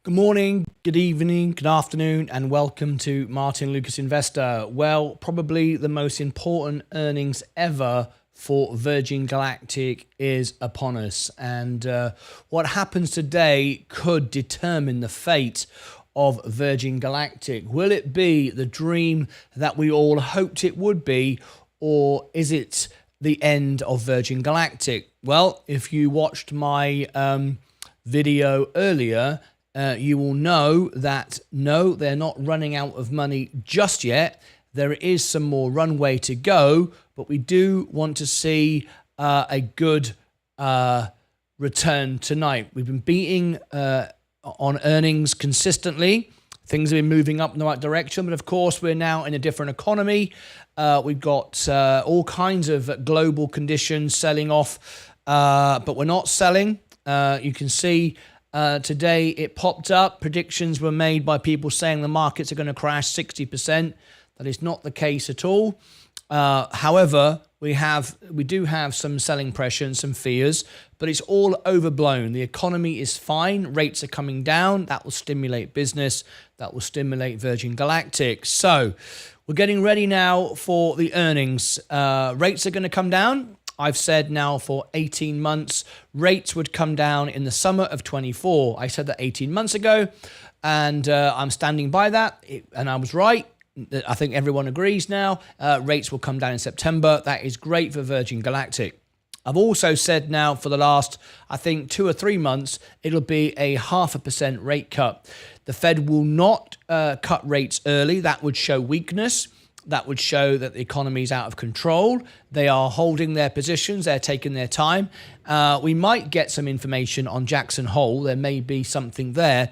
Good morning, good evening, good afternoon, and welcome to Martyn Lucas Investor. Well, probably the most important earnings ever for Virgin Galactic is upon us. And what happens today could determine the fate of Virgin Galactic. Will it be the dream that we all hoped it would be, or is it the end of Virgin Galactic? Well, if you watched my video earlier, you will know that no, they're not running out of money just yet. There is some more runway to go, but we do want to see a good return tonight. We've been beating on earnings consistently. Things have been moving up in the right direction, but of course we're now in a different economy. We've got all kinds of global conditions selling off, but we're not selling. You can see today it popped up. Predictions were made by people saying the markets are going to crash 60%. That is not the case at all. However, we do have some selling pressure and some fears, but it's all overblown. The economy is fine. Rates are coming down. That will stimulate business. That will stimulate Virgin Galactic. So we're getting ready now for the earnings. Rates are going to come down. I've said now for 18 months, rates would come down in the summer of 24. I said that 18 months ago, and I'm standing by that, and I was right. I think everyone agrees now. Rates will come down in September. That is great for Virgin Galactic. I've also said now for the last, I think, 2 or 3 months, it'll be a 0.5% rate cut. The Fed will not cut rates early. That would show weakness. That would show that the economy is out of control. They are holding their positions. They're taking their time. We might get some information on Jackson Hole. There may be something there,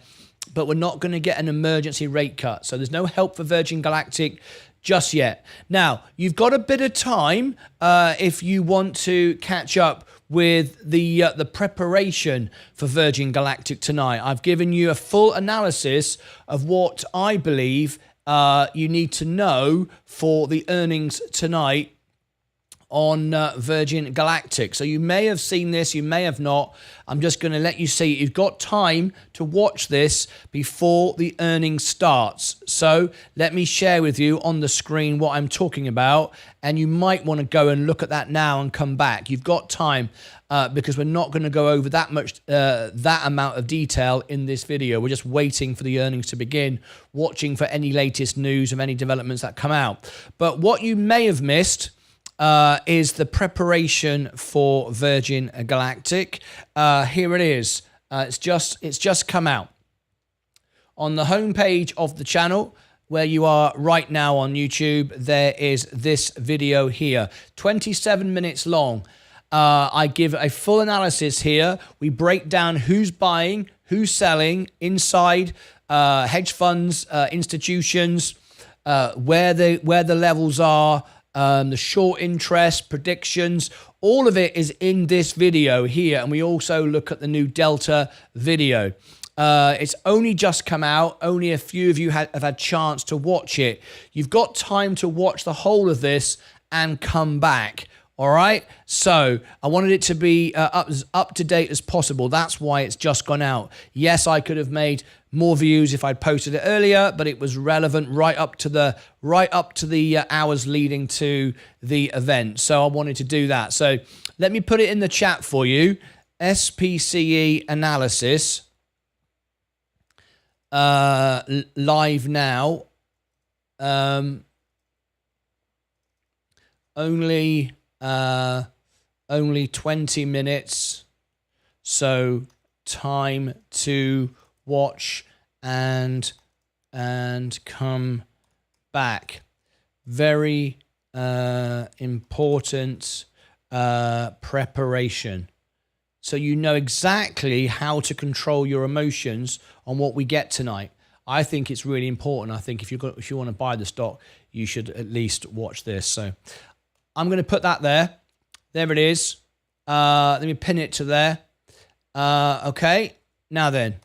but we're not going to get an emergency rate cut. So there's no help for Virgin Galactic just yet. Now, you've got a bit of time if you want to catch up with the preparation for Virgin Galactic tonight. I've given you a full analysis of what I believe you need to know for the earnings tonight on Virgin Galactic. So you may have seen this, you may have not. I'm just going to let you see. You've got time to watch this before the earnings starts. So let me share with you on the screen what I'm talking about, and you might want to go and look at that now and come back. You've got time because we're not going to go over that amount of detail in this video. We're just waiting for the earnings to begin, watching for any latest news of any developments that come out. But what you may have missed is the preparation for Virgin Galactic. Here it is. It's just come out on the homepage of the channel where you are right now on YouTube. There is this video here, 27 minutes long. I give a full analysis here. We break down who's buying, who's selling inside hedge funds, institutions, where the levels are. The short interest predictions, all of it is in this video here. And we also look at the new Delta video. It's only just come out. Only a few of you have had chance to watch it. You've got time to watch the whole of this and come back. All right. So I wanted it to be as up to date as possible. That's why it's just gone out. Yes, I could have made more views if I'd posted it earlier, but it was relevant right up to the hours leading to the event. So I wanted to do that. So let me put it in the chat for you. SPCE analysis live now. Only 20 minutes, so time to watch and come back. Very important preparation, so you know exactly how to control your emotions on what we get tonight. I think it's really important. I think if you want to buy the stock, you should at least watch this. So I'm going to put that there. There it is. Let me pin it to there. Okay. Now then,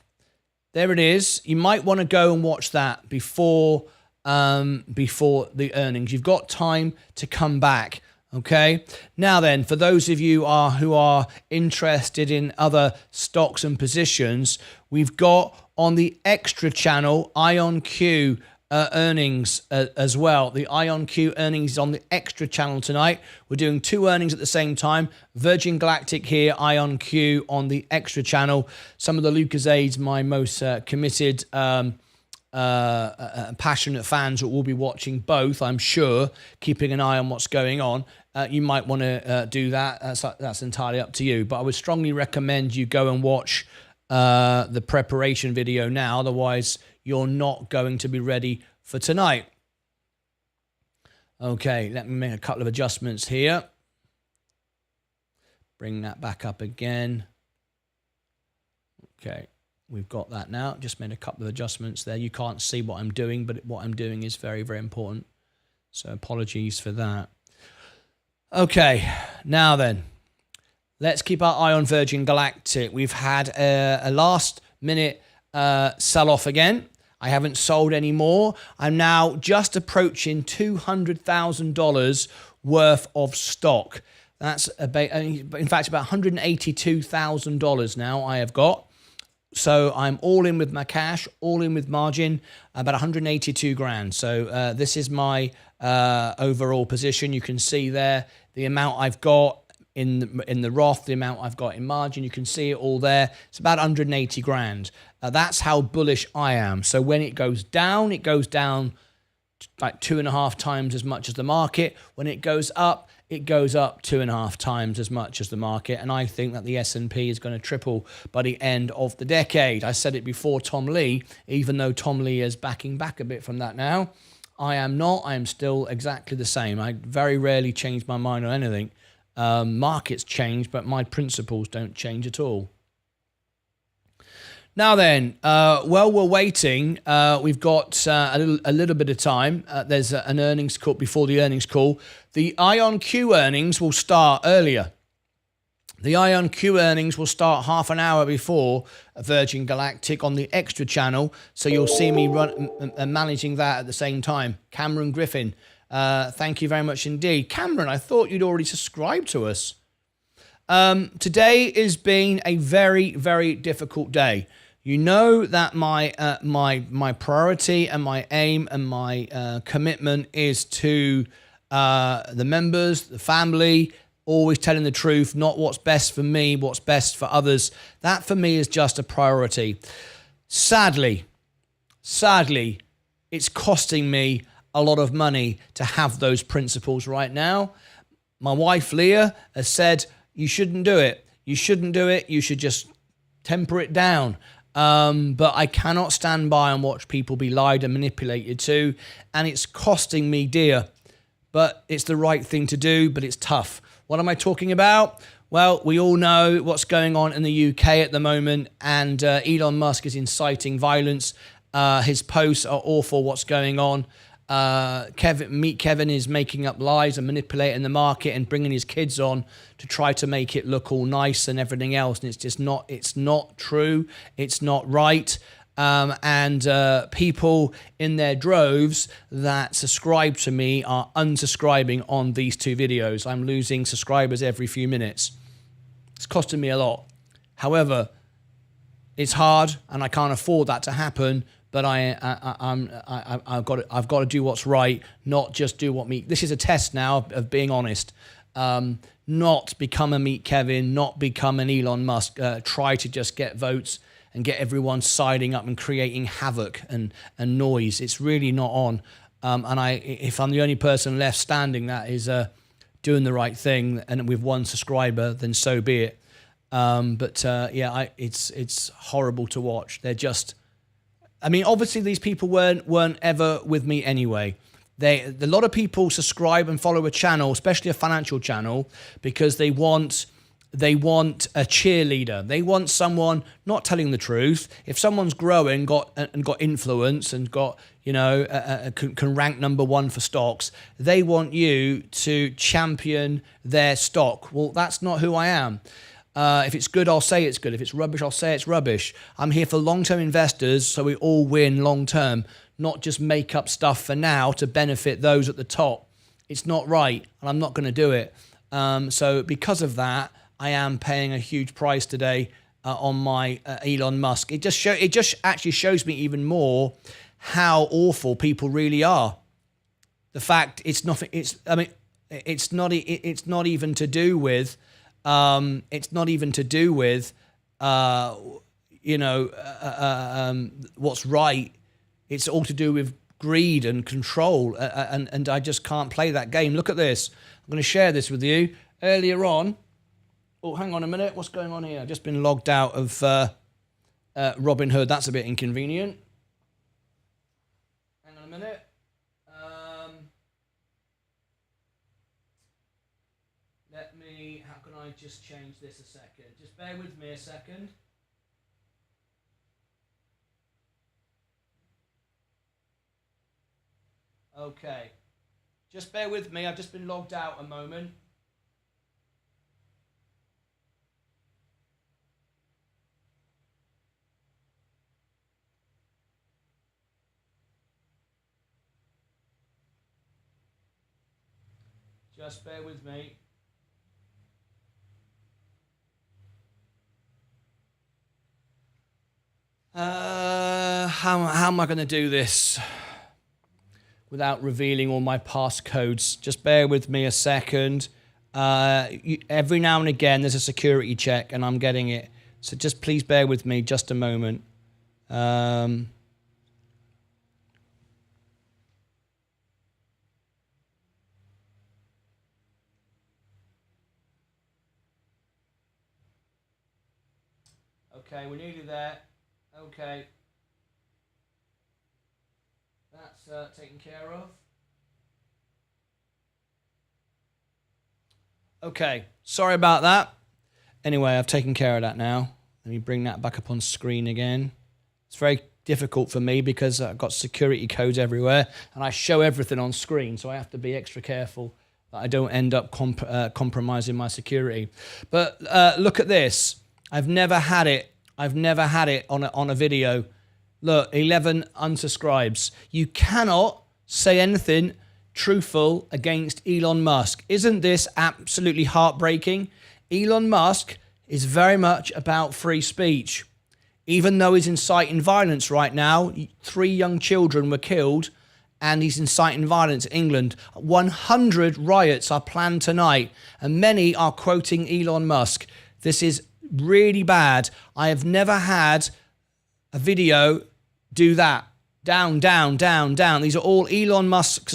there it is. You might want to go and watch that before the earnings. You've got time to come back. Okay. Now then, for those of you who are interested in other stocks and positions, we've got on the extra channel, IonQ earnings as well. The IonQ earnings is on the extra channel tonight. We're doing 2 earnings at the same time. Virgin Galactic here, IonQ on the extra channel. Some of the Lucasades, my most committed, passionate fans will be watching both, I'm sure, keeping an eye on what's going on. You might want to do that. That's entirely up to you. But I would strongly recommend you go and watch the preparation video now. Otherwise, you're not going to be ready for tonight. Okay, let me make a couple of adjustments here. Bring that back up again. Okay, we've got that now. Just made a couple of adjustments there. You can't see what I'm doing, but what I'm doing is very, very important. So apologies for that. Okay, now then, let's keep our eye on Virgin Galactic. We've had a last-minute sell-off again. I haven't sold any more. I'm now just approaching $200,000 worth of stock. That's about, in fact, about $182,000 now I have got. So I'm all in with my cash, all in with margin, about 182 grand. So this is my overall position. You can see there the amount I've got in the Roth, the amount I've got in margin. You can see it all there. It's about 180 grand. That's how bullish I am. So when it goes down like 2.5 times as much as the market. When it goes up 2.5 times as much as the market. And I think that the S&P is going to triple by the end of the decade. I said it before Tom Lee, even though Tom Lee is backing back a bit from that now. I am not. I am still exactly the same. I very rarely change my mind on anything. Markets change, but my principles don't change at all. Now then, while we're waiting, we've got a little bit of time. There's an earnings call before the earnings call. The IonQ earnings will start earlier. The IonQ earnings will start half an hour before Virgin Galactic on the extra channel. So you'll see me managing that at the same time. Cameron Griffin, thank you very much indeed. Cameron, I thought you'd already subscribed to us. Today has been a very, very difficult day. You know that my priority and my aim and my commitment is to the members, the family, always telling the truth, not what's best for me, what's best for others. That for me is just a priority. Sadly, it's costing me a lot of money to have those principles right now. My wife, Leah, has said, you shouldn't do it. You shouldn't do it. You should just temper it down. But I cannot stand by and watch people be lied and manipulated to, and it's costing me dear. But it's the right thing to do, but it's tough. What am I talking about? Well, we all know what's going on in the UK at the moment, and Elon Musk is inciting violence. His posts are awful, what's going on. Kevin is making up lies and manipulating the market and bringing his kids on to try to make it look all nice and everything else. And it's just not, it's not true. It's not right. And people in their droves that subscribe to me are unsubscribing on these 2 videos. I'm losing subscribers every few minutes. It's costing me a lot. However, it's hard and I can't afford that to happen. But I've got to do what's right, not just do what me. This is a test now of being honest. Not become a Meet Kevin, not become an Elon Musk. Try to just get votes and get everyone siding up and creating havoc and noise. It's really not on. And if I'm the only person left standing that is doing the right thing and with 1 subscriber, then so be it. It's horrible to watch. They're just. I mean, obviously these people weren't ever with me anyway. A lot of people subscribe and follow a channel, especially a financial channel, because they want a cheerleader. They want someone not telling the truth. If someone's growing, got influence and got can rank #1 for stocks, they want you to champion their stock. Well, that's not who I am. If it's good, I'll say it's good. If it's rubbish, I'll say it's rubbish. I'm here for long-term investors, so we all win long-term, not just make up stuff for now to benefit those at the top. It's not right, and I'm not going to do it. So because of that, I am paying a huge price today. on my Elon Musk. It just actually shows me even more how awful people really are. The fact it's nothing. It's not even to do with. What's right. It's all to do with greed and control, and I just can't play that game. Look at this. I'm going to share this with you. Earlier on, oh, hang on a minute. What's going on here? I've just been logged out of Robinhood. That's a bit inconvenient. Hang on a minute. How can I just change this a second? Just bear with me a second. Okay. Just bear with me. I've just been logged out a moment. Just bear with me. How am I going to do this without revealing all my passcodes? Just bear with me a second. Every now and again, there's a security check, and I'm getting it. So just please bear with me just a moment. Okay, we're nearly there. Okay. That's taken care of. Okay, sorry about that. Anyway, I've taken care of that now. Let me bring that back up on screen again. It's very difficult for me because I've got security codes everywhere and I show everything on screen, so I have to be extra careful that I don't end up compromising my security. But look at this. I've never had it on a video. Look, 11 unsubscribes. You cannot say anything truthful against Elon Musk. Isn't this absolutely heartbreaking? Elon Musk is very much about free speech. Even though he's inciting violence right now, 3 young children were killed, and he's inciting violence in England. 100 riots are planned tonight, and many are quoting Elon Musk. This is really bad. I have never had a video do that. Down, down, down, down. These are all Elon Musk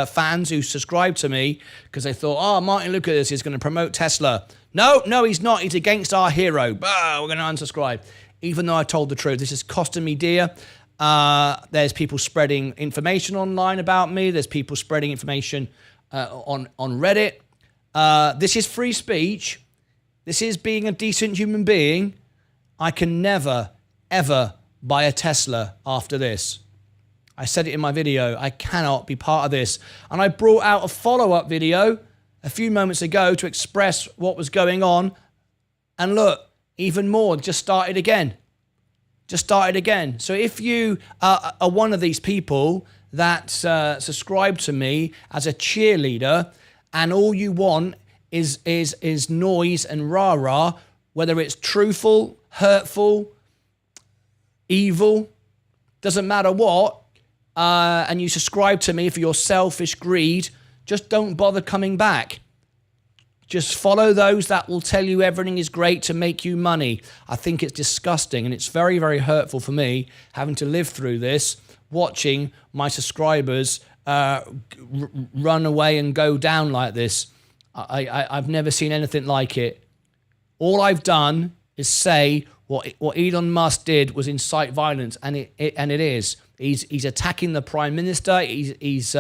fans who subscribed to me because they thought, oh, Martyn Lucas is going to promote Tesla. No, he's not. He's against our hero. Bah, we're going to unsubscribe. Even though I told the truth. This is costing me dear. There's people spreading information online about me. There's people spreading information on Reddit. This is free speech. This is being a decent human being. I can never, ever buy a Tesla after this. I said it in my video. I cannot be part of this. And I brought out a follow-up video a few moments ago to express what was going on. And look, even more, just started again. So if you are one of these people that subscribe to me as a cheerleader and all you want is noise and rah-rah, whether it's truthful, hurtful, evil, doesn't matter what, and you subscribe to me for your selfish greed, just don't bother coming back. Just follow those that will tell you everything is great to make you money. I think it's disgusting, and it's very, very hurtful for me having to live through this, watching my subscribers run away and go down like this. I've never seen anything like it. All I've done is say what Elon Musk did was incite violence, and it is. He's attacking the Prime Minister. He's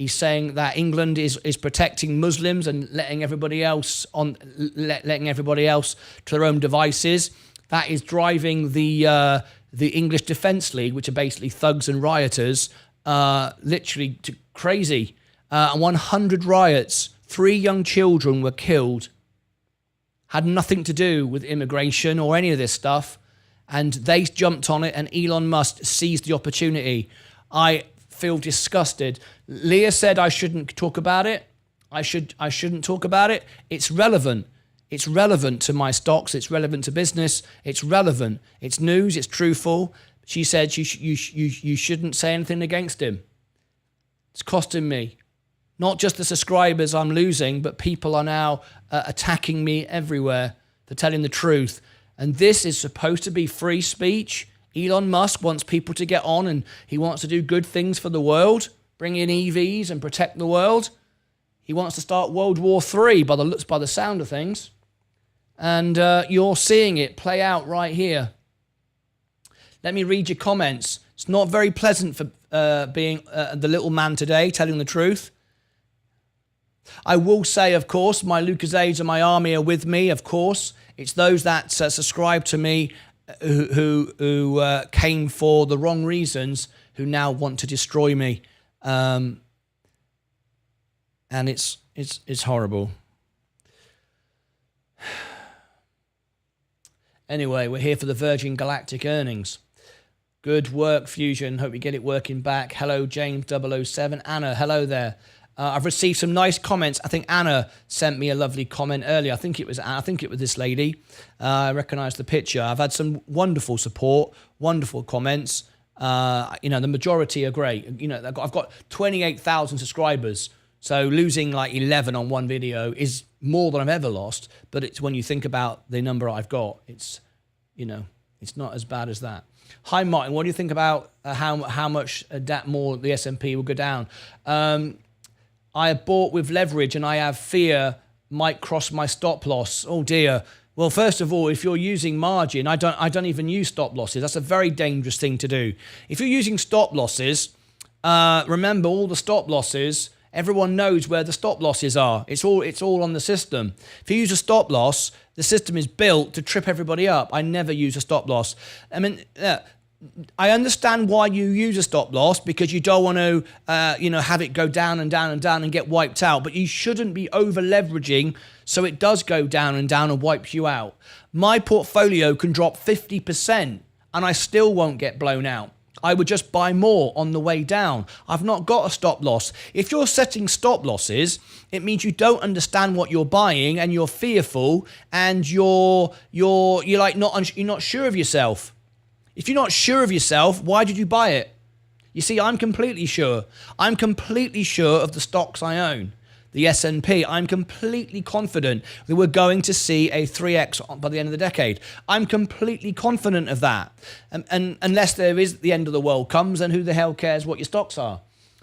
saying that England is protecting Muslims and letting everybody else to their own devices. That is driving the English Defence League, which are basically thugs and rioters, literally to crazy. 100 riots. 3 young children were killed. Had nothing to do with immigration or any of this stuff. And they jumped on it, and Elon Musk seized the opportunity. I feel disgusted. Leah said I shouldn't talk about it. I shouldn't talk about it. It's relevant. It's relevant to my stocks. It's relevant to business. It's relevant. It's news. It's truthful. She said you shouldn't say anything against him. It's costing me. Not just the subscribers I'm losing, but people are now attacking me everywhere for telling the truth. And this is supposed to be free speech. Elon Musk wants people to get on and he wants to do good things for the world, bring in EVs and protect the world. He wants to start World War III by the sound of things. And you're seeing it play out right here. Let me read your comments. It's not very pleasant for being the little man today, telling the truth. I will say, of course, my Lucasades and my army are with me, of course. It's those that subscribe to me who came for the wrong reasons, who now want to destroy me. And it's horrible. Anyway, we're here for the Virgin Galactic earnings. Good work, Fusion. Hope you get it working back. Hello, James 007. Anna, hello there. I've received some nice comments. I think Anna sent me a lovely comment earlier. I think it was this lady. I recognise the picture. I've had some wonderful support, wonderful comments. The majority are great. I've got 28,000 subscribers. So losing like 11 on one video is more than I've ever lost. But it's when you think about the number I've got, it's not as bad as that. Hi, Martin. What do you think about how much more the S&P will go down? I have bought with leverage and I have fear might cross my stop loss. Oh dear. Well, first of all, if you're using margin, I don't even use stop losses. That's a very dangerous thing to do. If you're using stop losses, remember all the stop losses. Everyone knows where the stop losses are. It's all on the system. If you use a stop loss, the system is built to trip everybody up. I never use a stop loss. I mean, I understand why you use a stop loss, because you don't want to, have it go down and down and down and get wiped out. But you shouldn't be over leveraging so it does go down and wipes you out. My portfolio can drop 50% and I still won't get blown out. I would just buy more on the way down. I've not got a stop loss. If you're setting stop losses, it means you don't understand what you're buying and you're fearful and you're not sure of yourself. If you're not sure of yourself, why did you buy it? You see, I'm completely sure. I'm completely sure of the stocks I own. The S&P, I'm completely confident that we're going to see a 3x by the end of the decade. I'm completely confident of that. And unless there is the end of the world comes, and who the hell cares what your stocks are,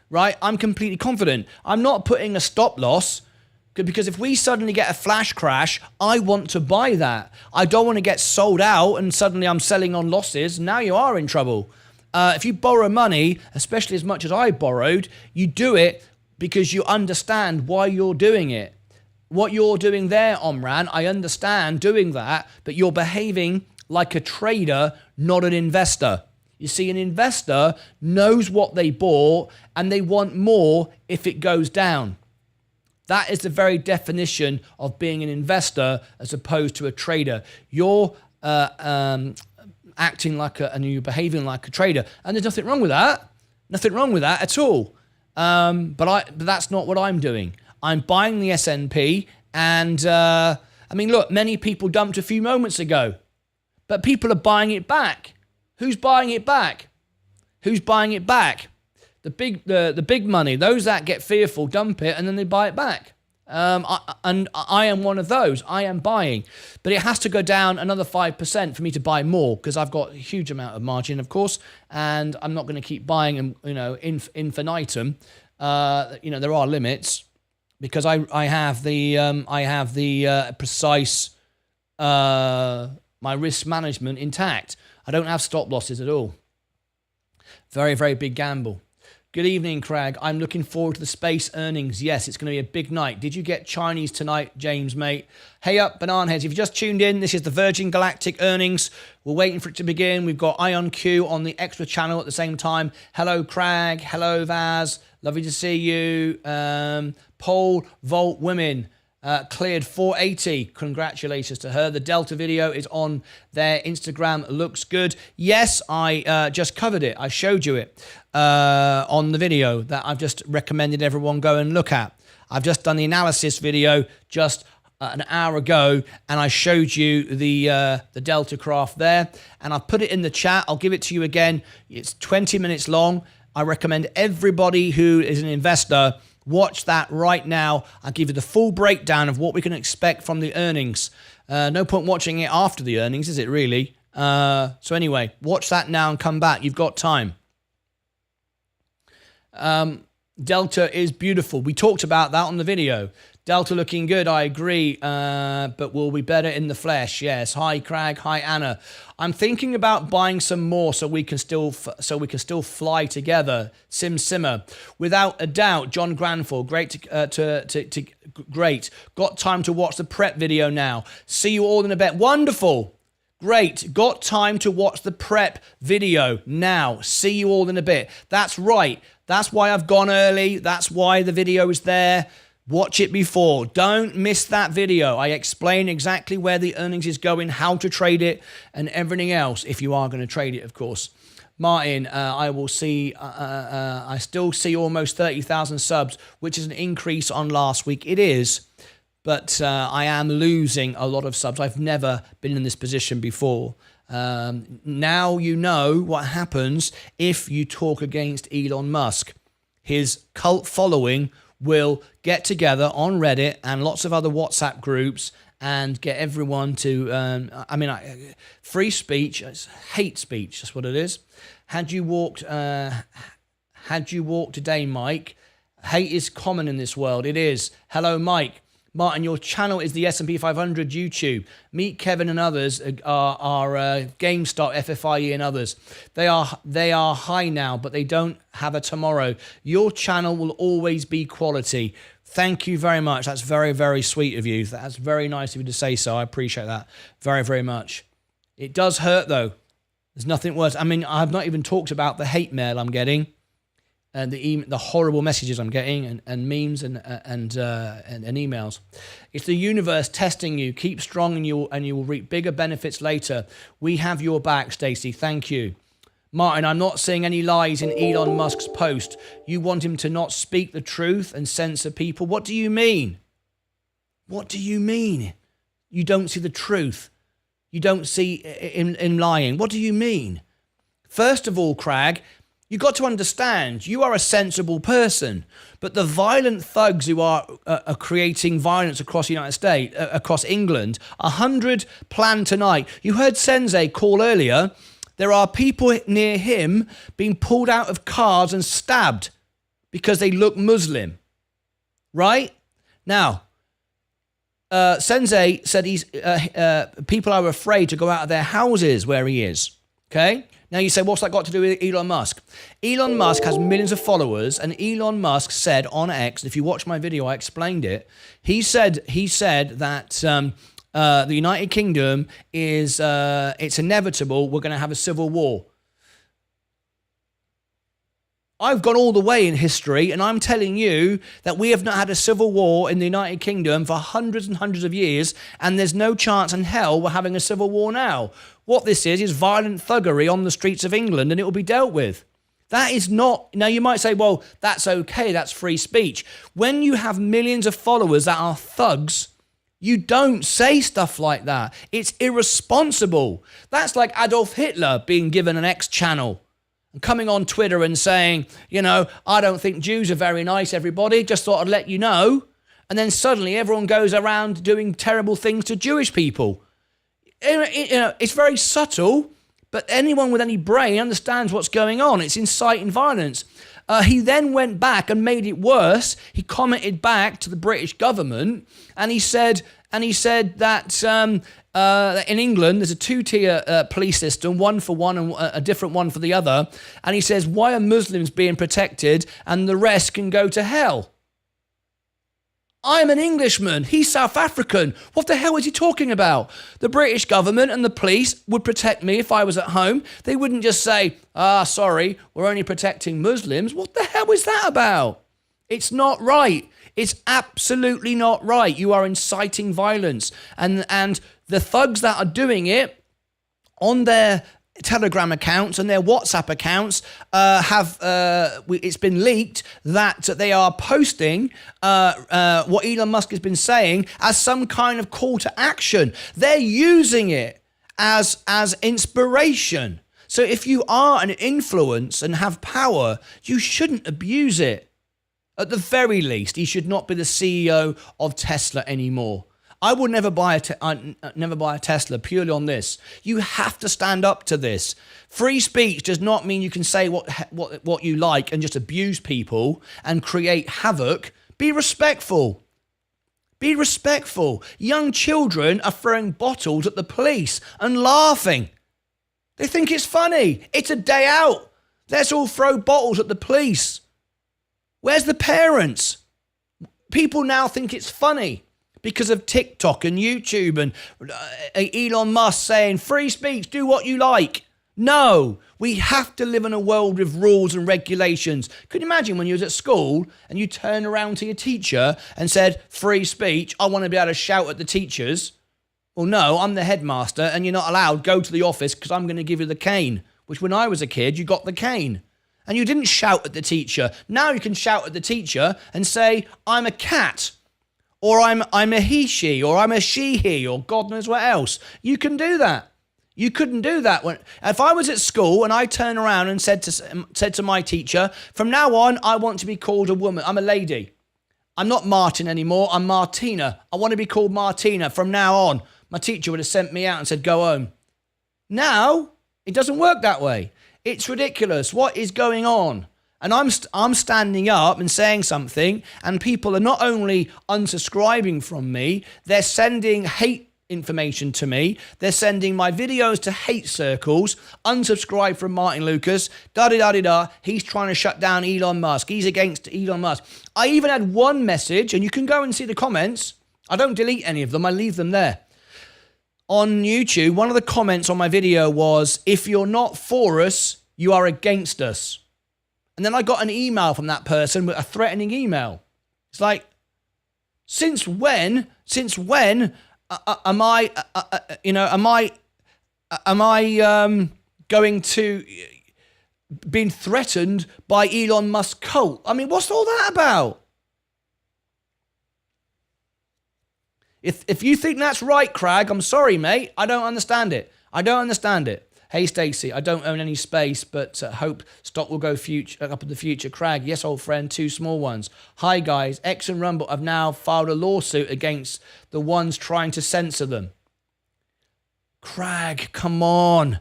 right? I'm completely confident. I'm not putting a stop loss, because if we suddenly get a flash crash, I want to buy that. I don't want to get sold out and suddenly I'm selling on losses. Now you are in trouble. If you borrow money, especially as much as I borrowed, you do it because you understand why you're doing it. What you're doing there, Omran, I understand doing that, but you're behaving like a trader, not an investor. You see, an investor knows what they bought and they want more if it goes down. That is the very definition of being an investor as opposed to a trader. You're acting like and you're behaving like a trader, and there's nothing wrong with that. Nothing wrong with that at all. But that's not what I'm doing. I'm buying the S&P, and look, many people dumped a few moments ago, but people are buying it back. Who's buying it back? Who's buying it back? The big money, those that get fearful, dump it, and then they buy it back. I am one of those. I am buying. But it has to go down another 5% for me to buy more, because I've got a huge amount of margin, of course, and I'm not going to keep buying infinitum. There are limits, because I have the precise my risk management intact. I don't have stop losses at all. Very, very big gamble. Good evening, Craig. I'm looking forward to the space earnings. Yes, it's going to be a big night. Did you get Chinese tonight, James, mate? Hey up, Banana Heads. If you just tuned in, this is the Virgin Galactic earnings. We're waiting for it to begin. We've got IonQ on the extra channel at the same time. Hello, Craig. Hello, Vaz. Lovely to see you. Pole Vault Women. Cleared 480. Congratulations to her. The Delta video is on their Instagram. Looks good. Yes, I just covered it. I showed you it on the video that I've just recommended everyone go and look at. I've just done the analysis video just an hour ago, and I showed you the Delta craft there, and I've put it in the chat. I'll give it to you again. It's 20 minutes long. I recommend everybody who is an investor watch that right now. I'll give you the full breakdown of what we can expect from the earnings. No point watching it after the earnings, is it really? So anyway, watch that now and come back. You've got time. Delta is beautiful. We talked about that on the video. Delta looking good, I agree, but will be better in the flesh. Yes. Hi, Craig. Hi, Anna. I'm thinking about buying some more so we can still fly together. Simmer. Without a doubt, John Granville. Great great. Got time to watch the prep video now. See you all in a bit. Wonderful. Great. Got time to watch the prep video now. See you all in a bit. That's right. That's why I've gone early. That's why the video is there. Watch it before. Don't miss that video. I explain exactly where the earnings is going, how to trade it, and everything else, if you are going to trade it, of course. Martin, I still see almost 30,000 subs, which is an increase on last week. It is, but I am losing a lot of subs. I've never been in this position before. Now you know what happens if you talk against Elon Musk. His cult following will get together on Reddit and lots of other WhatsApp groups and get everyone to, free speech, it's hate speech, that's what it is. Had you walked today, Mike? Hate is common in this world, it is. Hello, Mike. Martin, your channel is the S&P 500 YouTube. Meet Kevin and others are GameStop, FFIE and others. They are high now, but they don't have a tomorrow. Your channel will always be quality. Thank you very much. That's very, very sweet of you. That's very nice of you to say so. I appreciate that very, very much. It does hurt, though. There's nothing worse. I mean, I've not even talked about the hate mail I'm getting. And the horrible messages I'm getting and memes and emails. It's the universe testing you. Keep strong and you will reap bigger benefits later. We have your back, Stacey. Thank you. Martin, I'm not seeing any lies in Elon Musk's post. You want him to not speak the truth and censor people. What do you mean? What do you mean? You don't see the truth. You don't see him lying. What do you mean? First of all, Craig, you've got to understand, you are a sensible person, but the violent thugs who are creating violence across the United States, across England, 100 planned tonight. You heard Sensei call earlier. There are people near him being pulled out of cars and stabbed because they look Muslim. Right? Now, Sensei said people are afraid to go out of their houses where he is. Okay? Now you say, what's that got to do with Elon Musk? Elon Musk has millions of followers, and Elon Musk said on X, if you watch my video, I explained it. He said that the United Kingdom is it's inevitable. We're going to have a civil war. I've gone all the way in history, and I'm telling you that we have not had a civil war in the United Kingdom for hundreds and hundreds of years, and there's no chance in hell we're having a civil war now. What this is violent thuggery on the streets of England, and it will be dealt with. That is not... Now, you might say, well, that's okay, that's free speech. When you have millions of followers that are thugs, you don't say stuff like that. It's irresponsible. That's like Adolf Hitler being given an X channel and coming on Twitter and saying, I don't think Jews are very nice, everybody. Just thought I'd let you know. And then suddenly everyone goes around doing terrible things to Jewish people. It's very subtle, but anyone with any brain understands what's going on. It's inciting violence. He then went back and made it worse. He commented back to the British government, and he said that in England there's a two-tier police system, one for one and a different one for the other. And he says, why are Muslims being protected and the rest can go to hell? I'm an Englishman. He's South African. What the hell is he talking about? The British government and the police would protect me if I was at home. They wouldn't just say, sorry, we're only protecting Muslims. What the hell is that about? It's not right. It's absolutely not right. You are inciting violence. And the thugs that are doing it on their Telegram accounts and their WhatsApp accounts it's been leaked that they are posting what Elon Musk has been saying as some kind of call to action. They're using it as inspiration. So if you are an influence and have power, you shouldn't abuse it. At the very least, he should not be the CEO of Tesla anymore. I would never buy a Tesla purely on this. You have to stand up to this. Free speech does not mean you can say what you like and just abuse people and create havoc. Be respectful. Be respectful. Young children are throwing bottles at the police and laughing. They think it's funny. It's a day out. Let's all throw bottles at the police. Where's the parents? People now think it's funny because of TikTok and YouTube and Elon Musk saying free speech, do what you like. No, we have to live in a world with rules and regulations. Could you imagine when you was at school and you turned around to your teacher and said, free speech, I want to be able to shout at the teachers. Well, no, I'm the headmaster and you're not allowed. Go to the office because I'm going to give you the cane, which when I was a kid, you got the cane. And you didn't shout at the teacher. Now you can shout at the teacher and say, I'm a cat. Or I'm a he, she, or I'm a she, he, or God knows what else. You can do that. You couldn't do that. If I was at school and I turned around and said to my teacher, from now on, I want to be called a woman. I'm a lady. I'm not Martin anymore. I'm Martina. I want to be called Martina from now on. My teacher would have sent me out and said, go home. Now, it doesn't work that way. It's ridiculous. What is going on? And I'm standing up and saying something, and people are not only unsubscribing from me, they're sending hate information to me. They're sending my videos to hate circles. Unsubscribe from Martyn Lucas. Da-da-da-da-da. He's trying to shut down Elon Musk. He's against Elon Musk. I even had one message, and you can go and see the comments. I don't delete any of them. I leave them there. On YouTube, one of the comments on my video was, if you're not for us, you are against us. And then I got an email from that person with a threatening email. It's like, since when am I going to being threatened by Elon Musk cult? I mean, what's all that about? If you think that's right, Crag, I'm sorry, mate. I don't understand it. Hey, Stacey, I don't own any space, but hope stock will go up in the future. Crag, yes, old friend, 2 small ones. Hi, guys. X and Rumble have now filed a lawsuit against the ones trying to censor them. Crag, come on.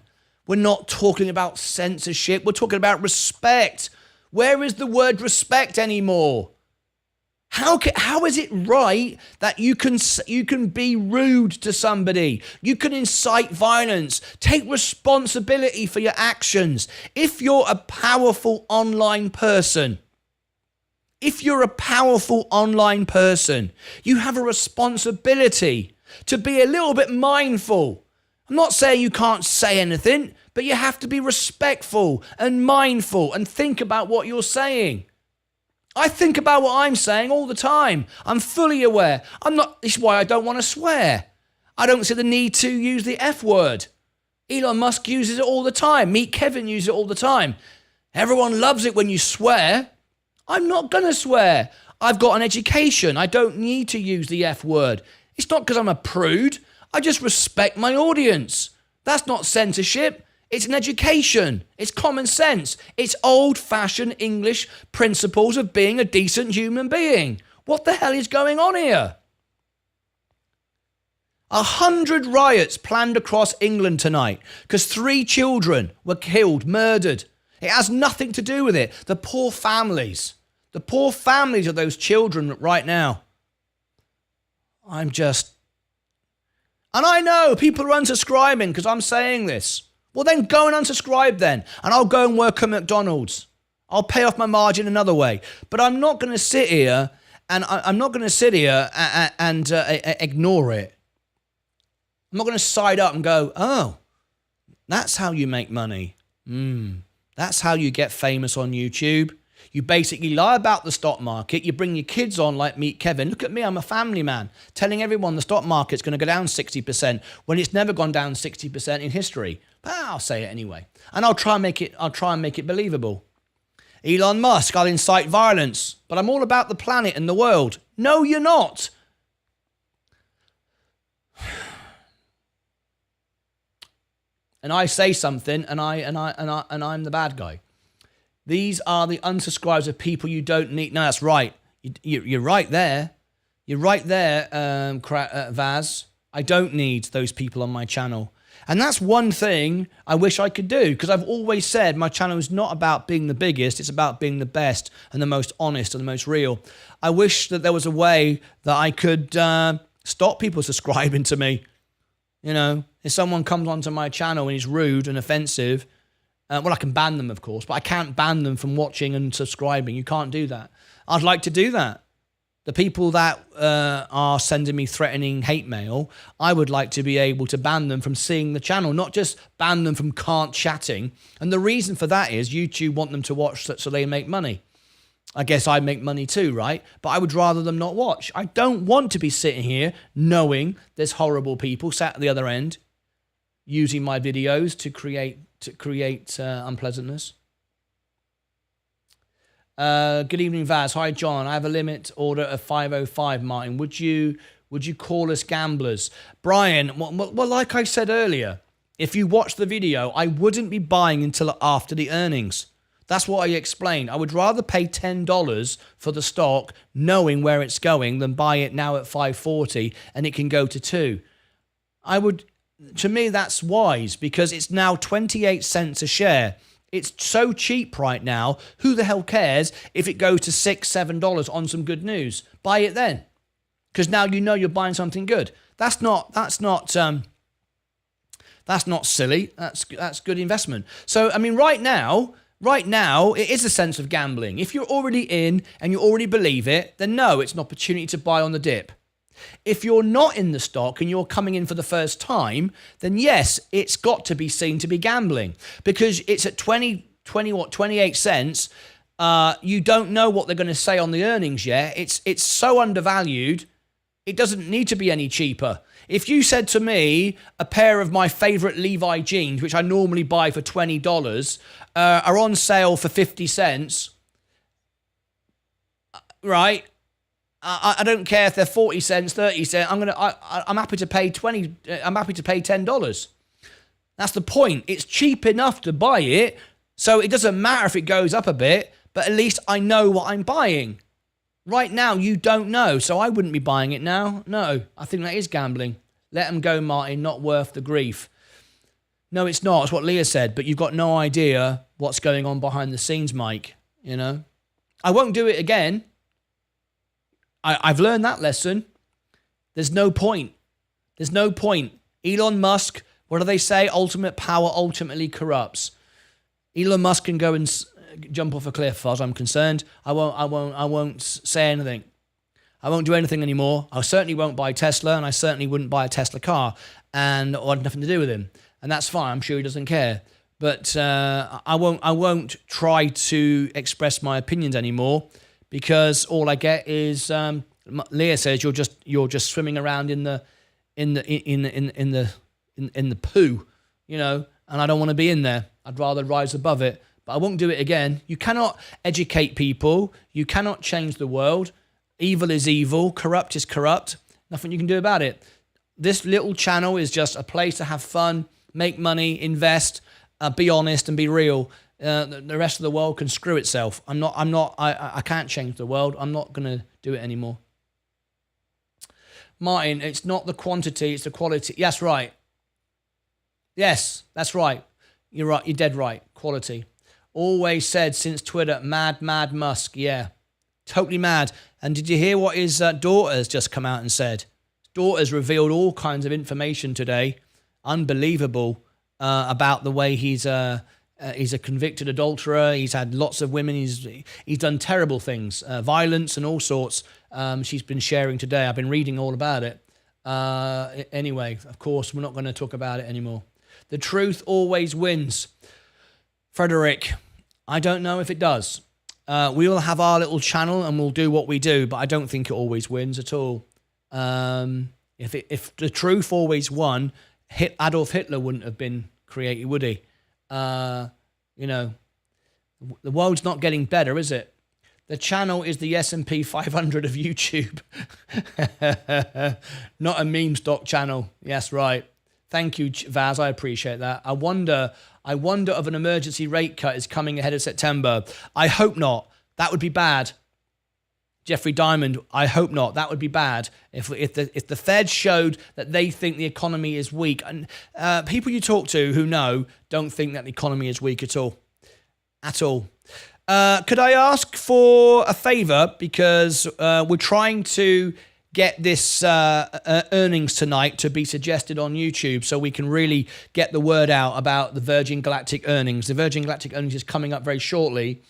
We're not talking about censorship. We're talking about respect. Where is the word respect anymore? How is it right that you can be rude to somebody? You can incite violence. Take responsibility for your actions. If you're a powerful online person, you have a responsibility to be a little bit mindful. I'm not saying you can't say anything, but you have to be respectful and mindful and think about what you're saying. I think about what I'm saying all the time. I'm fully aware. This is why I don't want to swear. I don't see the need to use the F word. Elon Musk uses it all the time. Meet Kevin uses it all the time. Everyone loves it when you swear. I'm not going to swear. I've got an education. I don't need to use the F word. It's not because I'm a prude. I just respect my audience. That's not censorship. It's an education. It's common sense. It's old-fashioned English principles of being a decent human being. What the hell is going on here? 100 riots planned across England tonight because 3 children were killed, murdered. It has nothing to do with it. The poor families of those children right now. And I know people are unsubscribing because I'm saying this. Well, then go and unsubscribe then, and I'll go and work at McDonald's. I'll pay off my margin another way. But I'm not going to sit here and ignore it. I'm not going to side up and go, oh, that's how you make money. That's how you get famous on YouTube. You basically lie about the stock market. You bring your kids on like Meet Kevin. Look at me, I'm a family man. Telling everyone the stock market's going to go down 60% when it's never gone down 60% in history. But I'll say it anyway. And I'll try and make it believable. Elon Musk, I'll incite violence, but I'm all about the planet and the world. No, you're not. And I say something, and I'm the bad guy. These are the unsubscribes of people you don't need. No, that's right. You're right there. You're right there, Vaz. I don't need those people on my channel. And that's one thing I wish I could do, because I've always said my channel is not about being the biggest. It's about being the best and the most honest and the most real. I wish that there was a way that I could stop people subscribing to me. You know, if someone comes onto my channel and is rude and offensive, well, I can ban them, of course, but I can't ban them from watching and subscribing. You can't do that. I'd like to do that. The people that are sending me threatening hate mail, I would like to be able to ban them from seeing the channel, not just ban them from can't chatting. And the reason for that is YouTube want them to watch so they make money. I guess I make money too, right? But I would rather them not watch. I don't want to be sitting here knowing there's horrible people sat at the other end using my videos to create unpleasantness. Good evening, Vaz. Hi, John. I have a limit order of 505, Martin. Would you call us gamblers? Brian, well, like I said earlier, if you watch the video, I wouldn't be buying until after the earnings. That's what I explained. I would rather pay $10 for the stock knowing where it's going than buy it now at 540 and it can go to 2. To me, that's wise, because it's now 28 cents a share. It's so cheap right now. Who the hell cares if it goes to $6, $7 on some good news? Buy it then, because now you know you're buying something good. That's not silly. That's good investment. So I mean, right now, it is a sense of gambling. If you're already in and you already believe it, then no, it's an opportunity to buy on the dip. If you're not in the stock and you're coming in for the first time, then yes, it's got to be seen to be gambling, because it's at 28 cents. You don't know what they're going to say on the earnings yet. It's so undervalued. It doesn't need to be any cheaper. If you said to me a pair of my favorite Levi jeans, which I normally buy for $20, are on sale for 50 cents, right? I don't care if they're 40 cents, 30 cents. I'm happy to pay 20. I'm happy to pay $10. That's the point. It's cheap enough to buy it, so it doesn't matter if it goes up a bit. But at least I know what I'm buying. Right now, you don't know, so I wouldn't be buying it now. No, I think that is gambling. Let them go, Martin. Not worth the grief. No, it's not. It's what Leah said. But you've got no idea what's going on behind the scenes, Mike. You know, I won't do it again. I've learned that lesson. There's no point. There's no point. Elon Musk, what do they say? Ultimate power ultimately corrupts. Elon Musk can go and jump off a cliff, as far as I'm concerned. I won't say anything. I won't do anything anymore. I certainly won't buy Tesla, and I certainly wouldn't buy a Tesla car, and I had nothing to do with him. And that's fine. I'm sure he doesn't care. But I won't try to express my opinions anymore, because all I get is Leah says you're just swimming around in the poo, you know, and I don't want to be in there. I'd rather rise above it, but I won't do it again. You cannot educate people. You cannot change the world. Evil is evil. Corrupt is corrupt. Nothing you can do about it. This little channel is just a place to have fun, make money, invest, be honest, and be real. The rest of the world can screw itself. I can't change the world. I'm not going to do it anymore. Martin, it's not the quantity, it's the quality. Yes, right. Yes, that's right. You're right. You're dead right. Quality. Always said since Twitter, mad Musk. Yeah, totally mad. And did you hear what his daughter has just come out and said? His daughter's revealed all kinds of information today. Unbelievable about the way he's a convicted adulterer. He's had lots of women. He's done terrible things, violence and all sorts. She's been sharing today. I've been reading all about it. Anyway, of course, we're not going to talk about it anymore. The truth always wins. Frederick, I don't know if it does. We will have our little channel and we'll do what we do, but I don't think it always wins at all. If the truth always won, Adolf Hitler wouldn't have been create it, would he? You know, the world's not getting better, is it? The channel is the S&P 500 of YouTube. Not a meme stock channel. Yes, right. Thank you, Vaz. I appreciate that. I wonder if an emergency rate cut is coming ahead of September. I hope not. That would be bad. Jeffrey Diamond, I hope not. That would be bad if the Fed showed that they think the economy is weak. And people you talk to who know don't think that the economy is weak at all. At all. Could I ask for a favor? Because we're trying to get this earnings tonight to be suggested on YouTube so we can really get the word out about the Virgin Galactic earnings. The Virgin Galactic earnings is coming up very shortly.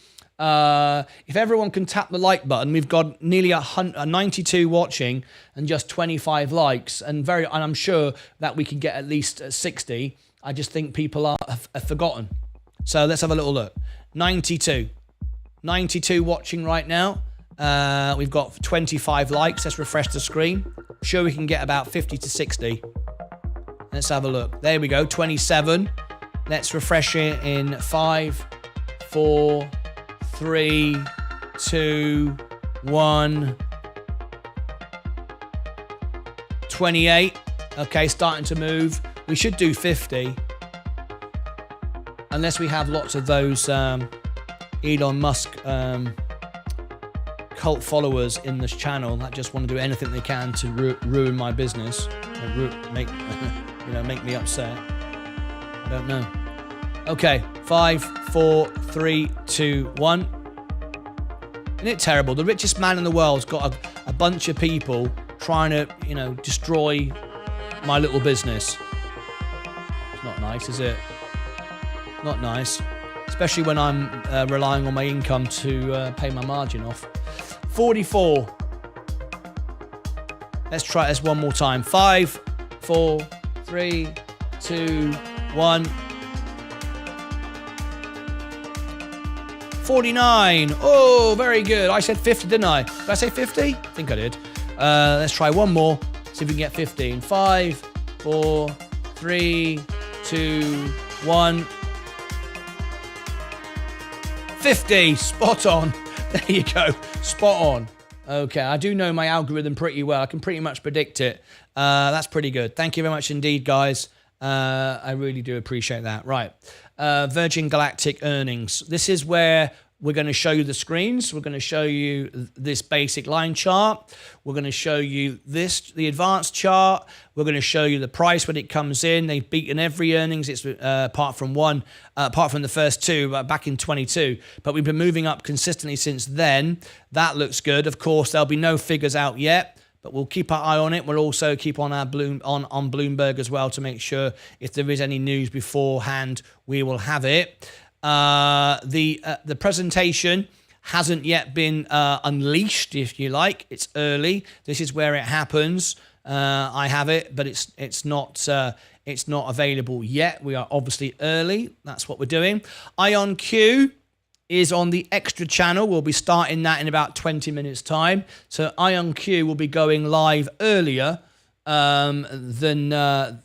If everyone can tap the like button, we've got nearly 92 watching and just 25 likes, and I'm sure that we can get at least 60. I just think people have forgotten. So let's have a little look. 92 watching right now. We've got 25 likes. Let's refresh the screen. I'm sure we can get about 50 to 60. Let's have a look. There we go. 27. Let's refresh it in 5, 4, 3, 2, 1. 28. Okay, starting to move. We should do 50. Unless we have lots of those Elon Musk cult followers in this channel that just want to do anything they can to ruin my business, make me upset. I don't know. Okay, 5, 4, 3, 2, 1. Isn't it terrible? The richest man in the world's got a bunch of people trying to, destroy my little business. It's not nice, is it? Not nice. Especially when I'm relying on my income to pay my margin off. 44. Let's try this one more time. 5, 4, 3, 2, 1. 49. Oh, very good. I said 50, didn't I? Did I say 50? I think I did. Let's try one more. See if we can get 15. 5, 4, 3, 2, 1. 50. Spot on. There you go. Spot on. Okay, I do know my algorithm pretty well. I can pretty much predict it. That's pretty good. Thank you very much indeed, guys. I really do appreciate that. Right. Virgin Galactic earnings. This is where we're going to show you the screens. We're going to show you this basic line chart. We're going to show you the advanced chart. We're going to show you the price when it comes in. They've beaten every earnings. It's apart from the first two back in 22. But we've been moving up consistently since then. That looks good. Of course, there'll be no figures out yet, but we'll keep our eye on it. We'll also keep on our on Bloomberg as well to make sure if there is any news beforehand, we will have it. The presentation hasn't yet been unleashed, if you like. It's early. This is where it happens. I have it, but it's not available yet. We are obviously early. That's what we're doing. IonQ is on the extra channel. We'll be starting that in about 20 minutes time. So IonQ will be going live earlier than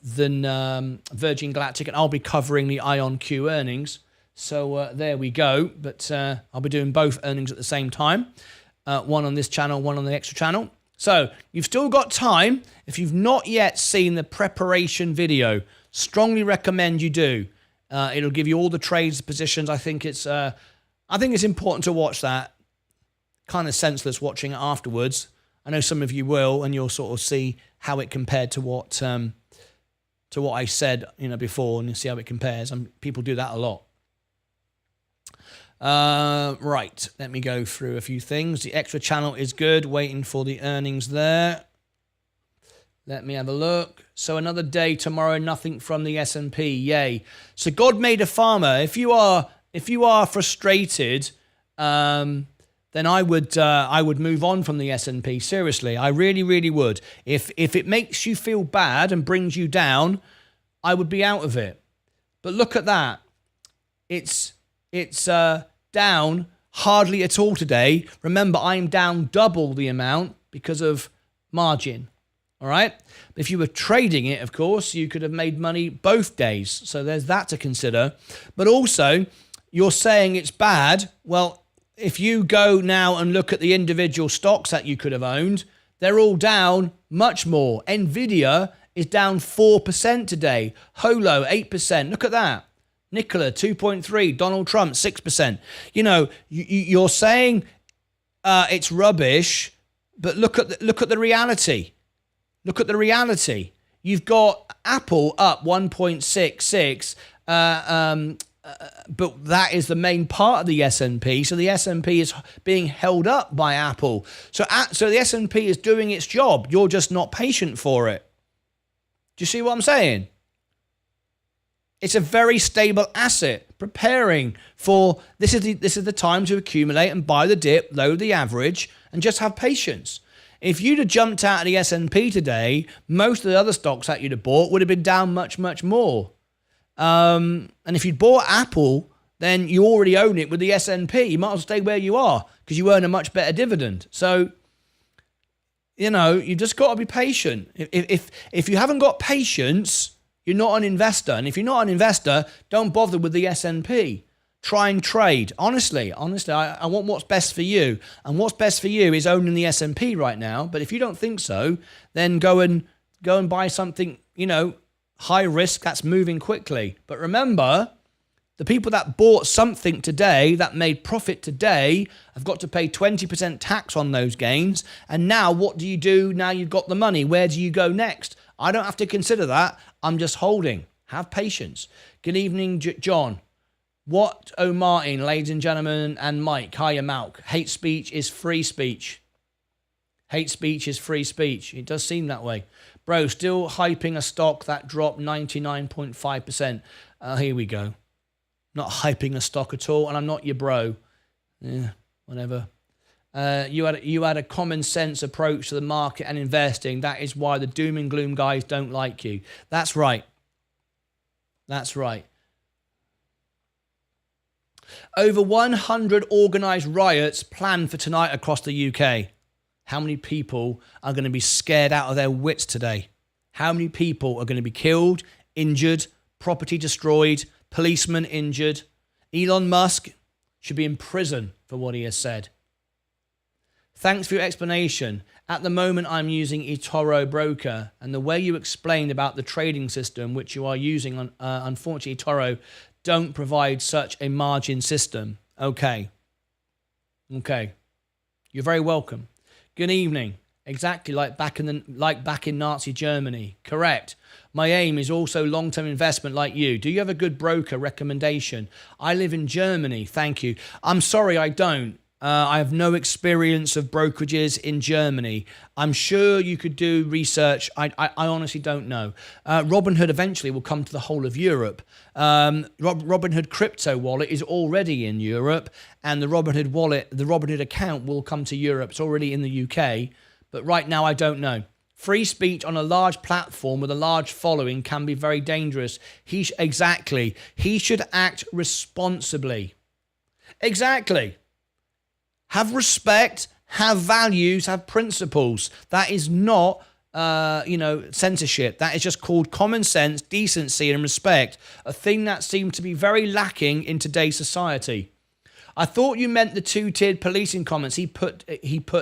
Virgin Galactic, and I'll be covering the IonQ earnings. So there we go. But I'll be doing both earnings at the same time. One on this channel, one on the extra channel. So you've still got time. If you've not yet seen the preparation video, strongly recommend you do. It'll give you all the trades, positions. I think it's important to watch that. Kind of senseless watching it afterwards. I know some of you will, and you'll sort of see how it compared to what I said, before, and you see how it compares. And people do that a lot. Right, let me go through a few things. The extra channel is good. Waiting for the earnings there. Let me have a look. So another day tomorrow. Nothing from the S&P. Yay. So God made a farmer. If you are frustrated, then I would move on from the S&P. Seriously, I really, really would. If it makes you feel bad and brings you down, I would be out of it. But look at that. It's down hardly at all today. Remember, I'm down double the amount because of margin. All right. If you were trading it, of course, you could have made money both days. So there's that to consider. But also, you're saying it's bad. Well, if you go now and look at the individual stocks that you could have owned, they're all down much more. Nvidia is down 4% today. Holo, 8%. Look at that. Nikola, 2.3. Donald Trump, 6%. You know, you're saying it's rubbish, but look at the reality. Look at the reality. You've got Apple up 1.66, but that is the main part of the S&P. So the S&P is being held up by Apple. So the S&P is doing its job. You're just not patient for it. Do you see what I'm saying? It's a very stable asset, preparing for this is the time to accumulate and buy the dip, load the average, and just have patience. If you'd have jumped out of the S&P today, most of the other stocks that you'd have bought would have been down much, much more. And if you'd bought Apple, then you already own it with the S&P. You might as well stay where you are because you earn a much better dividend. So, you know, you've just got to be patient. If you haven't got patience, you're not an investor. And if you're not an investor, don't bother with the S&P. Try and trade. Honestly, I want what's best for you. And what's best for you is owning the S&P right now. But if you don't think so, then go and buy something, you know, high risk that's moving quickly. But remember, the people that bought something today, that made profit today, have got to pay 20% tax on those gains. And now what do you do now you've got the money? Where do you go next? I don't have to consider that. I'm just holding. Have patience. Good evening, John. What, oh Martin, ladies and gentlemen, and Mike, hiya Malk. Hate speech is free speech. Hate speech is free speech. It does seem that way. Bro, still hyping a stock that dropped 99.5%. Here we go. Not hyping a stock at all, and I'm not your bro. Yeah, whatever. You had a common sense approach to the market and investing. That is why the doom and gloom guys don't like you. That's right. That's right. Over 100 organised riots planned for tonight across the UK. How many people are going to be scared out of their wits today? How many people are going to be killed, injured, property destroyed, policemen injured? Elon Musk should be in prison for what he has said. Thanks for your explanation. At the moment, I'm using eToro Broker, and the way you explained about the trading system which you are using, unfortunately, eToro don't provide such a margin system. Okay. You're very welcome. Good evening. Exactly like back in Nazi Germany. Correct. My aim is also long-term investment like you. Do you have a good broker recommendation? I live in Germany. Thank you. I'm sorry, I don't. I have no experience of brokerages in Germany. I'm sure you could do research. I honestly don't know. Robinhood eventually will come to the whole of Europe. Robinhood crypto wallet is already in Europe, and the Robinhood wallet, the Robinhood account will come to Europe. It's already in the UK, but right now I don't know. Free speech on a large platform with a large following can be very dangerous. He should act responsibly. Exactly. Have respect, have values, have principles. That is not, censorship. That is just called common sense, decency, and respect. A thing that seems to be very lacking in today's society. I thought you meant the two-tiered policing comments he put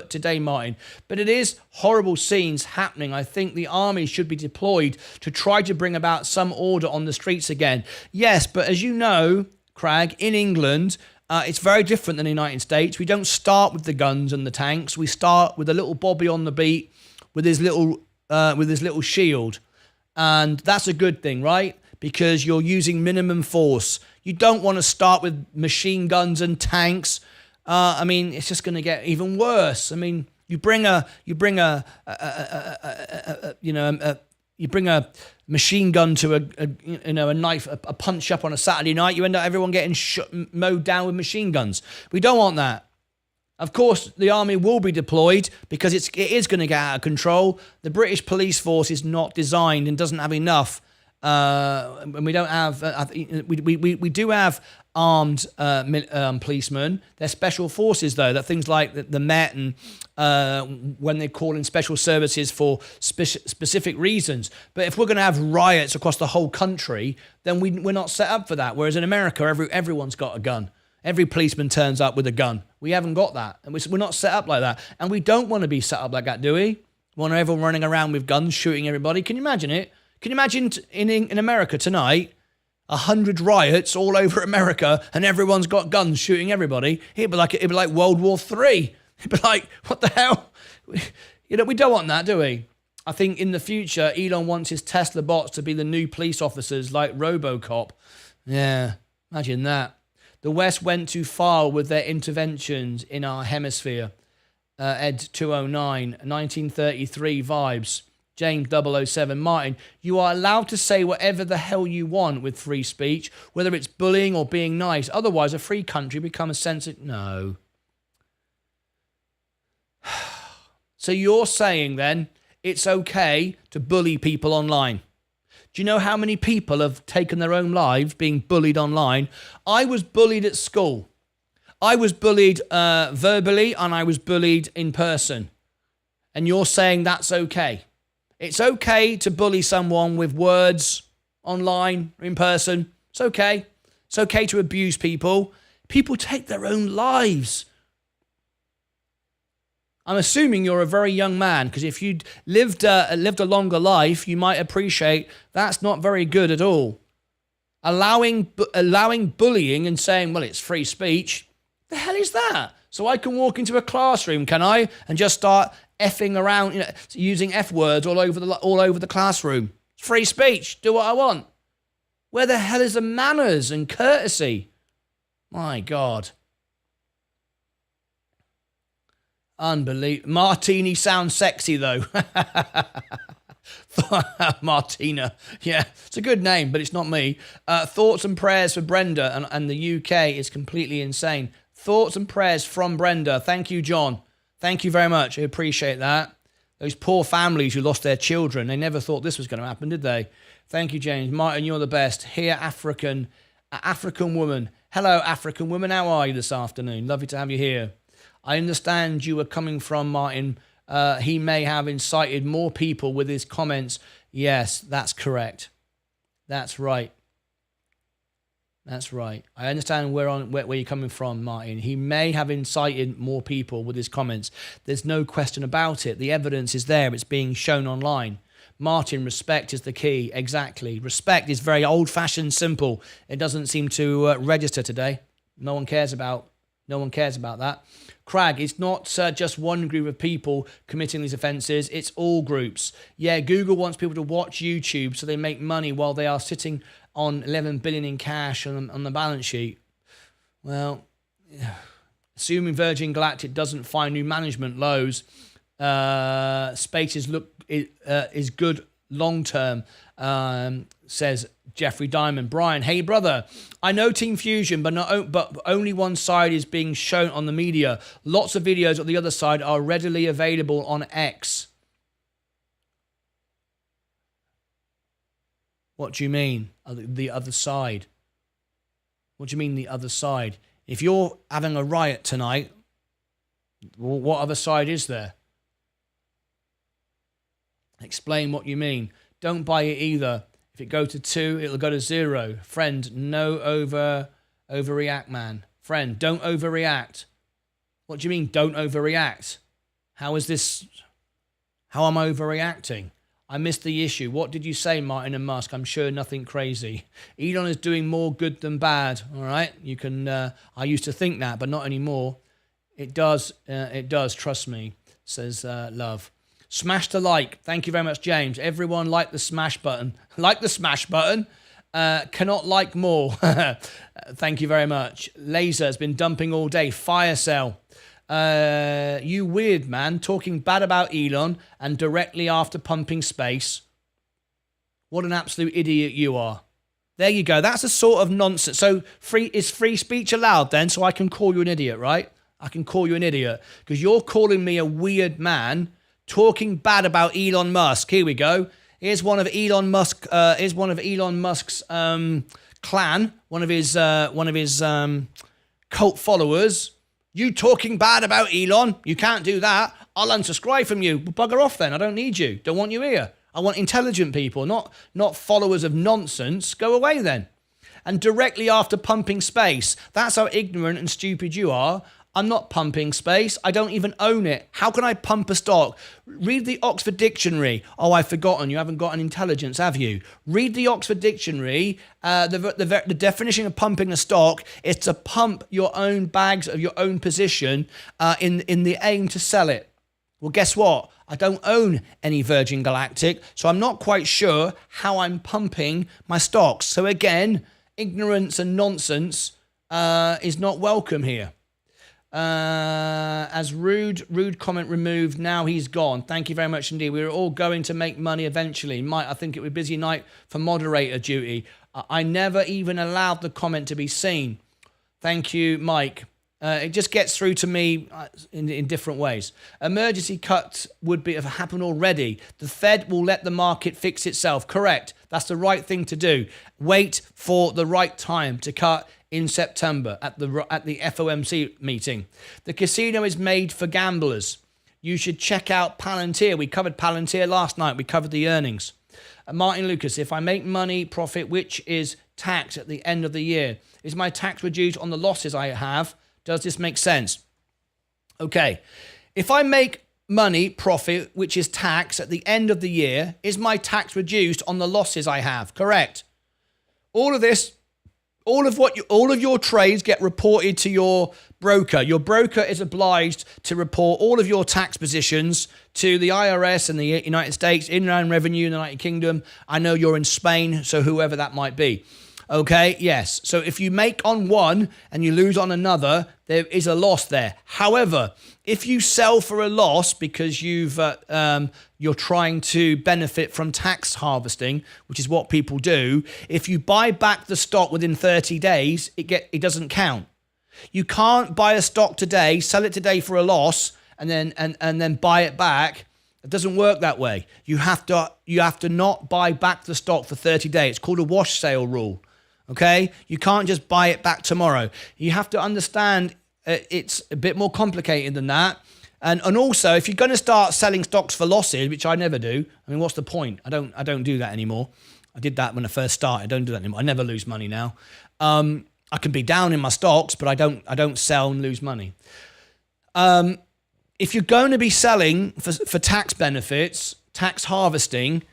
today, Martin. But it is horrible scenes happening. I think the army should be deployed to try to bring about some order on the streets again. Yes, but as you know, Craig, in England, it's very different than the United States. We don't start with the guns and the tanks. We start with a little Bobby on the beat with his little shield, and that's a good thing, right? Because you're using minimum force. You don't want to start with machine guns and tanks. It's just going to get even worse. I mean, you bring a machine gun to a knife, a punch up on a Saturday night, you end up everyone getting mowed down with machine guns. We don't want that. Of course, the army will be deployed because it is going to get out of control. The British police force is not designed and doesn't have enough And we don't have, we do have armed policemen. They're special forces, though. That things like the Met and when they call in special services for specific reasons. But if we're going to have riots across the whole country, then we're not set up for that. Whereas in America, everyone's got a gun. Every policeman turns up with a gun. We haven't got that. And we're not set up like that. And we don't want to be set up like that, do we? We want everyone running around with guns, shooting everybody. Can you imagine it? Can you imagine in America tonight, 100 riots all over America and everyone's got guns shooting everybody? It'd be like World War III. It'd be like, what the hell? We don't want that, do we? I think in the future, Elon wants his Tesla bots to be the new police officers like RoboCop. Yeah, imagine that. The West went too far with their interventions in our hemisphere. Ed 209, 1933 vibes. James 007, Martyn, you are allowed to say whatever the hell you want with free speech, whether it's bullying or being nice. Otherwise, a free country becomes sensitive. No. So you're saying then it's okay to bully people online. Do you know how many people have taken their own lives being bullied online? I was bullied at school. I was bullied verbally and I was bullied in person. And you're saying that's okay. It's okay to bully someone with words online, in person. It's okay. It's okay to abuse people. People take their own lives. I'm assuming you're a very young man, because if you'd lived a longer life, you might appreciate that's not very good at all. Allowing bullying and saying, well, it's free speech. The hell is that? So I can walk into a classroom, can I, and just start effing around, using F words all over the classroom? It's free speech. Do what I want. Where the hell is the manners and courtesy? My God. Unbelievable. Martini sounds sexy, though. Martina. Yeah, it's a good name, but it's not me. Thoughts and prayers for Brenda and the UK is completely insane. Thoughts and prayers from Brenda. Thank you, John. Thank you very much. I appreciate that. Those poor families who lost their children, they never thought this was going to happen, did they? Thank you, James. Martyn, you're the best. Here, African woman. Hello, African woman. How are you this afternoon? Lovely to have you here. I understand you were coming from, Martyn. He may have incited more people with his comments. Yes, that's correct. That's right. That's right. I understand where you're coming from, Martyn. He may have incited more people with his comments. There's no question about it. The evidence is there. It's being shown online. Martyn, respect is the key. Exactly. Respect is very old-fashioned, simple. It doesn't seem to register today. No one cares about that. Crag, it's not just one group of people committing these offences, it's all groups. Yeah, Google wants people to watch YouTube so they make money while they are sitting on 11 billion in cash on the balance sheet. Well, assuming Virgin Galactic doesn't find new management lows, space is good long term, says Jeffrey Diamond. Brian, hey brother, I know Team Fusion, but only one side is being shown on the media. Lots of videos of the other side are readily available on X. What do you mean, the other side? What do you mean, the other side? If you're having a riot tonight, what other side is there? Explain what you mean. Don't buy it either. If it goes to 2, it'll go to 0. Friend, no overreact, man. Friend, don't overreact. What do you mean, don't overreact? How is this? How am I overreacting? I missed the issue. What did you say, Martyn and Musk? I'm sure nothing crazy. Elon is doing more good than bad. All right, you can. I used to think that, but not anymore. It does. Trust me. Says Love. Smash the like. Thank you very much, James. Everyone like the smash button. Like the smash button. Cannot like more. Thank you very much. Laser has been dumping all day. Fire cell. You weird man, talking bad about Elon and directly after pumping space. What an absolute idiot you are. There you go. That's a sort of nonsense. So is free speech allowed then? So I can call you an idiot, right? I can call you an idiot because you're calling me a weird man talking bad about Elon Musk. Here we go. Here's one of Elon Musk. Here's one of Elon Musk's clan. One of his cult followers. You talking bad about Elon? You can't do that. I'll unsubscribe from you. Well, bugger off then. I don't need you. Don't want you here. I want intelligent people, not followers of nonsense. Go away then. And directly after pumping space, that's how ignorant and stupid you are. I'm not pumping space. I don't even own it. How can I pump a stock? Read the Oxford Dictionary. Oh, I've forgotten. You haven't got an intelligence, have you? Read the Oxford Dictionary. The definition of pumping a stock is to pump your own bags of your own position in the aim to sell it. Well, guess what? I don't own any Virgin Galactic, so I'm not quite sure how I'm pumping my stocks. So again, ignorance and nonsense is not welcome here. As rude comment removed, now he's gone. Thank you very much indeed. We were all going to make money eventually. I think it was a busy night for moderator duty. I never even allowed the comment to be seen. Thank you, Mike. It just gets through to me in different ways. Emergency cuts would have happened already. The Fed will let the market fix itself. Correct. That's the right thing to do. Wait for the right time to cut in September at the FOMC meeting. The casino is made for gamblers. You should check out Palantir. We covered Palantir last night. We covered the earnings. Martyn Lucas, if I make money profit, which is taxed at the end of the year, is my tax reduced on the losses I have? Does this make sense? Okay. If I make money profit, which is taxed at the end of the year, is my tax reduced on the losses I have? Correct. All of your trades get reported to your broker. Your broker is obliged to report all of your tax positions to the IRS in the United States, Inland Revenue in the United Kingdom. I know you're in Spain, so whoever that might be. Okay, yes. So if you make on one and you lose on another, there is a loss there. However, if you sell for a loss because you're trying to benefit from tax harvesting, which is what people do, if you buy back the stock within 30 days, it doesn't count. You can't buy a stock today, sell it today for a loss, and then buy it back. It doesn't work that way. You have to not buy back the stock for 30 days. It's called a wash sale rule. Okay? You can't just buy it back tomorrow. You have to understand it's a bit more complicated than that. And also, if you're going to start selling stocks for losses, which I never do, I mean, what's the point? I don't do that anymore. I did that when I first started. I don't do that anymore. I never lose money now. I can be down in my stocks, but I don't sell and lose money. If you're going to be selling for tax benefits, tax harvesting,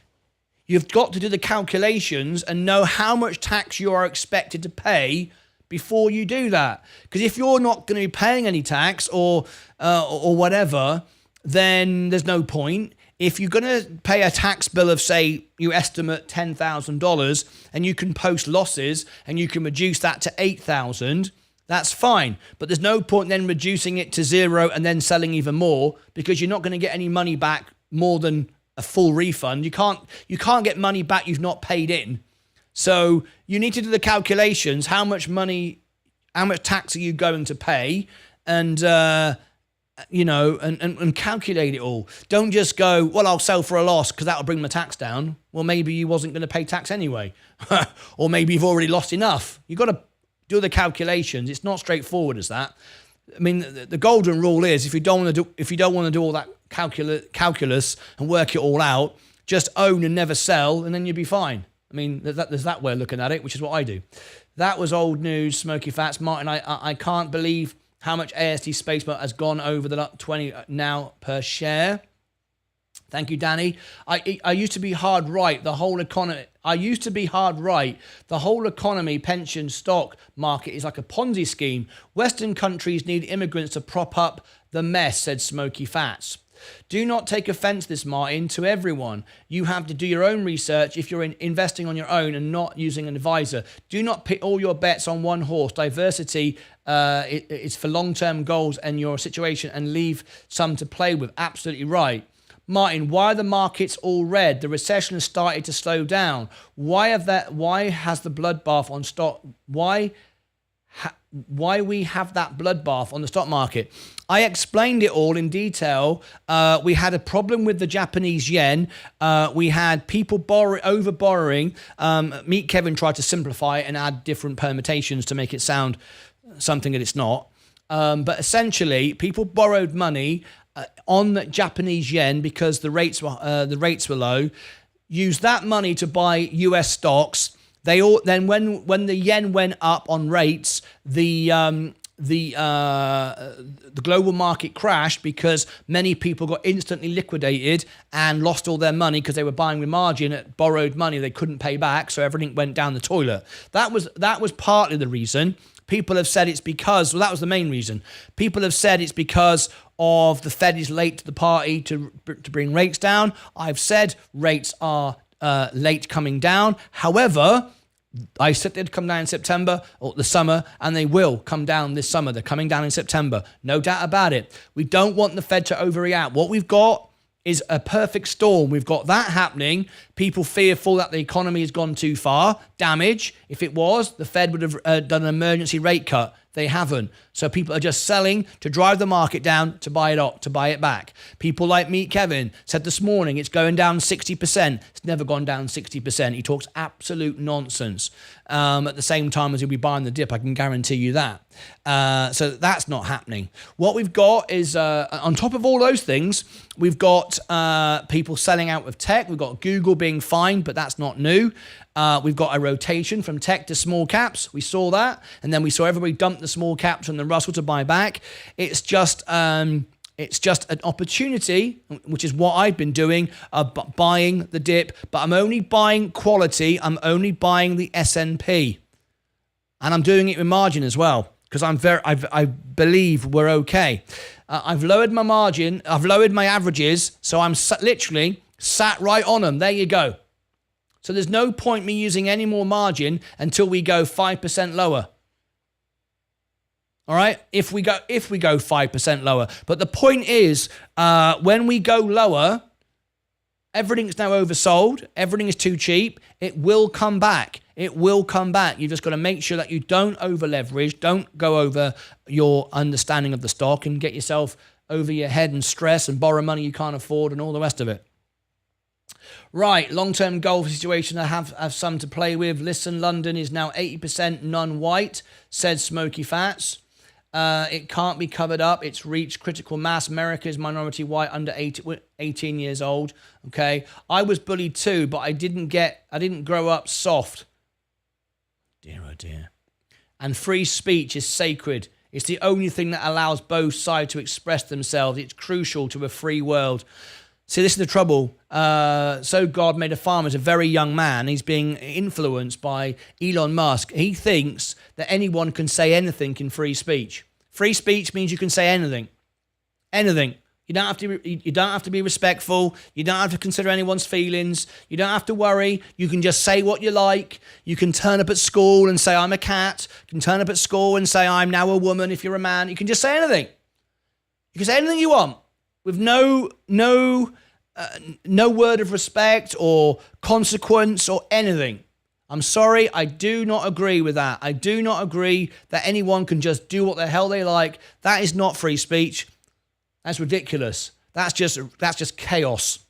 you've got to do the calculations and know how much tax you are expected to pay before you do that. Because if you're not going to be paying any tax or whatever, then there's no point. If you're going to pay a tax bill of, say, you estimate $10,000 and you can post losses and you can reduce that to $8,000, that's fine. But there's no point then reducing it to zero and then selling even more, because you're not going to get any money back more than a full refund. You can't get money back you've not paid in. So you need to do the calculations. How much tax are you going to pay? And and calculate it all. Don't just go, well, I'll sell for a loss because that'll bring my tax down. Well, maybe you wasn't going to pay tax anyway. Or maybe you've already lost enough. You've got to do the calculations. It's not straightforward as that. I mean, the golden rule is if you don't want to do all that calculus and work it all out, just own and never sell, and then you'll be fine. I mean, there's that way of looking at it, which is what I do. That was old news, Smoky Fats. Martyn, I can't believe how much ASD Spaceflight has gone over the 20 now per share. Thank you, Danny. I used to be hard right. The whole economy. The whole economy, pension, stock market is like a Ponzi scheme. Western countries need immigrants to prop up the mess, said Smoky Fats. Do not take offense this, Martyn, to everyone. You have to do your own research if you're investing on your own and not using an advisor. Do not put all your bets on one horse. Diversity is for long-term goals and your situation, and leave some to play with. Absolutely right. Martyn, why are the markets all red? The recession has started to slow down. Why has the bloodbath on stock? Why why we have that bloodbath on the stock market. I explained it all in detail. We had a problem with the Japanese yen. We had people over borrowing. Meet Kevin tried to simplify it and add different permutations to make it sound something that it's not. But essentially, people borrowed money on the Japanese yen because the rates were low. Used that money to buy US stocks. They all then when the yen went up on rates, the global market crashed because many people got instantly liquidated and lost all their money because they were buying with margin at borrowed money they couldn't pay back, so everything went down the toilet. That was partly the reason. People have said it's because, well, that was the main reason. People have said it's because of the Fed is late to the party to bring rates down. I've said rates are late coming down. However, I said they'd come down in September or the summer, and they will come down this summer. They're coming down in September. No doubt about it. We don't want the Fed to overreact. What we've got is a perfect storm. We've got that happening. People fearful that the economy has gone too far. Damage. If it was, the Fed would have done an emergency rate cut. They haven't. So people are just selling to drive the market down to buy it up, to buy it back. People like Meet Kevin said this morning it's going down 60%. It's never gone down 60%. He talks absolute nonsense. At the same time as he'll be buying the dip, I can guarantee you that. So that's not happening. What we've got is, on top of all those things, we've got people selling out of tech. We've got Google being fined, but that's not new. We've got a rotation from tech to small caps. We saw that. And then we saw everybody dump the small caps from the Russell to buy back. It's just an opportunity, which is what I've been doing, buying the dip. But I'm only buying quality. I'm only buying the S&P. And I'm doing it with margin as well, because I believe we're okay. I've lowered my margin. I've lowered my averages. So I'm literally sat right on them. There you go. So there's no point me using any more margin until we go 5% lower. All right? If we go 5% lower. But the point is, when we go lower, everything's now oversold. Everything is too cheap. It will come back. It will come back. You've just got to make sure that you don't over leverage. Don't go over your understanding of the stock and get yourself over your head and stress and borrow money you can't afford and all the rest of it. Right, long-term goal situation. I have some to play with. Listen, London is now 80% non-white, said Smoky Fats. It can't be covered up. It's reached critical mass. America is minority white under 18 years old. Okay, I was bullied too, but I didn't grow up soft. Dear, oh dear. And free speech is sacred. It's the only thing that allows both sides to express themselves. It's crucial to a free world. See, this is the trouble. So God made a farmer as a very young man. He's being influenced by Elon Musk. He thinks that anyone can say anything in free speech. Free speech means you can say anything. Anything. You don't have to be respectful. You don't have to consider anyone's feelings. You don't have to worry. You can just say what you like. You can turn up at school and say, I'm a cat. You can turn up at school and say, I'm now a woman if you're a man. You can just say anything. You can say anything you want with no word of respect or consequence or anything. I'm sorry, I do not agree with that. I do not agree that anyone can just do what the hell they like. That is not free speech. That's ridiculous. That's just chaos.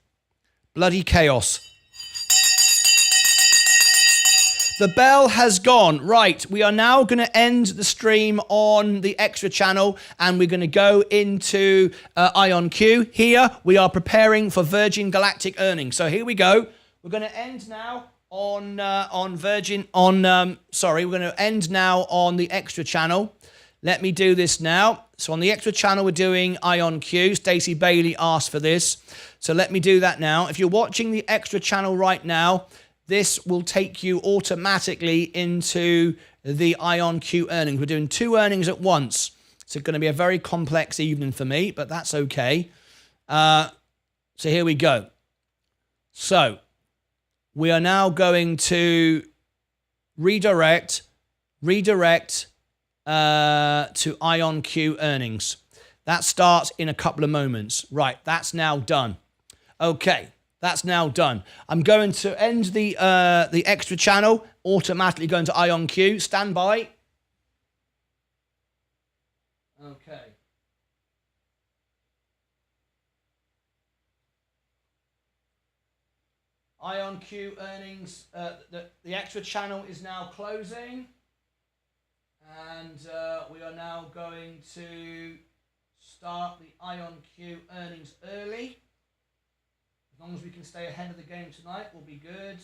Bloody chaos. The bell has gone. Right, we are now going to end the stream on the extra channel and we're going to go into IonQ. Here we are preparing for Virgin Galactic earnings. So here we go. We're going to end now on we're going to end now on the extra channel. Let me do this now. So on the extra channel, we're doing IonQ. Stacey Bailey asked for this. So let me do that now. If you're watching the extra channel right now, this will take you automatically into the IonQ earnings. We're doing 2 earnings at once. It's going to be a very complex evening for me, but that's okay. So here we go. So we are now going to redirect to IonQ earnings. That starts in a couple of moments. Right, that's now done. Okay. That's now done. I'm going to end the extra channel, automatically going to IonQ. Stand by. Okay. IonQ earnings, the extra channel is now closing, and we are now going to start the IonQ earnings early. As long as we can stay ahead of the game tonight, we'll be good.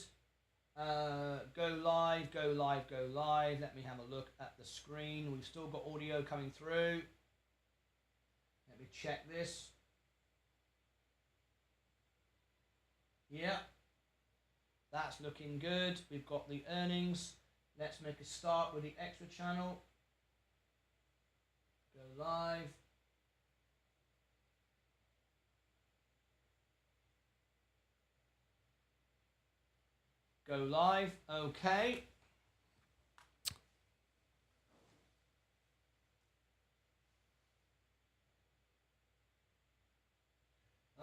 Go live, go live, go live. Let me have a look at the screen. We've still got audio coming through. Let me check this. Yeah. That's looking good. We've got the earnings. Let's make a start with the extra channel. Go live. Go live. Okay.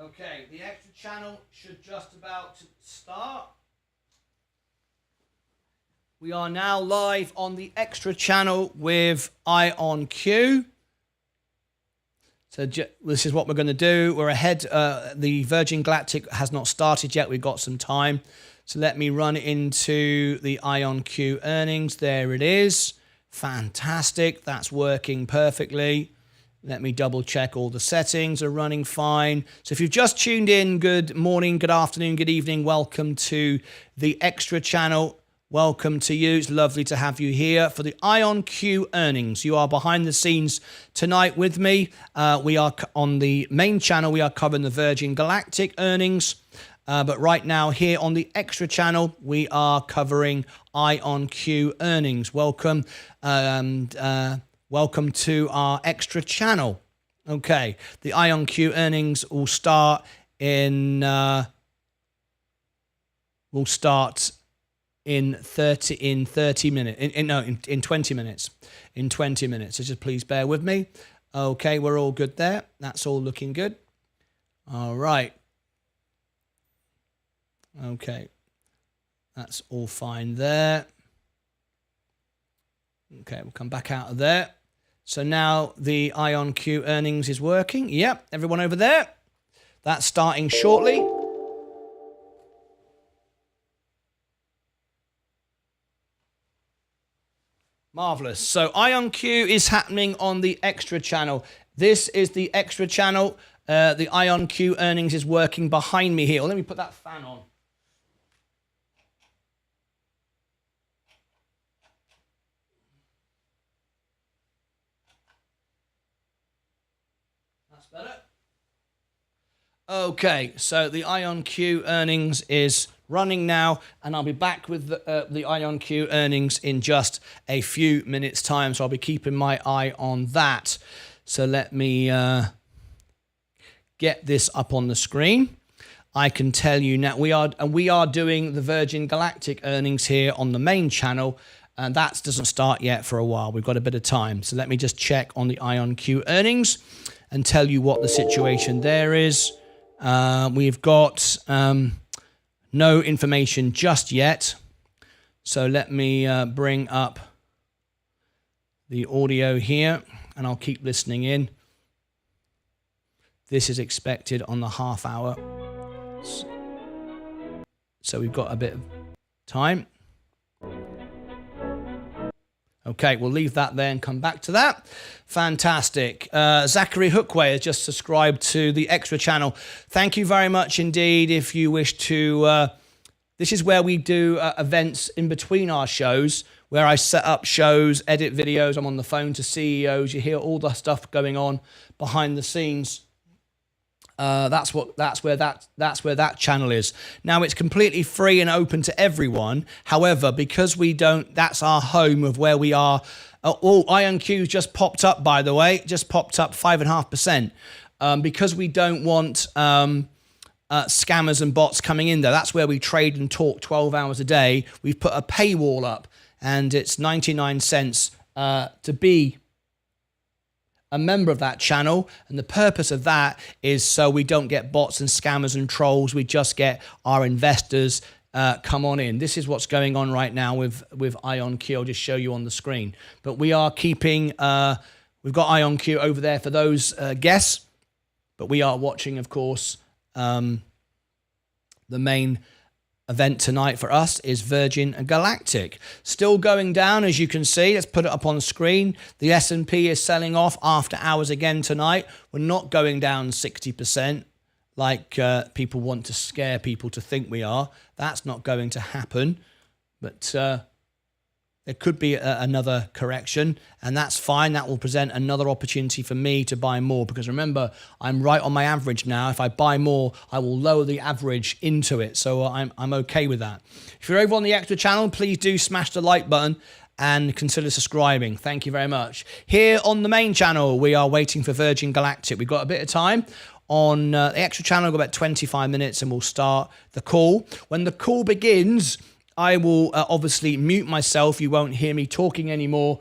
Okay, the extra channel should just about to start. We are now live on the extra channel with IonQ. So this is what we're going to do. We're ahead. The Virgin Galactic has not started yet. We've got some time. So let me run into the IonQ earnings. There it is. Fantastic. That's working perfectly. Let me double check all the settings are running fine. So if you've just tuned in, good morning, good afternoon, good evening. Welcome to the extra channel. Welcome to you. It's lovely to have you here for the IonQ earnings. You are behind the scenes tonight with me. We are on the main channel. We are covering the Virgin Galactic earnings. But right now here on the extra channel, we are covering IonQ earnings. Welcome. Welcome to our extra channel. Okay. The IonQ earnings will start in... in 30 minutes, in 20 minutes, in 20 minutes. So just please bear with me. Okay, we're all good there. That's all looking good. All right. Okay. That's all fine there. Okay, we'll come back out of there. So now the IonQ earnings is working. Yep, everyone over there. That's starting shortly. Marvelous. So IonQ is happening on the extra channel. This is the extra channel. The IonQ earnings is working behind me here. Well, let me put that fan on. That's better. Okay, so the IonQ earnings is running now, and I'll be back with the IonQ earnings in just a few minutes' time, so I'll be keeping my eye on that. So let me get this up on the screen. I can tell you now, we are doing the Virgin Galactic earnings here on the main channel, and that doesn't start yet for a while. We've got a bit of time. So let me just check on the IonQ earnings and tell you what the situation there is. We've got... no information just yet. So let me bring up the audio here, and I'll keep listening in. This is expected on the half hour. So we've got a bit of time. Okay, we'll leave that there and come back to that. Fantastic. Zachary Hookway has just subscribed to the extra channel. Thank you very much indeed. If you wish to... this is where we do events in between our shows, where I set up shows, edit videos. I'm on the phone to CEOs. You hear all the stuff going on behind the scenes. That's where that channel is. Now it's completely free and open to everyone. However, because we don't, that's our home of where we are. IonQ just popped up, by the way, just popped up 5.5%. Because we don't want scammers and bots coming in there. That's where we trade and talk 12 hours a day. We've put a paywall up, and it's 99 cents to be a member of that channel, and the purpose of that is so we don't get bots and scammers and trolls. We just get our investors come on in. This is what's going on right now with IonQ. I'll just show you on the screen. But we are keeping We've got IonQ over there for those guests. But we are watching, of course, the main event tonight for us is Virgin Galactic. Still going down, as you can see. Let's put it up on screen. The S&P is selling off after hours again tonight. We're not going down 60% like people want to scare people to think we are. That's not going to happen. But there could be another correction, and that's fine. That will present another opportunity for me to buy more, because remember, I'm right on my average now. If I buy more, I will lower the average into it, so I'm okay with that. If you're over on the extra channel, please do smash the like button and consider subscribing. Thank you very much. Here on the main channel, we are waiting for Virgin Galactic. We've got a bit of time. On the extra channel, we've got about 25 minutes, and we'll start the call. When the call begins, I will obviously mute myself. You won't hear me talking anymore.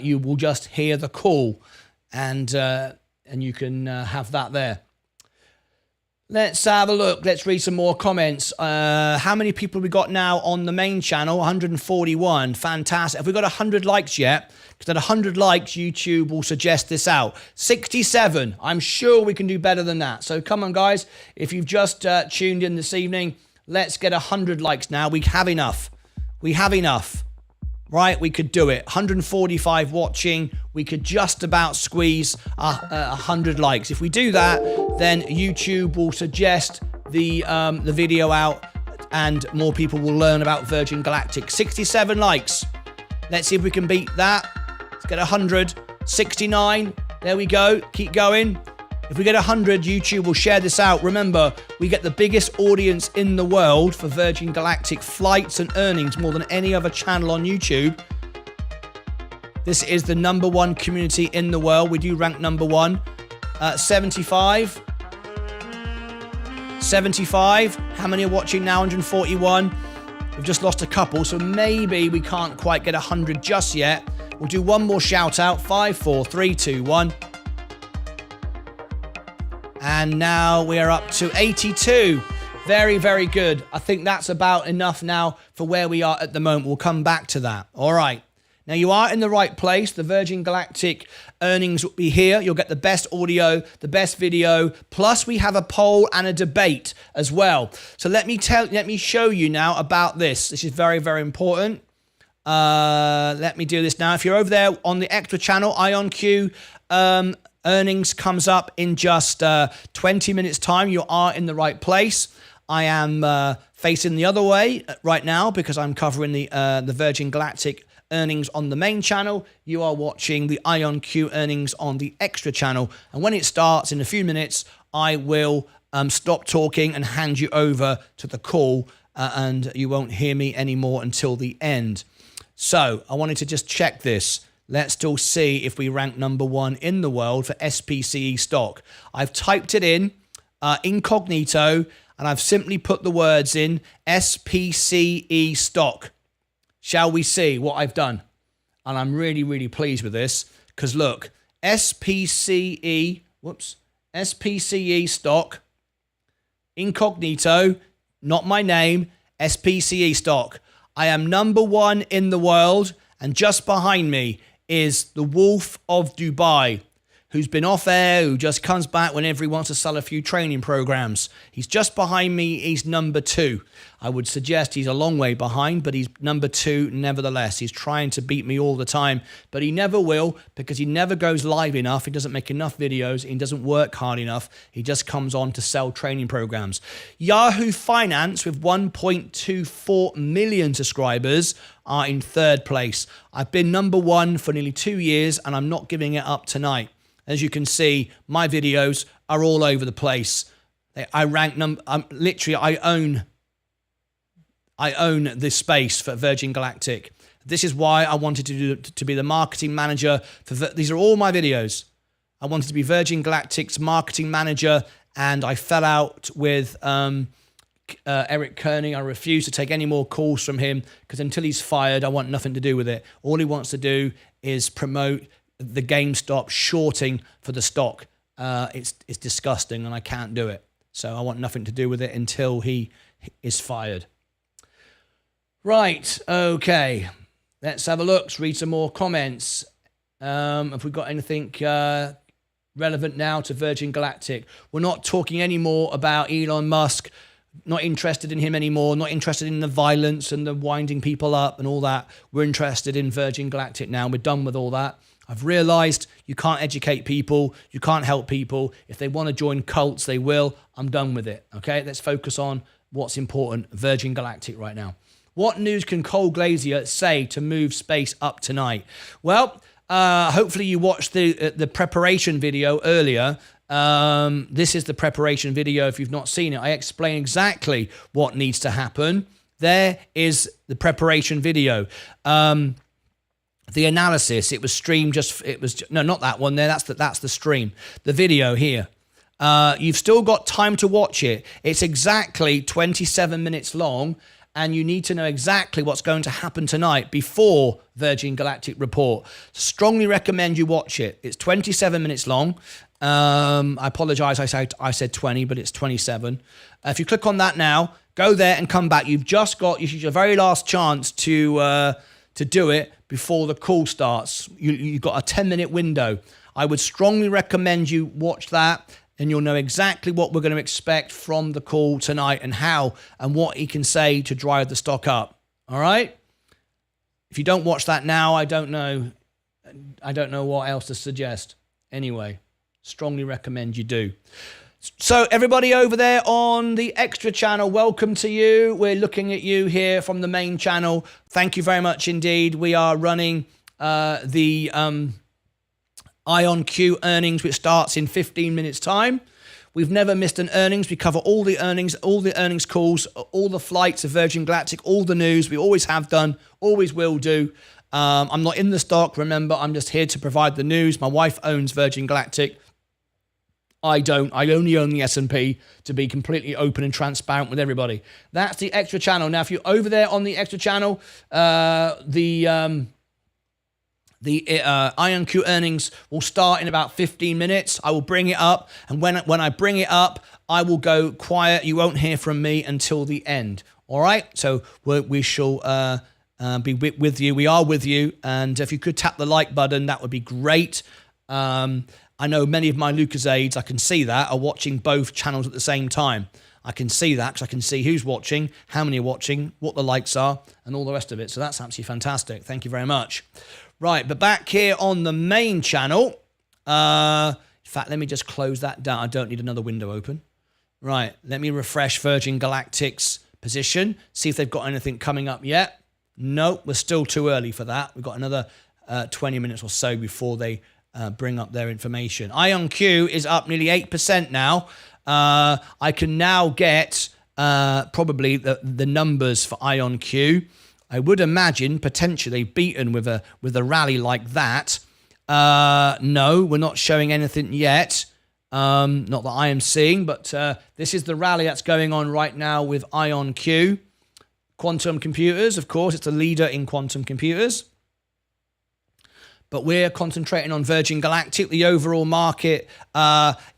You will just hear the call, and you can have that there. Let's have a look. Let's read some more comments. How many people we got now on the main channel? 141. Fantastic. Have we got 100 likes yet? Because at 100 likes, YouTube will suggest this out. 67. I'm sure we can do better than that. So come on, guys. If you've just tuned in this evening, let's get 100 likes now. We have enough. We have enough. Right? We could do it. 145 watching. We could just about squeeze 100 likes. If we do that, then YouTube will suggest the video out, and more people will learn about Virgin Galactic. 67 likes. Let's see if we can beat that. Let's get 100. 69. There we go. Keep going. If we get 100, YouTube will share this out. Remember, we get the biggest audience in the world for Virgin Galactic flights and earnings, more than any other channel on YouTube. This is the #1 community in the world. We do rank #1. 75. 75. How many are watching now? 141. We've just lost a couple, so maybe we can't quite get 100 just yet. We'll do one more shout out. 5, 4, 3, 2, 1. And now we are up to 82. Very, very good. I think that's about enough now for where we are at the moment. We'll come back to that. All right. Now, you are in the right place. The Virgin Galactic earnings will be here. You'll get the best audio, the best video. Plus, we have a poll and a debate as well. So let me show you now about this. This is very, very important. Let me do this now. If you're over there on the extra channel, IonQ, earnings comes up in just 20 minutes time. You are in the right place. I am facing the other way right now because I'm covering the Virgin Galactic earnings on the main channel. You are watching the IonQ earnings on the extra channel. And when it starts in a few minutes, I will stop talking and hand you over to the call, and you won't hear me anymore until the end. So I wanted to just check this. Let's still see if we rank #1 in the world for SPCE stock. I've typed it in incognito, and I've simply put the words in SPCE stock. Shall we see what I've done? And I'm really, really pleased with this because look, SPCE stock, incognito, not my name, SPCE stock. I am #1 in the world, and just behind me is the Wolf of Dubai, who's been off air, who just comes back whenever he wants to sell a few training programs. He's just behind me. He's #2. I would suggest he's a long way behind, but he's #2 nevertheless. He's trying to beat me all the time, but he never will because he never goes live enough. He doesn't make enough videos. He doesn't work hard enough. He just comes on to sell training programs. Yahoo Finance, with 1.24 million subscribers, are in third place. I've been #1 for nearly 2 years, and I'm not giving it up tonight. As you can see, my videos are all over the place. I rank I own this space for Virgin Galactic. This is why I wanted to be the marketing manager for. These are all my videos. I wanted to be Virgin Galactic's marketing manager, and I fell out with Eric Kearney. I refuse to take any more calls from him because until he's fired, I want nothing to do with it. All he wants to do is promote the GameStop shorting for the stock. It's disgusting, and I can't do it. So I want nothing to do with it until he is fired. Right, okay. Let's have a look. Let's read some more comments. Have we got anything relevant now to Virgin Galactic? We're not talking anymore about Elon Musk. Not interested in him anymore. Not interested in the violence and the winding people up and all that. We're interested in Virgin Galactic now. We're done with all that. I've realized you can't educate people. You can't help people. If they want to join cults, they will. I'm done with it. Okay, let's focus on what's important. Virgin Galactic right now. What news can Cole Glazier say to move space up tonight? Well, hopefully you watched the preparation video earlier. This is the preparation video. If you've not seen it, I explain exactly what needs to happen. There is the preparation video. The analysis, it was streamed no, not that one there. That's the stream. The video here. You've still got time to watch it. It's exactly 27 minutes long, and you need to know exactly what's going to happen tonight before Virgin Galactic report. Strongly recommend you watch it. It's 27 minutes long. I apologize, I said 20, but it's 27. If you click on that now, go there and come back. You've just got your very last chance to do it before the call starts. You've got a 10-minute window. I would strongly recommend you watch that, and you'll know exactly what we're going to expect from the call tonight and how and what he can say to drive the stock up. All right? If you don't watch that now, I don't know what else to suggest. Anyway, strongly recommend you do. So everybody over there on the extra channel, welcome to you. We're looking at you here from the main channel. Thank you very much indeed. We are running the IonQ earnings, which starts in 15 minutes time. We've never missed an earnings. We cover all the earnings calls, all the flights of Virgin Galactic, all the news. We always have done, always will do. I'm not in the stock. Remember, I'm just here to provide the news. My wife owns Virgin Galactic. I don't. I only own the S&P, to be completely open and transparent with everybody. That's the extra channel. Now, if you're over there on the extra channel, the IonQ earnings will start in about 15 minutes. I will bring it up, and when I bring it up, I will go quiet. You won't hear from me until the end. All right? So we shall be with you. We are with you, and if you could tap the like button, that would be great. I know many of my Lucasades, I can see that, are watching both channels at the same time. I can see that because I can see who's watching, how many are watching, what the likes are, and all the rest of it. So that's absolutely fantastic. Thank you very much. Right, but back here on the main channel, in fact, let me just close that down. I don't need another window open. Right, let me refresh Virgin Galactic's position, see if they've got anything coming up yet. No, we're still too early for that. We've got another 20 minutes or so before they bring up their information. IonQ is up nearly 8% now. I can now get probably the numbers for IonQ. I would imagine potentially beaten with a rally like that. No, we're not showing anything yet. Not that I am seeing, but this is the rally that's going on right now with IonQ. Quantum computers, of course, it's a leader in quantum computers. But we're concentrating on Virgin Galactic. The overall market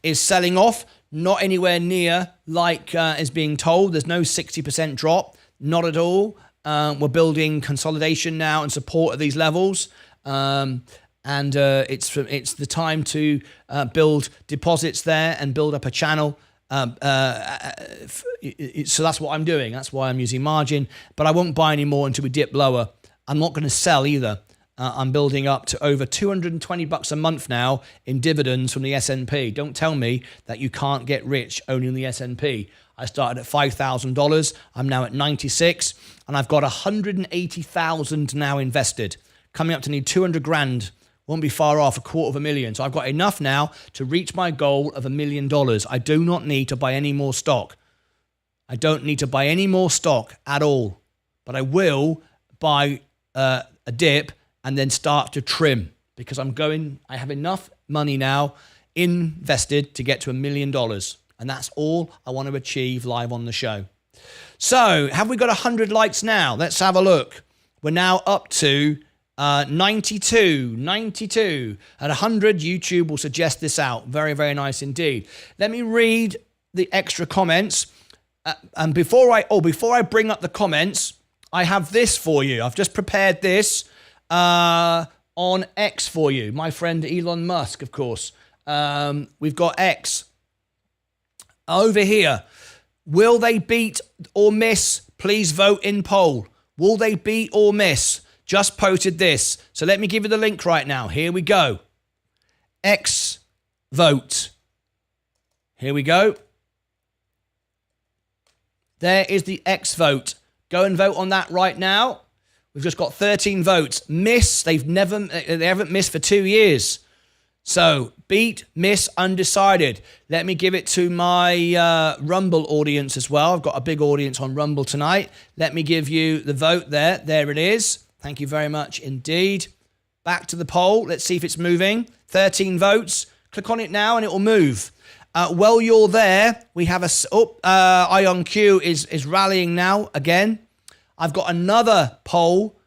is selling off, not anywhere near like is being told. There's no 60% drop, not at all. We're building consolidation now and support at these levels. And it's the time to build deposits there and build up a channel. So that's what I'm doing. That's why I'm using margin. But I won't buy any more until we dip lower. I'm not going to sell either. I'm building up to over $220 a month now in dividends from the S&P. Don't tell me that you can't get rich owning the S&P. I started at $5,000. I'm now at 96, and I've got 180,000 now invested. Coming up to need 200 grand. Won't be far off, $250,000. So I've got enough now to reach my goal of $1 million. I do not need to buy any more stock. I don't need to buy any more stock at all. But I will buy a dip and then start to trim, because I have enough money now invested to get to $1 million. And that's all I want to achieve live on the show. So have we got 100 likes now? Let's have a look. We're now up to 92. At 100, YouTube will suggest this out. Very, very nice indeed. Let me read the extra comments. And before I bring up the comments, I have this for you. I've just prepared this. on X for you. My friend Elon Musk, of course. We've got X over here. Will they beat or miss? Please vote in poll. Will they beat or miss? Just posted this. So let me give you the link right now. Here we go. X vote. Here we go. There is the X vote. Go and vote on that right now. We've just got 13 votes. Miss, they haven't missed for 2 years. So, beat, miss, undecided. Let me give it to my Rumble audience as well. I've got a big audience on Rumble tonight. Let me give you the vote there. There it is. Thank you very much indeed. Back to the poll. Let's see if it's moving. 13 votes. Click on it now and it will move. While you're there, we have IonQ is rallying now again. I've got another poll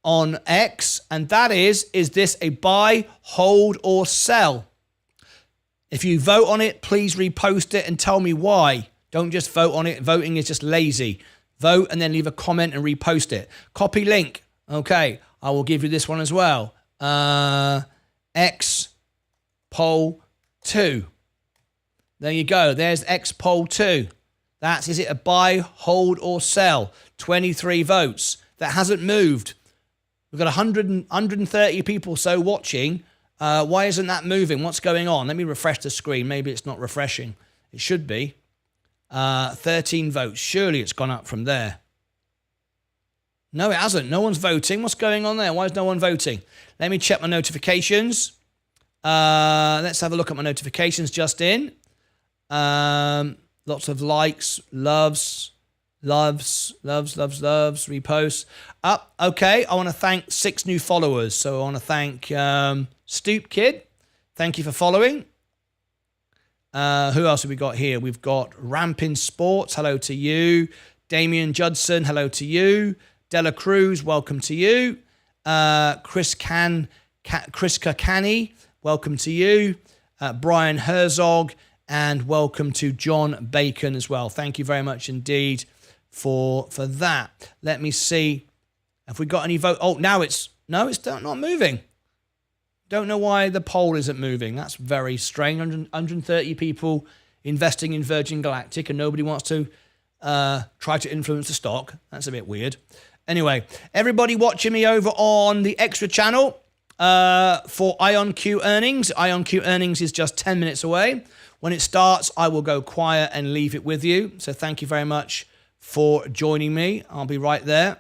on X, and that is this a buy, hold, or sell? If you vote on it, please repost it and tell me why. Don't just vote on it. Voting is just lazy. Vote and then leave a comment and repost it. Copy link. Okay, I will give you this one as well. X poll 2. There you go. There's X poll 2. Is it a buy, hold, or sell? 23 votes. That hasn't moved. We've got 130 people so watching. Why isn't that moving? What's going on? Let me refresh the screen. Maybe it's not refreshing. It should be. 13 votes. Surely it's gone up from there. No, it hasn't. No one's voting. What's going on there? Why is no one voting? Let me check my notifications. Let's have a look at my notifications just in. Lots of likes, loves, reposts. Okay, I want to thank 6 new followers. So I want to thank Stoop Kid. Thank you for following. Who else have we got here? We've got Rampin Sports. Hello to you. Damian Judson. Hello to you. Della Cruz. Welcome to you. Chris Kakani. Welcome to you. Brian Herzog. And welcome to John Bacon as well. Thank you very much indeed for that. Let me see. Have we got any vote? Oh, now it's not moving. Don't know why the poll isn't moving. That's very strange. 130 people investing in Virgin Galactic and nobody wants to try to influence the stock. That's a bit weird. Anyway, everybody watching me over on the extra channel for IonQ earnings. IonQ earnings is just 10 minutes away. When it starts, I will go quiet and leave it with you. So thank you very much for joining me. I'll be right there.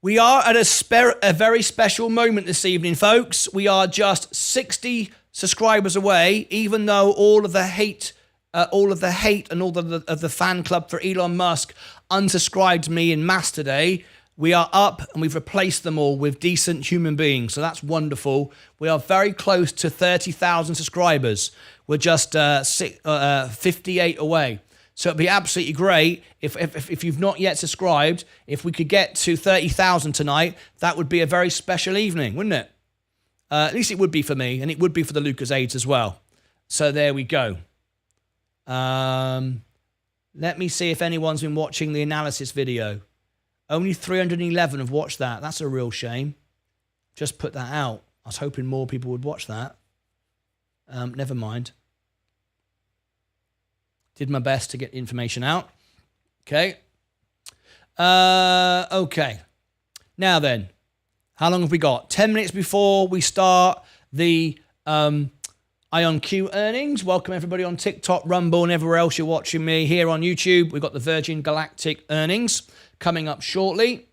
We are at a very special moment this evening, folks. We are just 60 subscribers away, even though all of the hate and all of the fan club for Elon Musk unsubscribed me in mass today. We are up and we've replaced them all with decent human beings. So that's wonderful. We are very close to 30,000 subscribers. We're just 58 away. So it'd be absolutely great if you've not yet subscribed, if we could get to 30,000 tonight, that would be a very special evening, wouldn't it? At least it would be for me, and it would be for the Lucas Aids as well. So there we go. Let me see if anyone's been watching the analysis video. Only 311 have watched that. That's a real shame. Just put that out. I was hoping more people would watch that. Never mind. Did my best to get information out. Okay. Okay. Now then, how long have we got? 10 minutes before we start the IonQ earnings. Welcome everybody on TikTok, Rumble, and everywhere else you're watching me. Here on YouTube, we've got the Virgin Galactic earnings coming up shortly.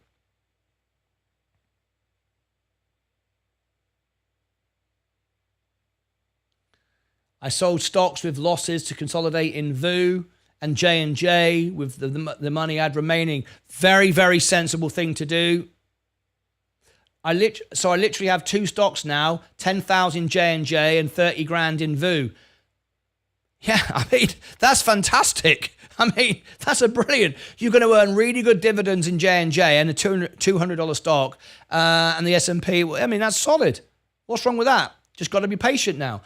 I sold stocks with losses to consolidate in VU and J&J with the money I had remaining. Very, very sensible thing to do. I literally have 2 stocks now, 10,000 J&J and 30 grand in VU. Yeah, I mean, that's fantastic. I mean, that's a brilliant. You're going to earn really good dividends in J&J and a $200 stock and the S&P. I mean, that's solid. What's wrong with that? Just got to be patient now.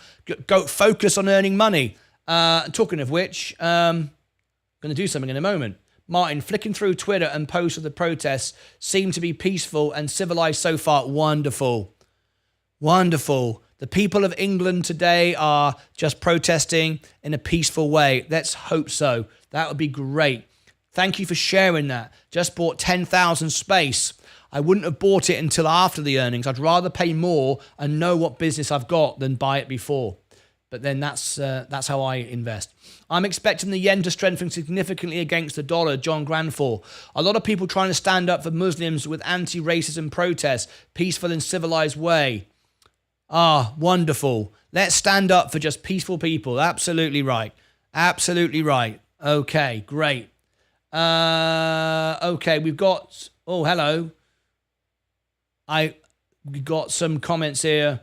Go focus on earning money. Talking of which, going to do something in a moment. Martyn, flicking through Twitter and posts of the protests seem to be peaceful and civilized so far. Wonderful. Wonderful. The people of England today are just protesting in a peaceful way. Let's hope so. That would be great. Thank you for sharing that. Just bought 10,000 space. I wouldn't have bought it until after the earnings. I'd rather pay more and know what business I've got than buy it before. But then that's how I invest. I'm expecting the yen to strengthen significantly against the dollar, John Granfor. A lot of people trying to stand up for Muslims with anti-racism protests, peaceful and civilized way. Ah, wonderful. Let's stand up for just peaceful people. Absolutely right. Absolutely right. Okay, great. Okay, we've got... Oh, hello. We got some comments here.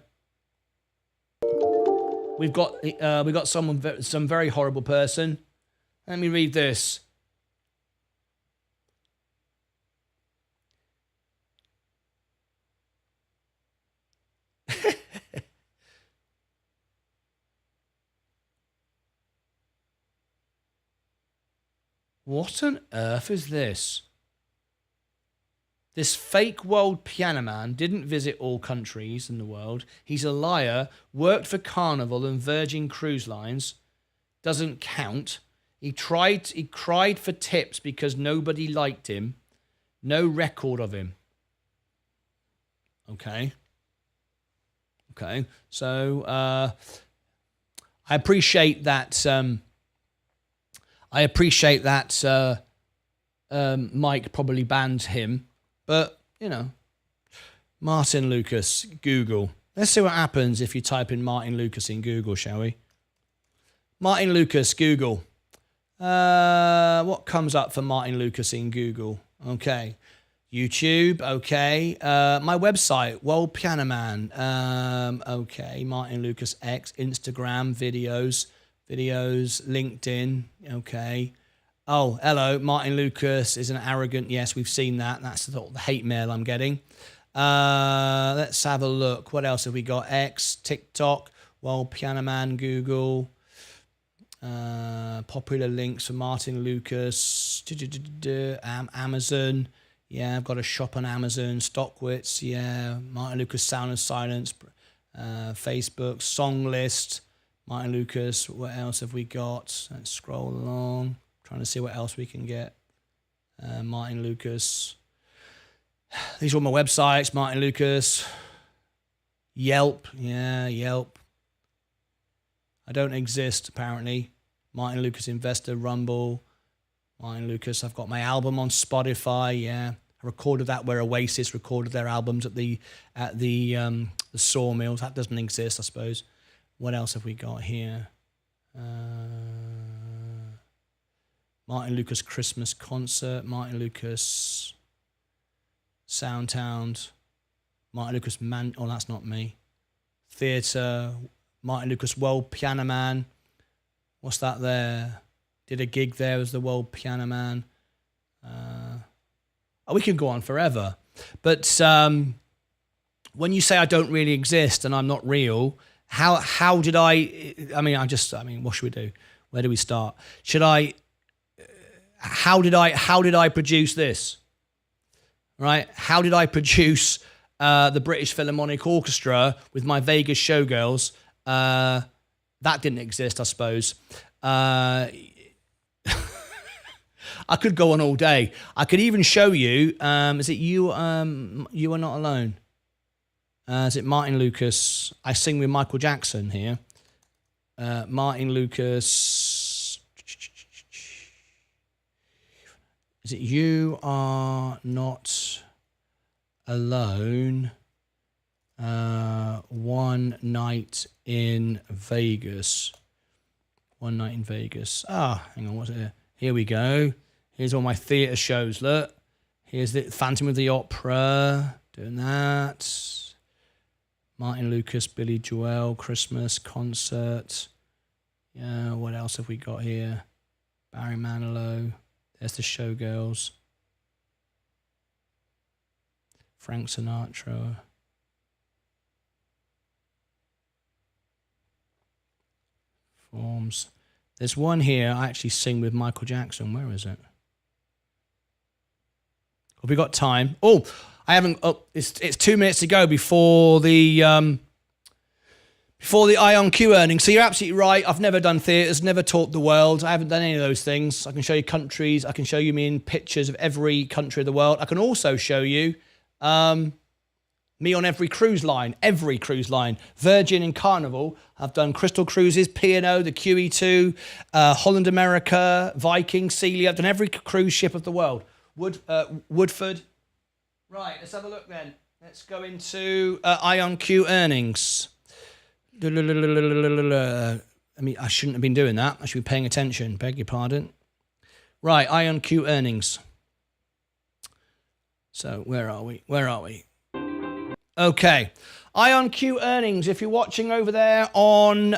We've got some very horrible person. Let me read this. What on earth is this? This fake world piano man didn't visit all countries in the world. He's a liar, worked for Carnival and Virgin Cruise Lines. Doesn't count. He cried for tips because nobody liked him. No record of him. Okay. Okay. So I appreciate that Mike probably banned him. But, you know, Martyn Lucas, Google. Let's see what happens if you type in Martyn Lucas in Google, shall we? Martyn Lucas, Google. What comes up for Martyn Lucas in Google? Okay. YouTube, okay. My website, World Piano Man. Okay. Martyn Lucas X, Instagram, videos, LinkedIn, okay. Oh, hello, Martyn Lucas is an arrogant. Yes, we've seen that. That's the hate mail I'm getting. Let's have a look. What else have we got? X, TikTok, World Piano Man, Google. Popular links for Martyn Lucas. Amazon. Yeah, I've got a shop on Amazon. Stockwits. Yeah, Martyn Lucas Sound and Silence. Facebook, song list. Martyn Lucas. What else have we got? Let's scroll along. Trying to see what else we can get. Martyn Lucas. These are all my websites. Martyn Lucas. Yelp. Yeah, Yelp. I don't exist, apparently. Martyn Lucas Investor, Rumble. Martyn Lucas. I've got my album on Spotify. Yeah, I recorded that where Oasis recorded their albums at the sawmills. That doesn't exist, I suppose. What else have we got here? Martyn Lucas Christmas concert, Martyn Lucas Soundtown, Martyn Lucas oh, that's not me. Theatre, Martyn Lucas World Piano Man. What's that there? Did a gig there as the World Piano Man. Oh, we can go on forever. But when you say I don't really exist and I'm not real, how did I mean, what should we do? Where do we start? How did I produce this? Right? How did I produce the British Philharmonic Orchestra with my Vegas showgirls? That didn't exist, I suppose. I could go on all day. I could even show you. Is it you? You Are Not Alone. Is it Martyn Lucas? I sing with Michael Jackson here. Martyn Lucas. Is it You Are Not Alone? One Night in Vegas. One Night in Vegas. Ah, hang on, what's it here? Here we go. Here's all my theatre shows, look. Here's the Phantom of the Opera. Doing that. Martyn Lucas, Billy Joel, Christmas concert. Yeah, what else have we got here? Barry Manilow. There's the Showgirls. Frank Sinatra. Forms. There's one here I actually sing with Michael Jackson. Where is it? Have we got time? Oh, I haven't. Oh, it's 2 minutes to go before the IonQ earnings. So you're absolutely right. I've never done theatres, never taught the world. I haven't done any of those things. I can show you countries. I can show you me in pictures of every country of the world. I can also show you me on every cruise line. Virgin and Carnival. I've done Crystal Cruises, P&O, the QE2, Holland America, Viking, Celia. I've done every cruise ship of the world. Woodford. Right, let's have a look then. Let's go into IonQ earnings. I mean, I shouldn't have been doing that. I should be paying attention. Beg your pardon. Right, IonQ earnings. So where are we? Okay, IonQ earnings. If you're watching over there on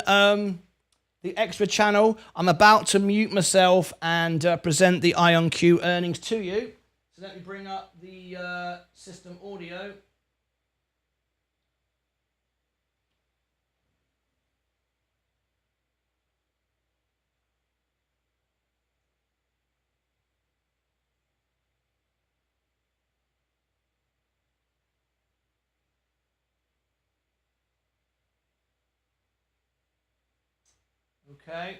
the extra channel, I'm about to mute myself and present the IonQ earnings to you. So let me bring up the system audio. Okay,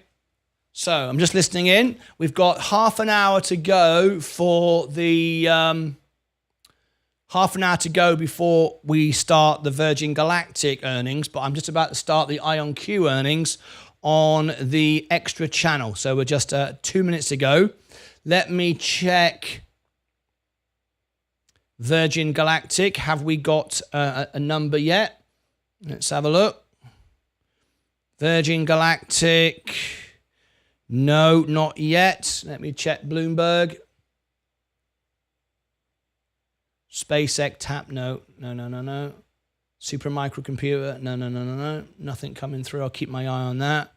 so I'm just listening in. We've got half an hour to go for the before we start the Virgin Galactic earnings, but I'm just about to start the IonQ earnings on the extra channel. So we're just 2 minutes to go. Let me check Virgin Galactic. Have we got a number yet? Let's have a look. Virgin Galactic, no, not yet. Let me check Bloomberg. SpaceX tap, no. Super microcomputer, no. Nothing coming through. I'll keep my eye on that.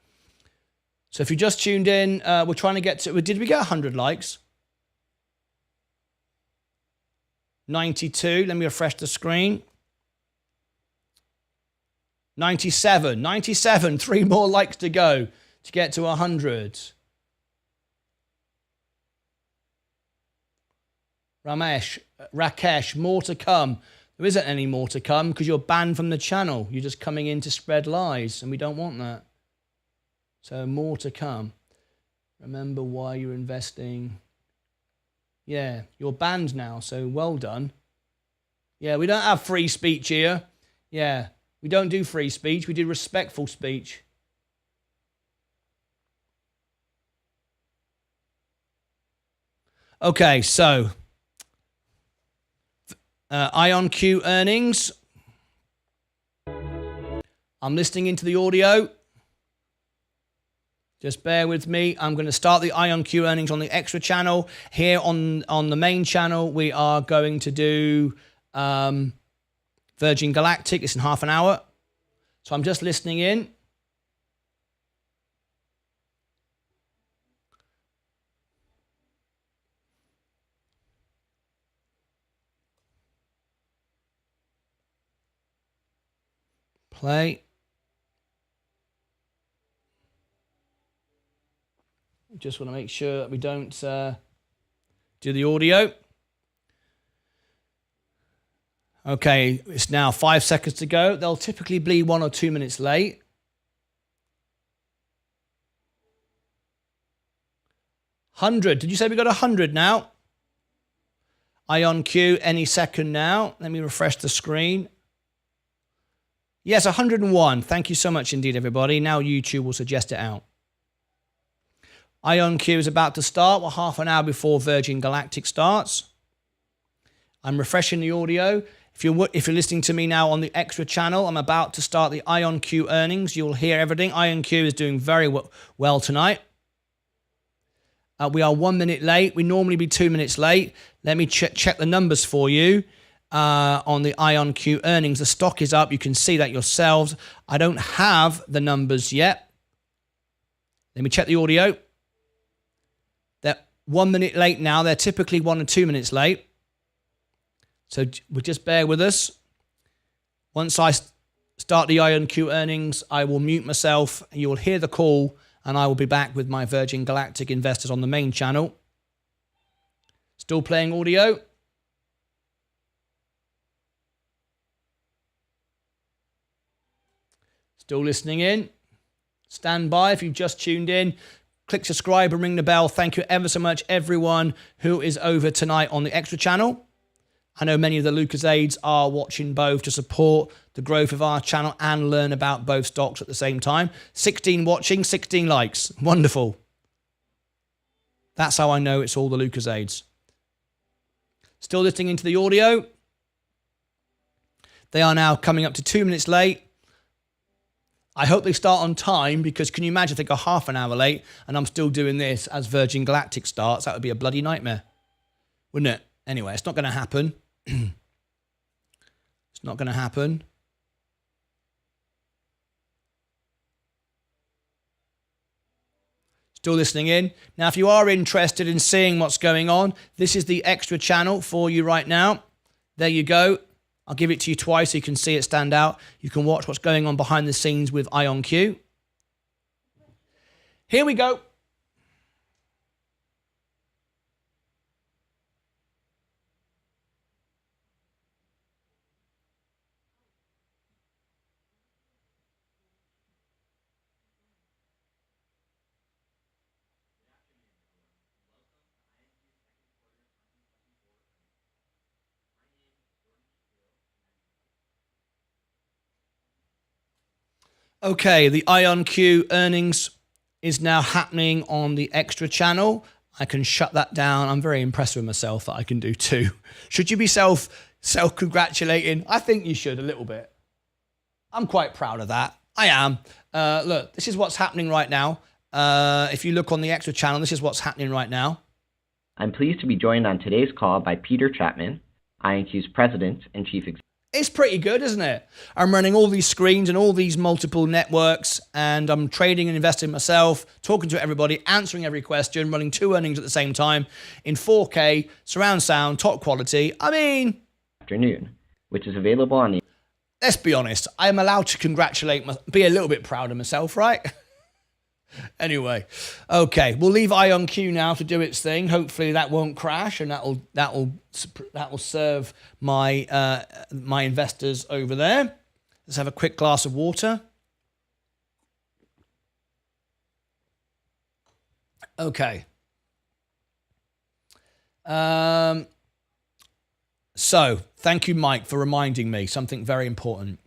So if you just tuned in, we're trying to get to, did we get 100 likes? 92, let me refresh the screen. 97, 3 more likes to go to get to 100. Rakesh, more to come. There isn't any more to come because you're banned from the channel. You're just coming in to spread lies, and we don't want that. So more to come. Remember why you're investing. Yeah, you're banned now, so well done. Yeah, we don't have free speech here. Yeah. We don't do free speech, we do respectful speech. Okay, so IonQ earnings. I'm listening into the audio. Just bear with me. I'm going to start the IonQ earnings on the extra channel. Here on the main channel, we are going to do Virgin Galactic. It's in half an hour. So I'm just listening in. Play. Just want to make sure that we don't do the audio. Okay, it's now 5 seconds to go. They'll typically be 1 or 2 minutes late. $100. Did you say we got 100 now? IonQ any second now. Let me refresh the screen. Yes, 101. Thank you so much indeed, everybody. Now YouTube will suggest it out. IonQ is about to start. We're half an hour before Virgin Galactic starts. I'm refreshing the audio. If you're listening to me now on the extra channel, I'm about to start the IonQ earnings. You'll hear everything. IonQ is doing very well tonight. We are 1 minute late. We normally be 2 minutes late. Let me check the numbers for you on the IonQ earnings. The stock is up. You can see that yourselves. I don't have the numbers yet. Let me check the audio. They're 1 minute late now. They're typically 1 or 2 minutes late. So just bear with us. Once I start the IonQ earnings, I will mute myself. You will hear the call, and I will be back with my Virgin Galactic investors on the main channel. Still playing audio. Still listening in? Stand by if you've just tuned in. Click subscribe and ring the bell. Thank you ever so much, everyone who is over tonight on the Extra channel. I know many of the Lucasades are watching both to support the growth of our channel and learn about both stocks at the same time. 16 watching, 16 likes. Wonderful. That's how I know it's all the Lucasades. Still listening into the audio. They are now coming up to 2 minutes late. I hope they start on time, because can you imagine if they go half an hour late and I'm still doing this as Virgin Galactic starts? That would be a bloody nightmare, wouldn't it? Anyway, it's not going to happen. It's not going to happen. Still listening in. Now, if you are interested in seeing what's going on, this is the Extra channel for you right now. There you go. I'll give it to you twice so you can see it stand out. You can watch what's going on behind the scenes with IonQ. Here we go. Okay, the IonQ earnings is now happening on the Extra channel. I can shut that down. I'm very impressed with myself that I can do too. Should you be self-congratulating? I think you should a little bit. I'm quite proud of that. I am. Look, this is what's happening right now. If you look on the Extra channel, this is what's happening right now. I'm pleased to be joined on today's call by Peter Chapman, IonQ's President and Chief Executive. It's pretty good, isn't it? I'm running all these screens and all these multiple networks, and I'm trading and investing myself, talking to everybody, answering every question, running 2 earnings at the same time in 4K, surround sound, top quality. I mean... Afternoon, which is available on the... Let's be honest. I'm allowed to congratulate, be a little bit proud of myself, right? Anyway, okay, we'll leave IonQ now to do its thing. Hopefully that won't crash, and that'll serve my my investors over there. Let's have a quick glass of water. Okay. So thank you, Mike, for reminding me something very important.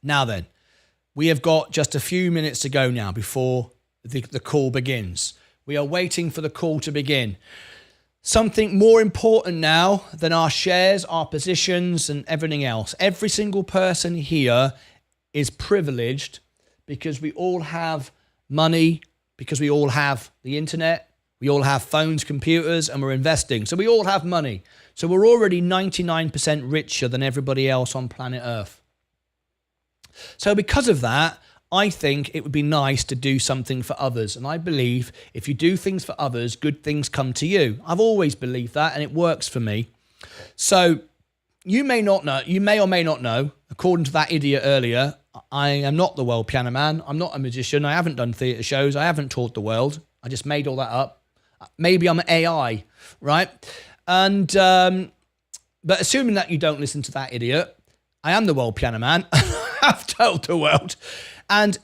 Now then. We have got just a few minutes to go now before the call begins. We are waiting for the call to begin. Something more important now than our shares, our positions, and everything else. Every single person here is privileged because we all have money, because we all have the internet, we all have phones, computers, and we're investing. So we all have money. So we're already 99% richer than everybody else on planet Earth. So because of that, I think it would be nice to do something for others. And I believe if you do things for others, good things come to you. I've always believed that, and it works for me. So you may not know, you may or may not know, according to that idiot earlier, I am not the world piano man. I'm not a magician. I haven't done theatre shows. I haven't taught the world. I just made all that up. Maybe I'm AI, right? And but assuming that you don't listen to that idiot, I am the world piano man. I've told the world. And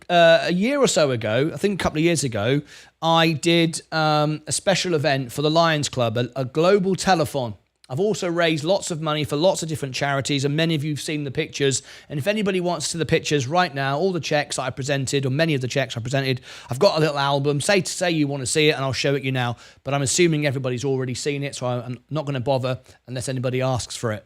a year or so ago, I think a couple of years ago, I did a special event for the Lions Club, a global telethon. I've also raised lots of money for lots of different charities, and many of you have seen the pictures. And if anybody wants to see the pictures right now, all the checks I presented, or many of the checks I presented, I've got a little album. Say you want to see it, and I'll show it you now. But I'm assuming everybody's already seen it, so I'm not going to bother unless anybody asks for it.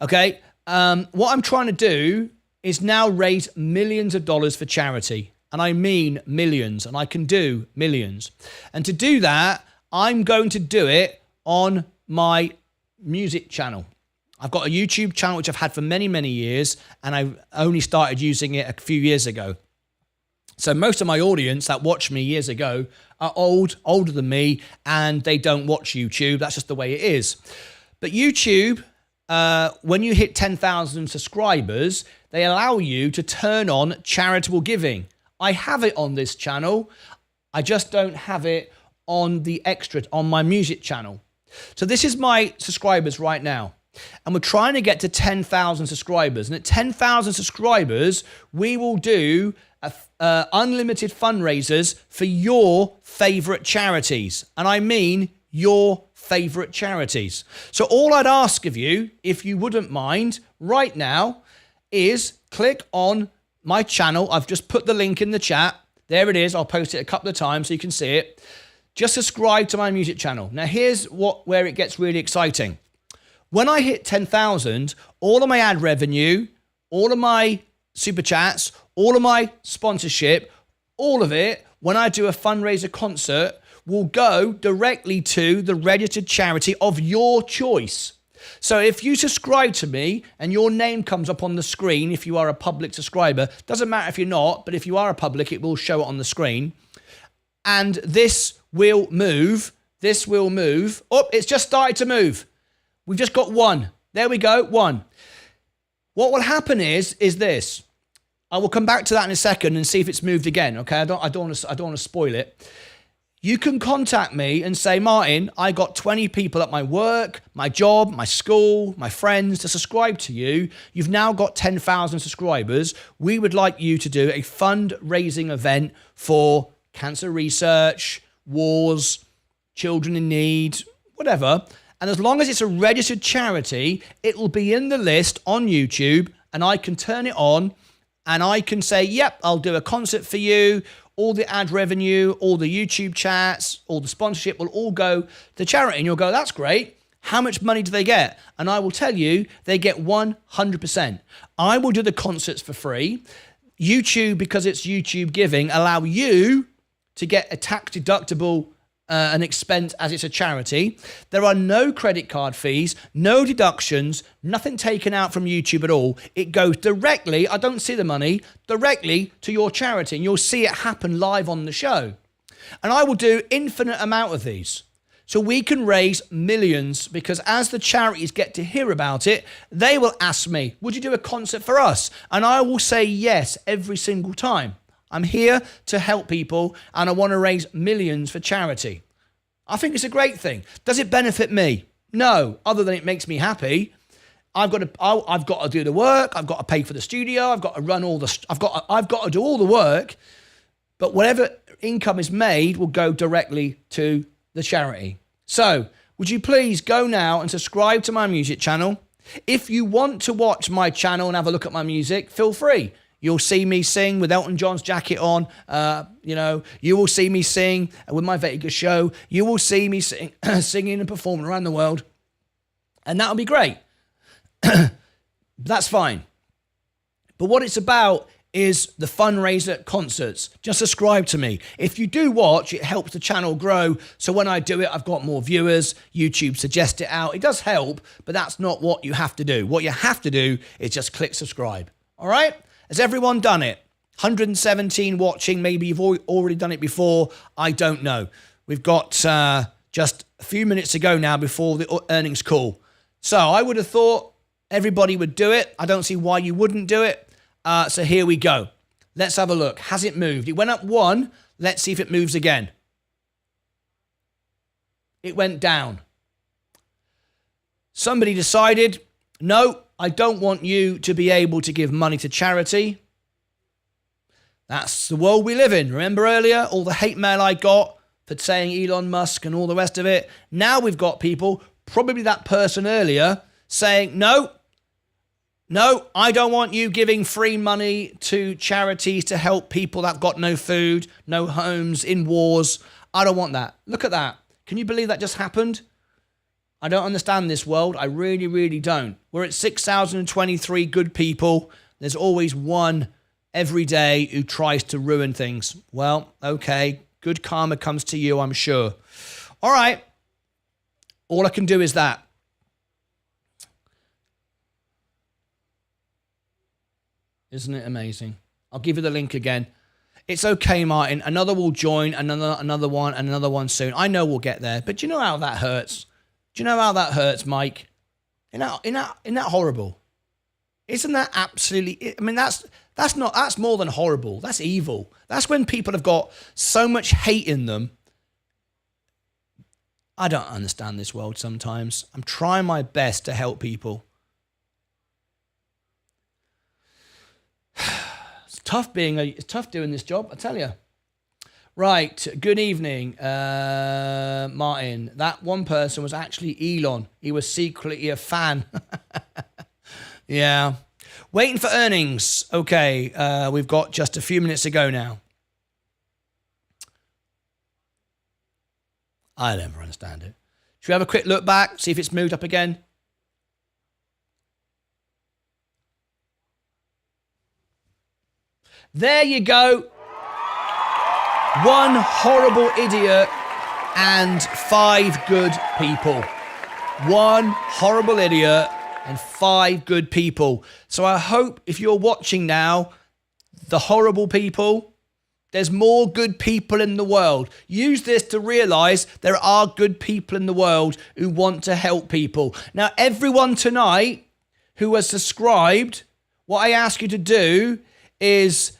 Okay? What I'm trying to do is now raise millions of dollars for charity. And I mean millions, and I can do millions. And to do that, I'm going to do it on my music channel. I've got a YouTube channel which I've had for many, many years, and I only started using it a few years ago. So most of my audience that watched me years ago are older than me, and they don't watch YouTube. That's just the way it is. But YouTube, when you hit 10,000 subscribers, they allow you to turn on charitable giving. I have it on this channel. I just don't have it on the extra, on my music channel. So this is my subscribers right now. And we're trying to get to 10,000 subscribers. And at 10,000 subscribers, we will do unlimited fundraisers for your favorite charities. And I mean your favorite charities. So all I'd ask of you, if you wouldn't mind, right now, is click on my channel. I've just put the link in the chat. There it is. I'll post it a couple of times so you can see it. Just subscribe to my music channel. Now here's where it gets really exciting. When I hit 10,000, all of my ad revenue, all of my super chats, all of my sponsorship, all of it, when I do a fundraiser concert, will go directly to the registered charity of your choice. So if you subscribe to me and your name comes up on the screen, if you are a public subscriber, doesn't matter if you're not, but if you are a public, it will show it on the screen. And this will move. Oh, it's just started to move. We've just got one. There we go, one. What will happen is this. I will come back to that in a second and see if it's moved again. Okay, I don't want to spoil it. You can contact me and say, Martyn, I got 20 people at my work, my job, my school, my friends to subscribe to you. You've now got 10,000 subscribers. We would like you to do a fundraising event for cancer research, wars, children in need, whatever. And as long as it's a registered charity, it will be in the list on YouTube and I can turn it on and I can say, yep, I'll do a concert for you. All the ad revenue, all the YouTube chats, all the sponsorship will all go to charity. And you'll go, that's great. How much money do they get? And I will tell you, they get 100%. I will do the concerts for free. YouTube, because it's YouTube giving, allow you to get a tax deductible an expense as it's a charity. There are no credit card fees, no deductions, nothing taken out from YouTube at all. It goes directly, I don't see the money, directly to your charity, and you'll see it happen live on the show. And I will do infinite amount of these. So we can raise millions, because as the charities get to hear about it, they will ask me, would you do a concert for us? And I will say yes every single time. I'm here to help people and I want to raise millions for charity. I think it's a great thing. Does it benefit me? No, other than it makes me happy. I've got to do the work. I've got to pay for the studio. I've got to run all the. I've got to do all the work. But whatever income is made will go directly to the charity. So, would you please go now and subscribe to my music channel? If you want to watch my channel and have a look at my music, feel free. You'll see me sing with Elton John's jacket on. You will see me sing with my Vegas show. You will see me singing and performing around the world. And that'll be great. That's fine. But what it's about is the fundraiser concerts. Just subscribe to me. If you do watch, it helps the channel grow. So when I do it, I've got more viewers. YouTube suggests it out. It does help, but that's not what you have to do. What you have to do is just click subscribe. All right? Has everyone done it? 117 watching. Maybe you've already done it before. I don't know. We've got just a few minutes to go now before the earnings call. So I would have thought everybody would do it. I don't see why you wouldn't do it. So here we go. Let's have a look. Has it moved? It went up one. Let's see if it moves again. It went down. Somebody decided, no, I don't want you to be able to give money to charity. That's the world we live in. Remember earlier, all the hate mail I got for saying Elon Musk and all the rest of it? Now we've got people, probably that person earlier, saying, no, I don't want you giving free money to charities to help people that have got no food, no homes, in wars. I don't want that. Look at that. Can you believe that just happened? I don't understand this world. I really, really don't. We're at 6,023 good people. There's always one every day who tries to ruin things. Well, okay. Good karma comes to you, I'm sure. All right. All I can do is that. Isn't it amazing? I'll give you the link again. It's okay, Martyn. Another will join, another one, and another one soon. I know we'll get there. But do you know how that hurts? Do you know how that hurts, Mike? Isn't that horrible? Isn't that absolutely... I mean, that's more than horrible. That's evil. That's when people have got so much hate in them. I don't understand this world sometimes. I'm trying my best to help people. It's tough doing this job, I tell you. Right, good evening, Martin. That one person was actually Elon. He was secretly a fan. Yeah. Waiting for earnings. Okay, we've got just a few minutes to go now. I never understand it. Should we have a quick look back, see if it's moved up again? There you go. One horrible idiot and 5 good people. One horrible idiot and 5 good people. So I hope if you're watching now, the horrible people, there's more good people in the world. Use this to realize there are good people in the world who want to help people. Now, everyone tonight who has subscribed, what I ask you to do is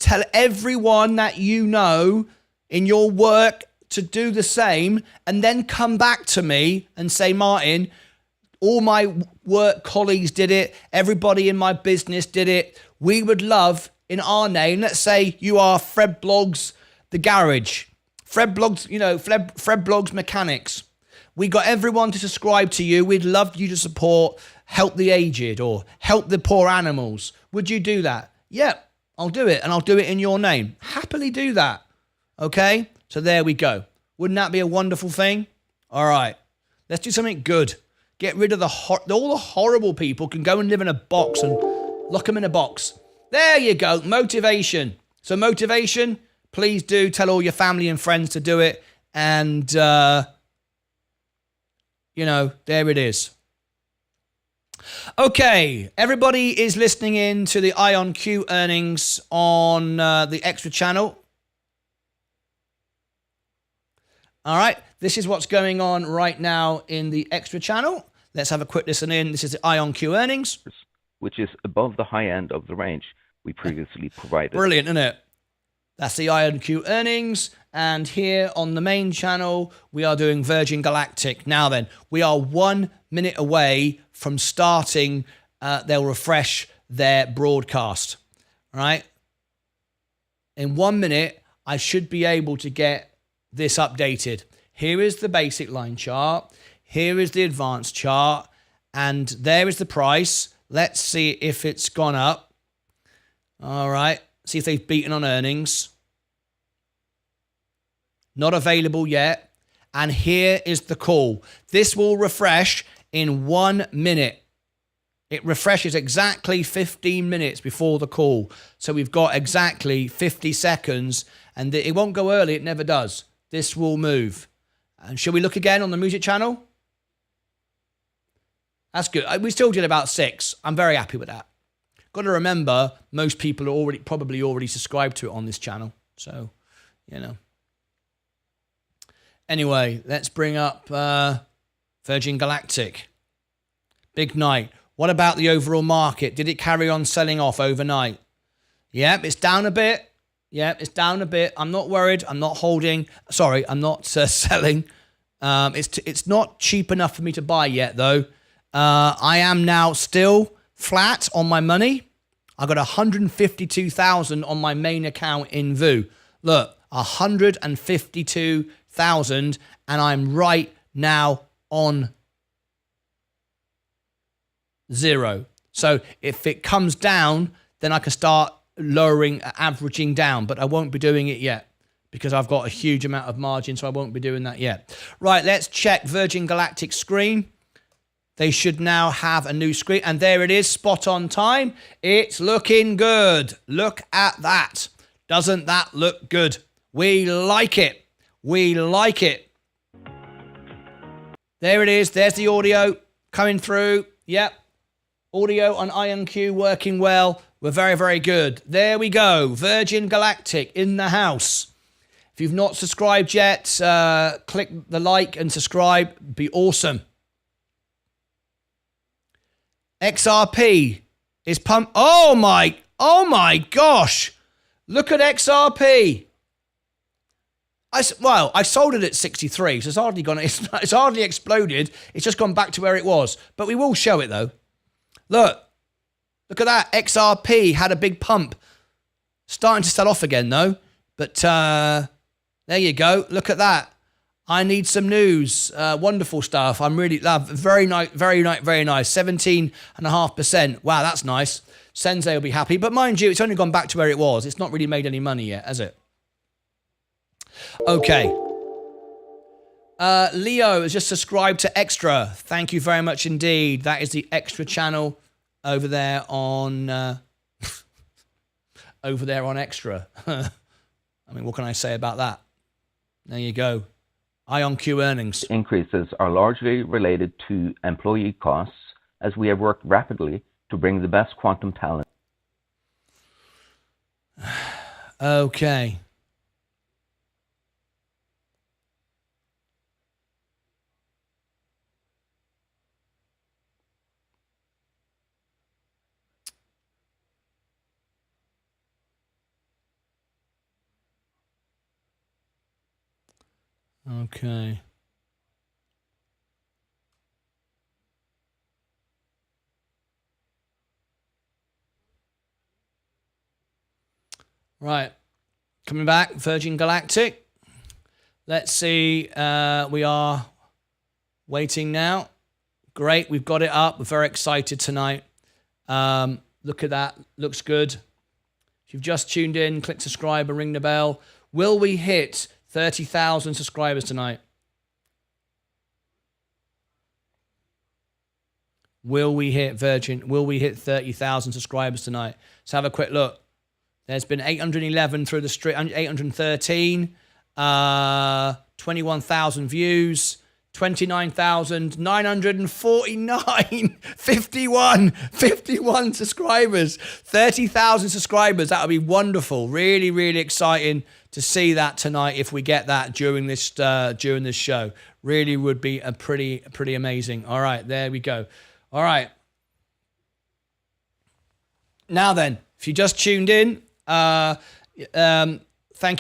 tell everyone that you know in your work to do the same, and then come back to me and say, Martin, all my work colleagues did it. Everybody in my business did it. We would love, in our name, let's say you are Fred Blogs, the garage. Fred Blogs, Fred Blogs Mechanics. We got everyone to subscribe to you. We'd love you to support Help the Aged or Help the Poor Animals. Would you do that? Yep. I'll do it, and I'll do it in your name. Happily do that. Okay? So there we go. Wouldn't that be a wonderful thing? All right. Let's do something good. Get rid of all the horrible people can go and live in a box and lock them in a box. There you go. Motivation. So motivation, please do tell all your family and friends to do it. And, there it is. Okay, everybody is listening in to the IonQ earnings on the Extra channel. All right, this is what's going on right now in the Extra channel. Let's have a quick listen in. This is the IonQ earnings, which is above the high end of the range we previously provided. Brilliant, isn't it? That's the IonQ earnings. And here on the main channel, we are doing Virgin Galactic. Now then, we are 1 minute away from starting. They'll refresh their broadcast. All right? In 1 minute, I should be able to get this updated. Here is the basic line chart. Here is the advanced chart. And there is the price. Let's see if it's gone up. All right. See if they've beaten on earnings. Not available yet. And here is the call. This will refresh in 1 minute. It refreshes exactly 15 minutes before the call. So we've got exactly 50 seconds. And it won't go early. It never does. This will move. And shall we look again on the music channel? That's good. We still did about 6. I'm very happy with that. Got to remember, most people are probably already subscribed to it on this channel. So, Anyway, let's bring up Virgin Galactic. Big night. What about the overall market? Did it carry on selling off overnight? Yep, it's down a bit. Yep, it's down a bit. I'm not worried. I'm not holding. Sorry, I'm not selling. It's not cheap enough for me to buy yet, though. I am now still flat on my money. I got 152,000 on my main account in VU. Look, 152,000, and I'm right now on 0. So if it comes down, then I can start lowering, averaging down, but I won't be doing it yet because I've got a huge amount of margin, so I won't be doing that yet. Right, let's check Virgin Galactic screen. They should now have a new screen. And there it is, spot on time. It's looking good. Look at that. Doesn't that look good? We like it. We like it. There it is. There's the audio coming through. Yep. Audio on IonQ working well. We're very, very good. There we go. Virgin Galactic in the house. If you've not subscribed yet, click the like and subscribe. Be awesome. XRP is pumped. Oh my gosh. Look at XRP. I sold it at 63, so it's hardly gone. It's hardly exploded. It's just gone back to where it was. But we will show it though. Look at that. XRP had a big pump. Starting to sell off again though. But there you go. Look at that. I need some news. Wonderful stuff. I'm really love. Very nice. Very nice. Very nice. 17.5%. Wow, that's nice. Sensei will be happy. But mind you, it's only gone back to where it was. It's not really made any money yet, has it? Okay. Leo has just subscribed to Extra. Thank you very much indeed. That is the Extra channel over there on Extra. I mean, what can I say about that? There you go. IonQ earnings. Increases are largely related to employee costs, as we have worked rapidly to bring the best quantum talent. Okay. Okay. Right. Coming back, Virgin Galactic. Let's see. We are waiting now. Great. We've got it up. We're very excited tonight. Look at that. Looks good. If you've just tuned in, click subscribe and ring the bell. Will we hit 30,000 subscribers tonight? Will we hit 30,000 subscribers tonight? Let's have a quick look. There's been 811 through the street, 813, 21,000 views, 29,949, 51 subscribers, 30,000 subscribers. That would be wonderful. Really, really exciting to see that tonight if we get that during this show. Really would be a pretty amazing. All right, there we go. All right. Now then, if you just tuned in, thank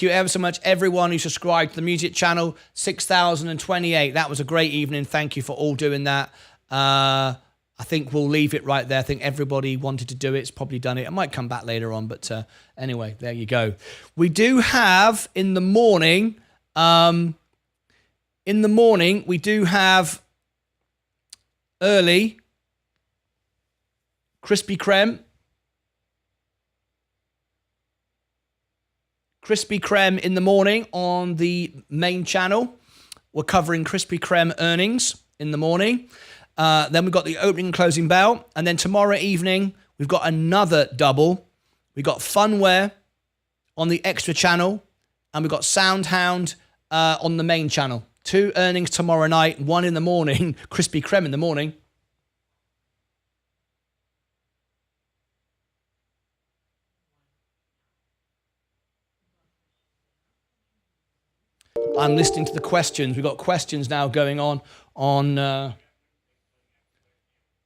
you ever so much, everyone who subscribed to the music channel. 6,028. That was a great evening. Thank you for all doing that. I think we'll leave it right there. I think everybody wanted to do it. It's probably done it. I might come back later on, but anyway, there you go. We do have in the morning. We do have early Krispy Kreme. Krispy Kreme in the morning on the main channel. We're covering Krispy Kreme earnings in the morning. Then we've got the opening and closing bell. And then tomorrow evening, we've got another double. We've got Funware on the extra channel. And we've got Soundhound on the main channel. 2 earnings tomorrow night, 1 in the morning. Krispy Kreme in the morning. I'm listening to the questions. We've got questions now going on.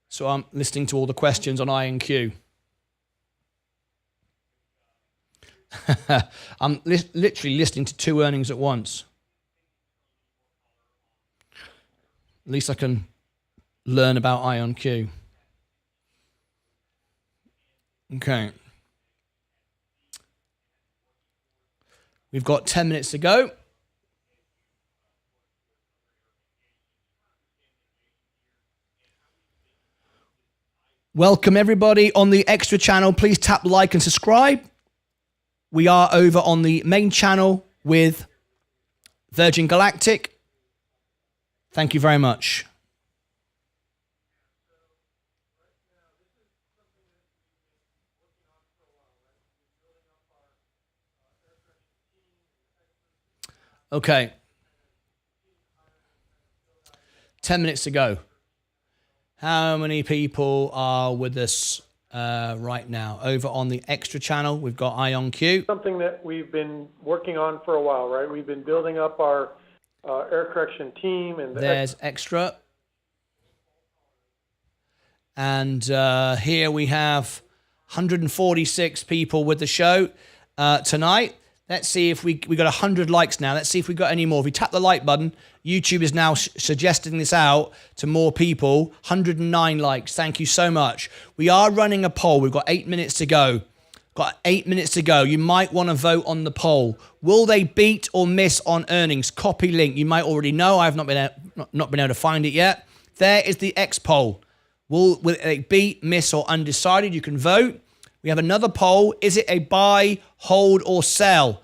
So I'm listening to all the questions on IonQ. I'm literally listening to 2 earnings at once. At least I can learn about IonQ. Okay. We've got 10 minutes to go. Welcome everybody on the extra channel. Please tap like and subscribe. We are over on the main channel with Virgin Galactic. Thank you very much. Okay. 10 minutes to go. How many people are with us right now? Over on the extra channel, we've got IonQ. Something that we've been working on for a while, right? We've been building up our air correction team. And there's extra. And here we have 146 people with the show tonight. Let's see if we got 100 likes now. Let's see if we got any more. If we tap the like button, YouTube is now suggesting this out to more people. 109 likes. Thank you so much. We are running a poll. We've got 8 minutes to go. Got 8 minutes to go. You might want to vote on the poll. Will they beat or miss on earnings? Copy link. You might already know. I've not been able to find it yet. There is the X poll. Will it beat, miss, or undecided? You can vote. We have another poll. Is it a buy, hold, or sell?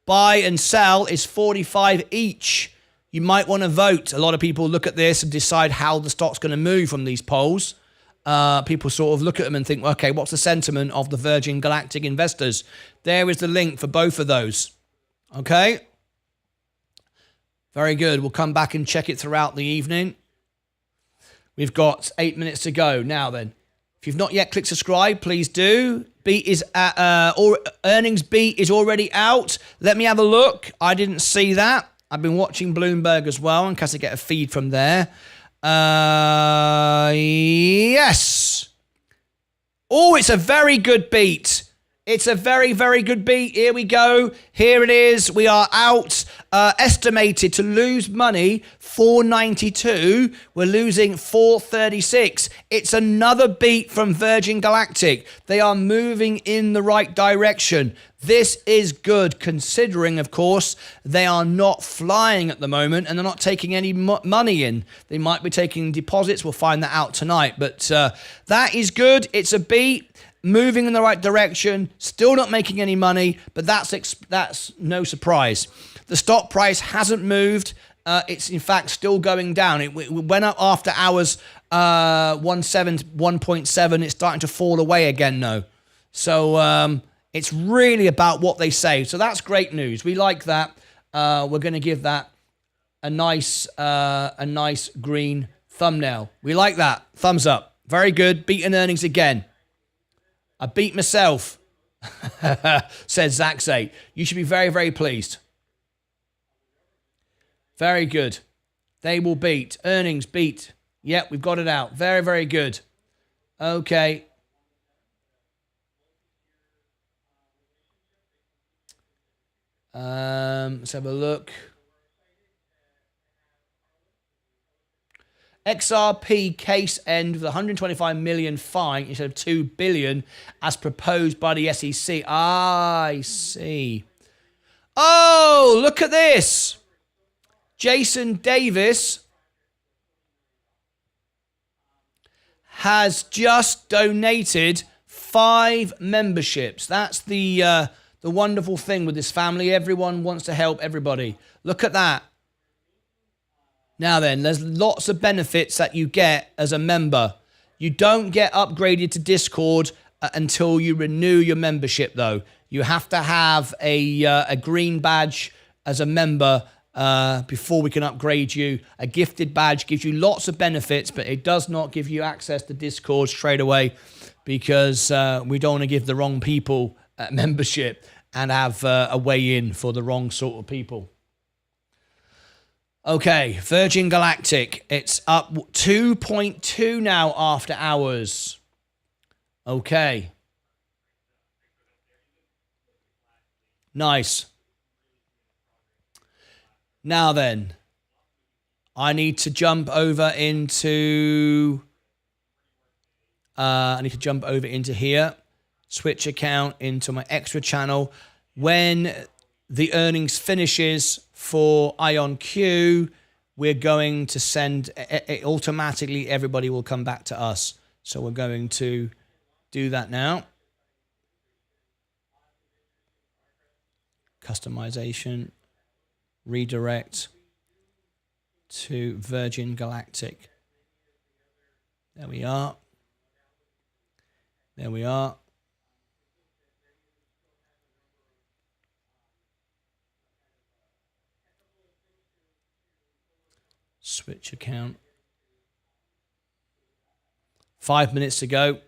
Buy and sell is 45 each. You might want to vote. A lot of people look at this and decide how the stock's going to move from these polls. People sort of look at them and think, okay, what's the sentiment of the Virgin Galactic investors? There is the link for both of those. Okay? Very good. We'll come back and check it throughout the evening. We've got 8 minutes to go. Now then, if you've not yet clicked subscribe, please do. Beat is earnings beat is already out. Let me have a look. I didn't see that. I've been watching Bloomberg as well in case I get a feed from there. Yes. Oh, it's a very good beat. It's a very, very good beat. Here we go. Here it is. We are out. Estimated to lose money, 492. We're losing 436. It's another beat from Virgin Galactic. They are moving in the right direction. This is good, considering, of course, they are not flying at the moment and they're not taking any money in. They might be taking deposits. We'll find that out tonight. But that is good. It's a beat. Moving in the right direction, still not making any money, but that's no surprise. The stock price hasn't moved. It's in fact still going down. It went up after hours 1.7. It's starting to fall away again now. So it's really about what they say. So that's great news. We like that. We're going to give that a nice green thumbnail. We like that. Thumbs up. Very good. Beaten earnings again. I beat myself, says Zaxay. You should be very, very pleased. Very good. They will beat. Earnings beat. Yep, we've got it out. Very, very good. Okay. Let's have a look. XRP case end with 125 million fine instead of 2 billion as proposed by the SEC. I see. Oh, look at this. Jason Davis has just donated 5 memberships. That's the wonderful thing with this family. Everyone wants to help everybody. Look at that. Now then, there's lots of benefits that you get as a member. You don't get upgraded to Discord until you renew your membership, though. You have to have a green badge as a member before we can upgrade you. A gifted badge gives you lots of benefits, but it does not give you access to Discord straight away because we don't want to give the wrong people membership and have a way in for the wrong sort of people. Okay, Virgin Galactic, it's up 2.2 now after hours. Okay. Nice. Now then, I need to jump over into here. Switch account into my extra channel. When the earnings finishes for IonQ, we're going to send automatically. Everybody will come back to us. So we're going to do that now. Customization, redirect to Virgin Galactic. There we are. There we are. Switch account. 5 minutes to go.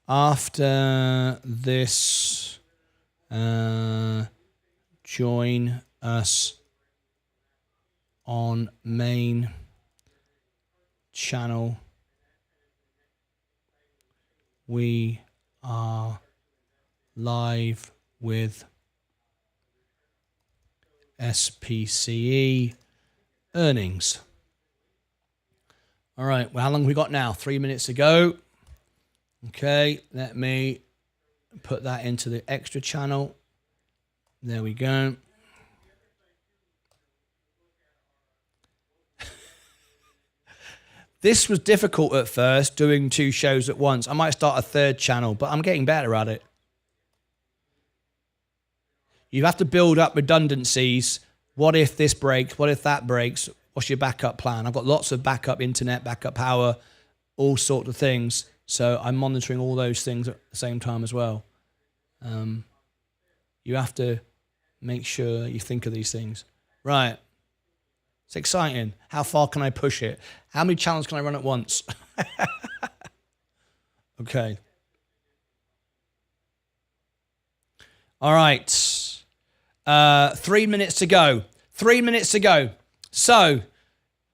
After this, join us on main channel. We are live with SPCE earnings. All right, well, how long have we got now? 3 minutes to go. Okay, let me put that into the extra channel. There we go. This was difficult at first, doing 2 shows at once. I might start a 3rd channel, but I'm getting better at it. You have to build up redundancies. What if this breaks? What if that breaks? What's your backup plan? I've got lots of backup internet, backup power, all sorts of things. So I'm monitoring all those things at the same time as well. You have to make sure you think of these things. Right. It's exciting. How far can I push it? How many channels can I run at once? Okay. All right. 3 minutes to go. 3 minutes to go. So,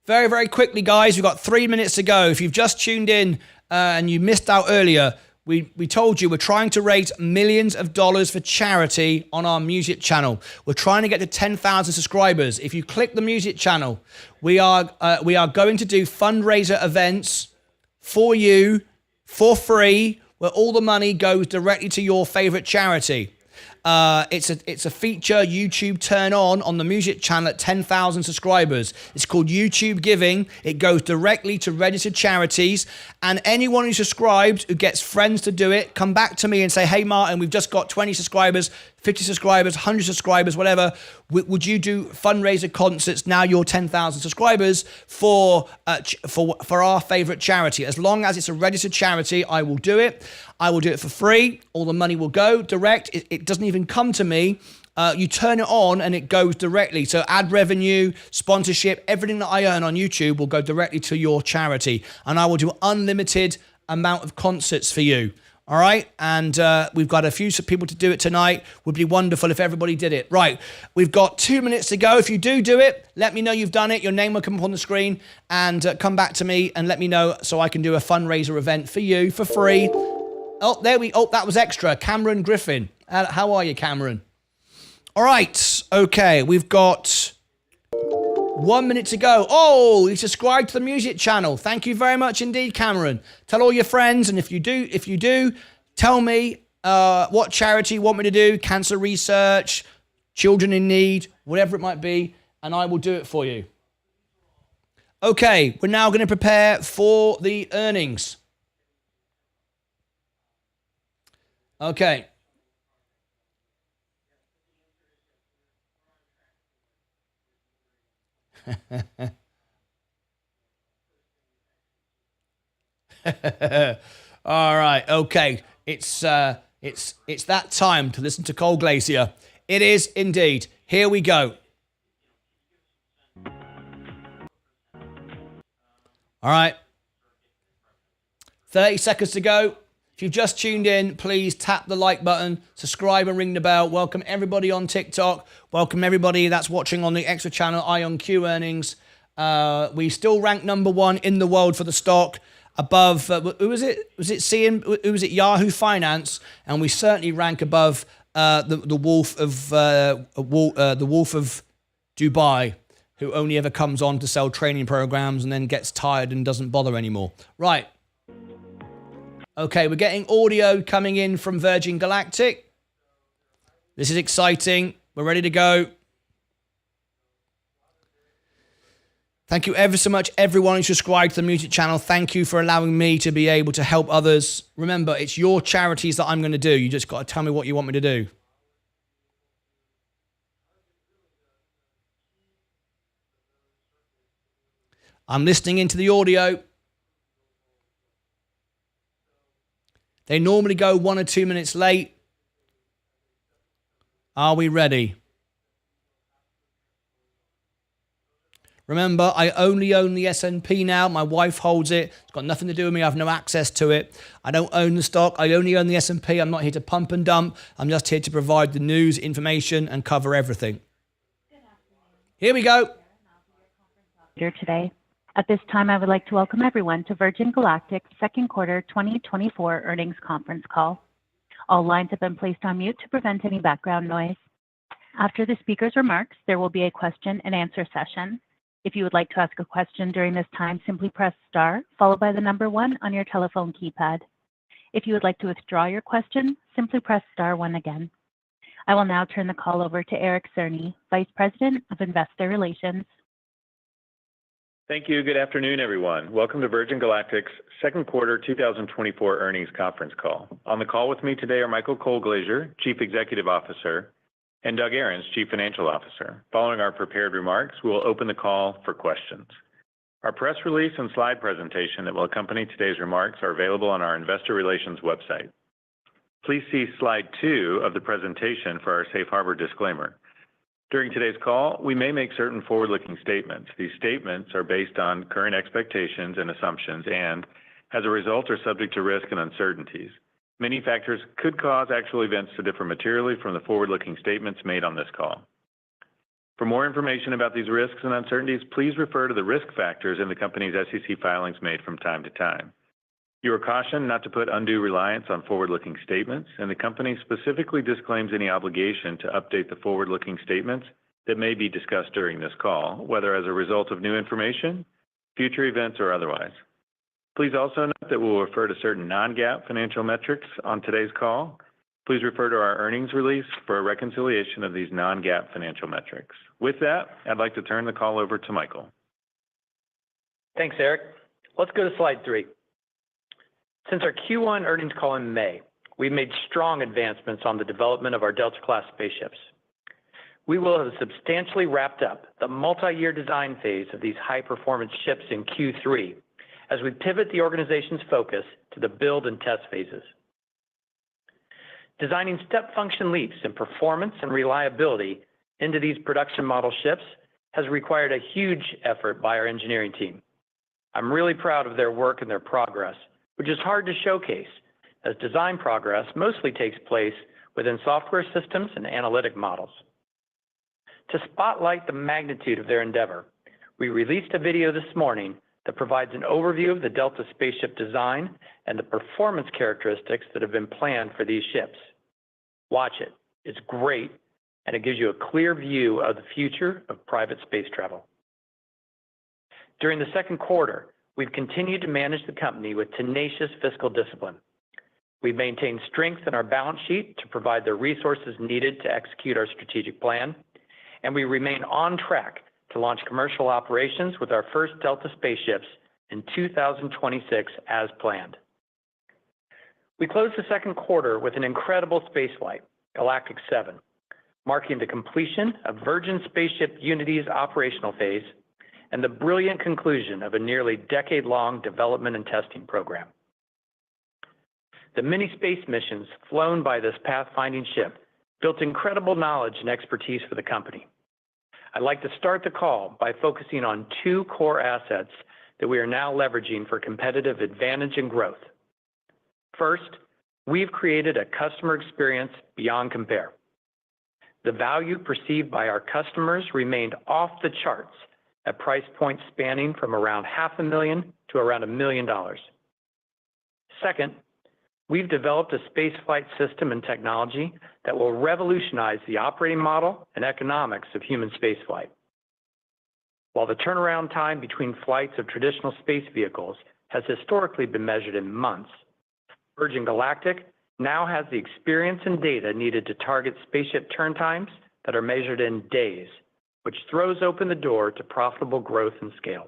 very, very quickly, guys, we've got 3 minutes to go. If you've just tuned in and you missed out earlier, we told you we're trying to raise millions of dollars for charity on our music channel. We're trying to get to 10,000 subscribers. If you click the music channel, we are going to do fundraiser events for you for free, where all the money goes directly to your favorite charity. It's a feature YouTube turn on the music channel at 10,000 subscribers. It's called YouTube Giving. It goes directly to registered charities, and anyone who subscribes, who gets friends to do it, come back to me and say, hey Martyn, we've just got 20 subscribers, 50 subscribers, 100 subscribers, whatever. Would you do fundraiser concerts now you're 10,000 subscribers for our favorite charity? As long as it's a registered charity, I will do it. I will do it for free. All the money will go direct. It doesn't even come to me. You turn it on and it goes directly. So ad revenue, sponsorship, everything that I earn on YouTube will go directly to your charity. And I will do unlimited amount of concerts for you. All right, and we've got a few people to do it tonight. Would be wonderful if everybody did it. Right, we've got 2 minutes to go. If you do it, let me know you've done it. Your name will come up on the screen, and come back to me and let me know so I can do a fundraiser event for you for free. Oh, that was extra. Cameron Griffin. How are you, Cameron? All right, okay, we've got 1 minute to go. Oh, you subscribed to the music channel. Thank you very much indeed, Cameron. Tell all your friends, and if you do, tell me what charity you want me to do, cancer research, children in need, whatever it might be, and I will do it for you. Okay, we're now going to prepare for the earnings. Okay. All right, okay. It's that time to listen to Cold Glacier. It is indeed. Here we go. All right. 30 seconds to go. If you've just tuned in, please tap the like button, subscribe and ring the bell. Welcome everybody on TikTok. Welcome everybody that's watching on the extra channel, IonQ Earnings. We still rank #1 in the world for the stock, above, who was it? Was it Yahoo Finance? And we certainly rank above the Wolf of Dubai, who only ever comes on to sell training programs and then gets tired and doesn't bother anymore. Right. Okay, we're getting audio coming in from Virgin Galactic. This is exciting. We're ready to go. Thank you ever so much, everyone who subscribed to the music channel. Thank you for allowing me to be able to help others. Remember, it's your charities that I'm going to do. You just got to tell me what you want me to do. I'm listening into the audio. They normally go 1 or 2 minutes late. Are we ready? Remember, I only own the S&P now. My wife holds it. It's got nothing to do with me. I have no access to it. I don't own the stock. I only own the S&P. I'm not here to pump and dump. I'm just here to provide the news, information, and cover everything. Here we go. Here today. At this time, I would like to welcome everyone to Virgin Galactic's second quarter 2024 earnings conference call. All lines have been placed on mute to prevent any background noise. After the speaker's remarks, there will be a question and answer session. If you would like to ask a question during this time, simply press star, followed by the number 1 on your telephone keypad. If you would like to withdraw your question, simply press star 1 again. I will now turn the call over to Eric Cerny, Vice President of Investor Relations. Thank you. Good afternoon, everyone. Welcome to Virgin Galactic's second quarter 2024 earnings conference call. On the call with me today are Michael Colglazier, Chief Executive Officer, and Doug Ahrens, Chief Financial Officer. Following our prepared remarks, we will open the call for questions. Our press release and slide presentation that will accompany today's remarks are available on our investor relations website. Please see slide 2 of the presentation for our safe harbor disclaimer. During today's call, we may make certain forward-looking statements. These statements are based on current expectations and assumptions and, as a result, are subject to risk and uncertainties. Many factors could cause actual events to differ materially from the forward-looking statements made on this call. For more information about these risks and uncertainties, please refer to the risk factors in the company's SEC filings made from time to time. You are cautioned not to put undue reliance on forward-looking statements, and the company specifically disclaims any obligation to update the forward-looking statements that may be discussed during this call, whether as a result of new information, future events, or otherwise. Please also note that we'll refer to certain non-GAAP financial metrics on today's call. Please refer to our earnings release for a reconciliation of these non-GAAP financial metrics. With that, I'd like to turn the call over to Michael. Thanks, Eric. Let's go to slide 3. Since our Q1 earnings call in May, we've made strong advancements on the development of our Delta-class spaceships. We will have substantially wrapped up the multi-year design phase of these high-performance ships in Q3 as we pivot the organization's focus to the build and test phases. Designing step function leaps in performance and reliability into these production model ships has required a huge effort by our engineering team. I'm really proud of their work and their progress, which is hard to showcase, as design progress mostly takes place within software systems and analytic models. To spotlight the magnitude of their endeavor, we released a video this morning that provides an overview of the Delta spaceship design and the performance characteristics that have been planned for these ships. Watch it. It's great, and it gives you a clear view of the future of private space travel. During the second quarter, we've continued to manage the company with tenacious fiscal discipline. We've maintained strength in our balance sheet to provide the resources needed to execute our strategic plan, and we remain on track to launch commercial operations with our first Delta spaceships in 2026 as planned. We closed the second quarter with an incredible spaceflight, Galactic 7, marking the completion of Virgin Spaceship Unity's operational phase and the brilliant conclusion of a nearly decade-long development and testing program. The many space missions flown by this pathfinding ship built incredible knowledge and expertise for the company. I'd like to start the call by focusing on 2 core assets that we are now leveraging for competitive advantage and growth. First, we've created a customer experience beyond compare. The value perceived by our customers remained off the charts at price points spanning from around $500,000 to around $1 million. Second, we've developed a spaceflight system and technology that will revolutionize the operating model and economics of human spaceflight. While the turnaround time between flights of traditional space vehicles has historically been measured in months, Virgin Galactic now has the experience and data needed to target spaceship turn times that are measured in days, which throws open the door to profitable growth and scale.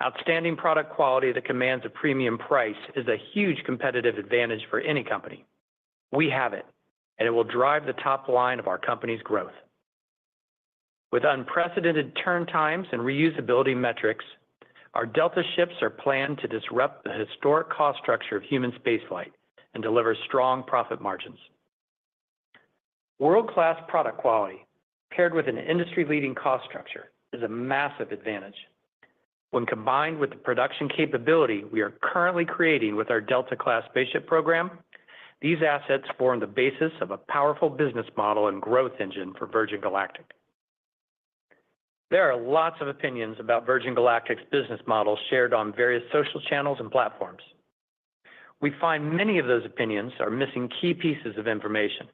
Outstanding product quality that commands a premium price is a huge competitive advantage for any company. We have it, and it will drive the top line of our company's growth. With unprecedented turn times and reusability metrics, our Delta ships are planned to disrupt the historic cost structure of human spaceflight and deliver strong profit margins. World-class product quality, paired with an industry-leading cost structure, is a massive advantage. When combined with the production capability we are currently creating with our Delta-class spaceship program, these assets form the basis of a powerful business model and growth engine for Virgin Galactic. There are lots of opinions about Virgin Galactic's business model shared on various social channels and platforms. We find many of those opinions are missing key pieces of information.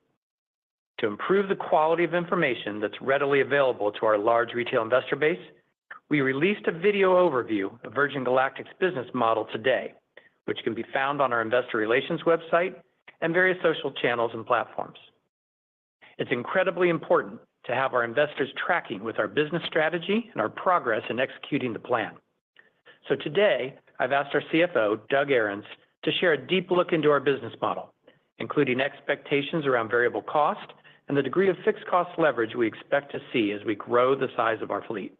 To improve the quality of information that's readily available to our large retail investor base, we released a video overview of Virgin Galactic's business model today, which can be found on our investor relations website and various social channels and platforms. It's incredibly important to have our investors tracking with our business strategy and our progress in executing the plan. So today, I've asked our CFO, Doug Ahrens, to share a deep look into our business model, including expectations around variable cost and the degree of fixed cost leverage we expect to see as we grow the size of our fleet.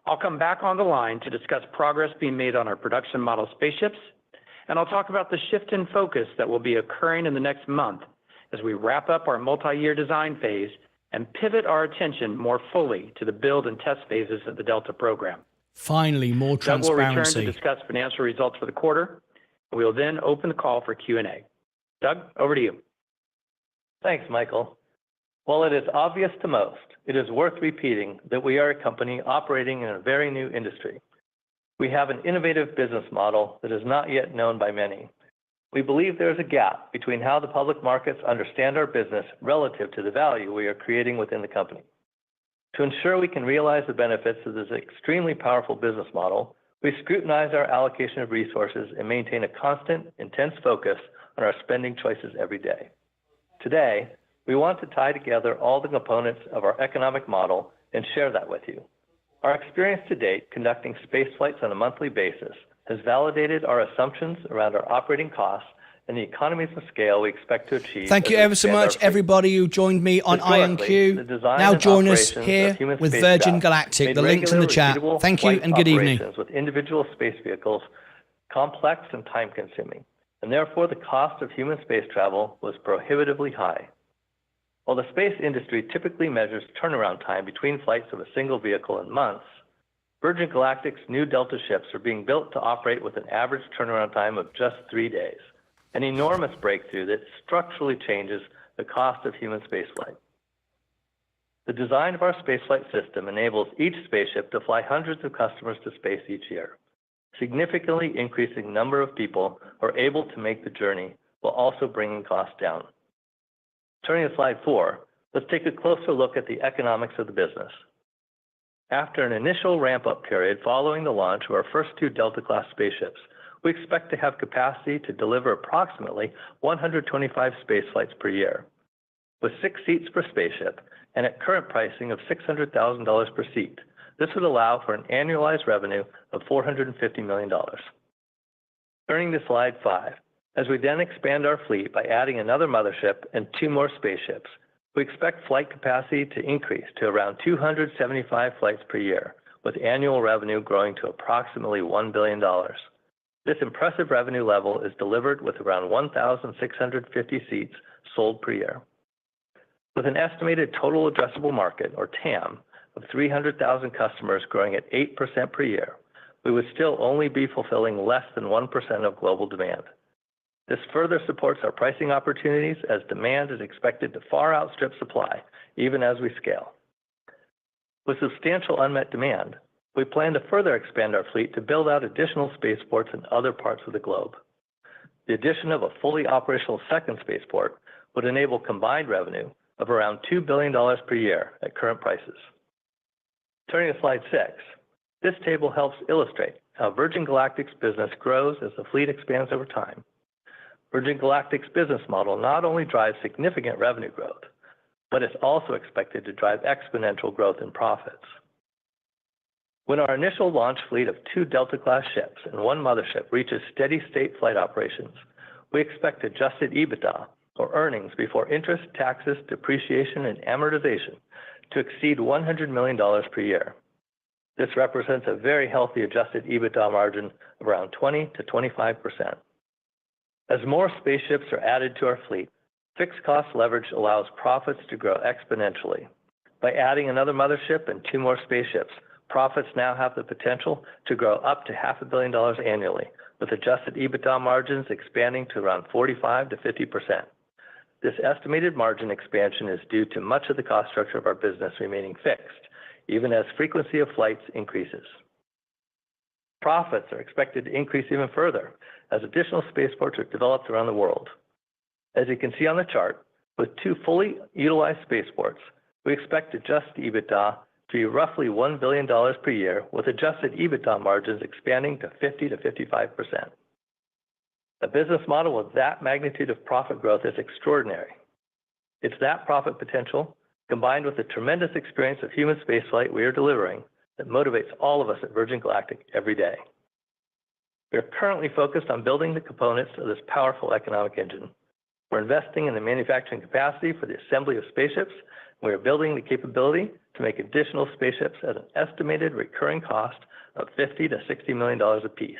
I'll come back on the line to discuss progress being made on our production model spaceships, and I'll talk about the shift in focus that will be occurring in the next month as we wrap up our multi-year design phase and pivot our attention more fully to the build and test phases of the Delta program. Finally, more transparency. Doug will return to discuss financial results for the quarter. We will then open the call for Q&A. Doug, over to you. Thanks, Michael. While it is obvious to most, it is worth repeating that we are a company operating in a very new industry. We have an innovative business model that is not yet known by many. We believe there is a gap between how the public markets understand our business relative to the value we are creating within the company. To ensure we can realize the benefits of this extremely powerful business model, we scrutinize our allocation of resources and maintain a constant, intense focus on our spending choices every day. Today, we want to tie together all the components of our economic model and share that with you. Our experience to date conducting space flights on a monthly basis has validated our assumptions around our operating costs and the economies of scale we expect to achieve. Thank you ever so much, everybody who joined me on IonQ. Now join us here with Virgin Galactic. The link's in the chat. Thank you and good evening. With individual space vehicles, complex and time-consuming, and therefore the cost of human space travel was prohibitively high. While the space industry typically measures turnaround time between flights of a single vehicle in months, Virgin Galactic's new Delta ships are being built to operate with an average turnaround time of just 3 days, an enormous breakthrough that structurally changes the cost of human spaceflight. The design of our spaceflight system enables each spaceship to fly hundreds of customers to space each year, significantly increasing the number of people who are able to make the journey while also bringing costs down. Turning to slide 4, let's take a closer look at the economics of the business. After an initial ramp-up period following the launch of our first 2 Delta-class spaceships, we expect to have capacity to deliver approximately 125 spaceflights per year. With 6 seats per spaceship and at current pricing of $600,000 per seat, this would allow for an annualized revenue of $450 million. Turning to slide 5, as we then expand our fleet by adding another mothership and 2 more spaceships, we expect flight capacity to increase to around 275 flights per year, with annual revenue growing to approximately $1 billion. This impressive revenue level is delivered with around 1,650 seats sold per year. With an estimated total addressable market, or TAM, of 300,000 customers growing at 8% per year, we would still only be fulfilling less than 1% of global demand. This further supports our pricing opportunities as demand is expected to far outstrip supply, even as we scale. With substantial unmet demand, we plan to further expand our fleet to build out additional spaceports in other parts of the globe. The addition of a fully operational second spaceport would enable combined revenue of around $2 billion per year at current prices. Turning to slide 6, this table helps illustrate how Virgin Galactic's business grows as the fleet expands over time. Virgin Galactic's business model not only drives significant revenue growth, but is also expected to drive exponential growth in profits. When our initial launch fleet of 2 Delta-class ships and 1 mothership reaches steady-state flight operations, we expect adjusted EBITDA, or earnings before interest, taxes, depreciation, and amortization, to exceed $100 million per year. This represents a very healthy adjusted EBITDA margin of around 20 to 25%. As more spaceships are added to our fleet, fixed cost leverage allows profits to grow exponentially. By adding another mothership and 2 more spaceships, profits now have the potential to grow up to $500 million annually, with adjusted EBITDA margins expanding to around 45 to 50%. This estimated margin expansion is due to much of the cost structure of our business remaining fixed, even as frequency of flights increases. Profits are expected to increase even further as additional spaceports are developed around the world. As you can see on the chart, with 2 fully utilized spaceports, we expect adjusted EBITDA to be roughly $1 billion per year, with adjusted EBITDA margins expanding to 50 to 55%. A business model with that magnitude of profit growth is extraordinary. It's that profit potential, combined with the tremendous experience of human spaceflight we are delivering, that motivates all of us at Virgin Galactic every day. We are currently focused on building the components of this powerful economic engine. We're investing in the manufacturing capacity for the assembly of spaceships. We are building the capability to make additional spaceships at an estimated recurring cost of $50 to $60 million apiece.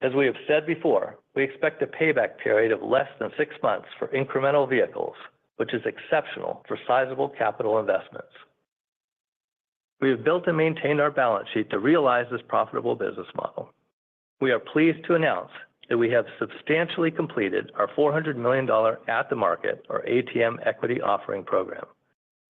As we have said before, we expect a payback period of less than 6 months for incremental vehicles, which is exceptional for sizable capital investments. We have built and maintained our balance sheet to realize this profitable business model. We are pleased to announce that we have substantially completed our $400 million at-the-market, or ATM, equity offering program.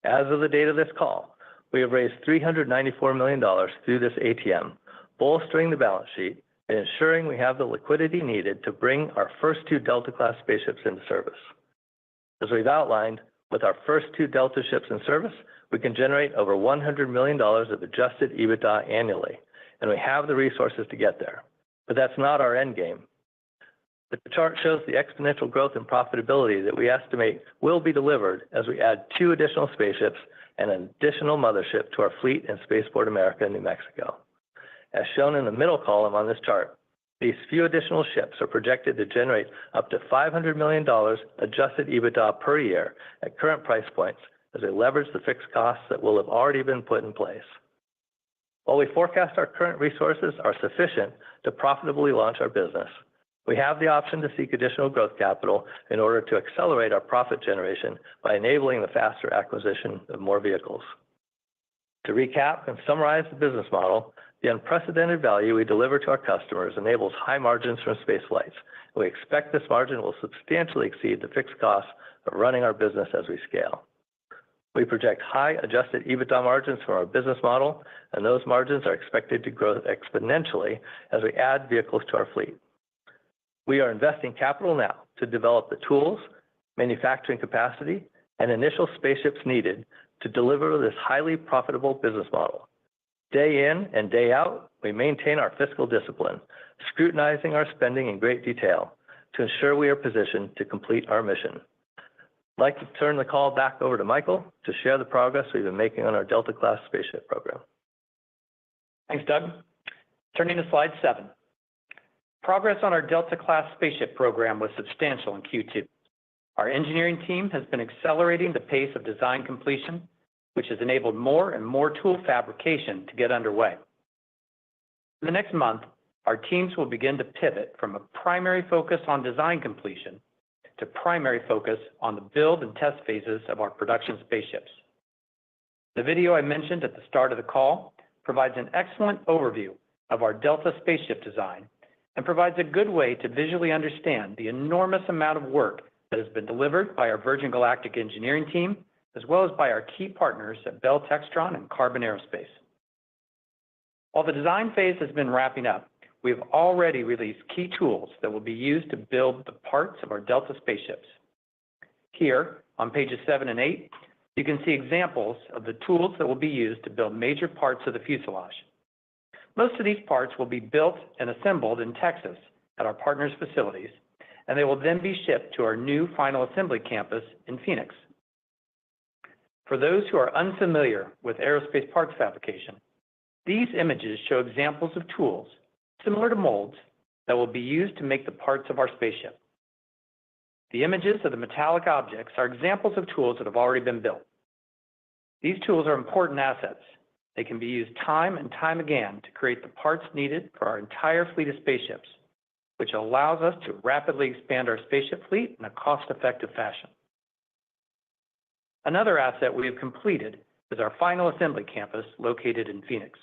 As of the date of this call, we have raised $394 million through this ATM, bolstering the balance sheet and ensuring we have the liquidity needed to bring our first 2 Delta-class spaceships into service. As we've outlined, with our first 2 Delta ships in service, we can generate over $100 million of adjusted EBITDA annually, and we have the resources to get there. But that's not our end game. The chart shows the exponential growth and profitability that we estimate will be delivered as we add 2 additional spaceships and an additional mothership to our fleet in Spaceport America, New Mexico. As shown in the middle column on this chart, these few additional ships are projected to generate up to $500 million adjusted EBITDA per year at current price points as they leverage the fixed costs that will have already been put in place. While we forecast our current resources are sufficient to profitably launch our business, we have the option to seek additional growth capital in order to accelerate our profit generation by enabling the faster acquisition of more vehicles. To recap and summarize the business model, the unprecedented value we deliver to our customers enables high margins from space flights. We expect this margin will substantially exceed the fixed costs of running our business as we scale. We project high adjusted EBITDA margins from our business model, and those margins are expected to grow exponentially as we add vehicles to our fleet. We are investing capital now to develop the tools, manufacturing capacity, and initial spaceships needed to deliver this highly profitable business model. Day in and day out, we maintain our fiscal discipline, scrutinizing our spending in great detail to ensure we are positioned to complete our mission. I'd like to turn the call back over to Michael to share the progress we've been making on our Delta-class spaceship program. Thanks, Doug. Turning to slide 7. Progress on our Delta-class spaceship program was substantial in Q2. Our engineering team has been accelerating the pace of design completion, which has enabled more and more tool fabrication to get underway. In the next month, our teams will begin to pivot from a primary focus on design completion to primary focus on the build and test phases of our production spaceships. The video I mentioned at the start of the call provides an excellent overview of our Delta spaceship design and provides a good way to visually understand the enormous amount of work that has been delivered by our Virgin Galactic engineering team, as well as by our key partners at Bell Textron and Carbon Aerospace. While the design phase has been wrapping up, we have already released key tools that will be used to build the parts of our Delta spaceships. Here, on pages 7 and 8, you can see examples of the tools that will be used to build major parts of the fuselage. Most of these parts will be built and assembled in Texas at our partners' facilities, and they will then be shipped to our new final assembly campus in Phoenix. For those who are unfamiliar with aerospace parts fabrication, these images show examples of tools similar to molds that will be used to make the parts of our spaceship. The images of the metallic objects are examples of tools that have already been built. These tools are important assets. They can be used time and time again to create the parts needed for our entire fleet of spaceships, which allows us to rapidly expand our spaceship fleet in a cost-effective fashion. Another asset we have completed is our final assembly campus located in Phoenix.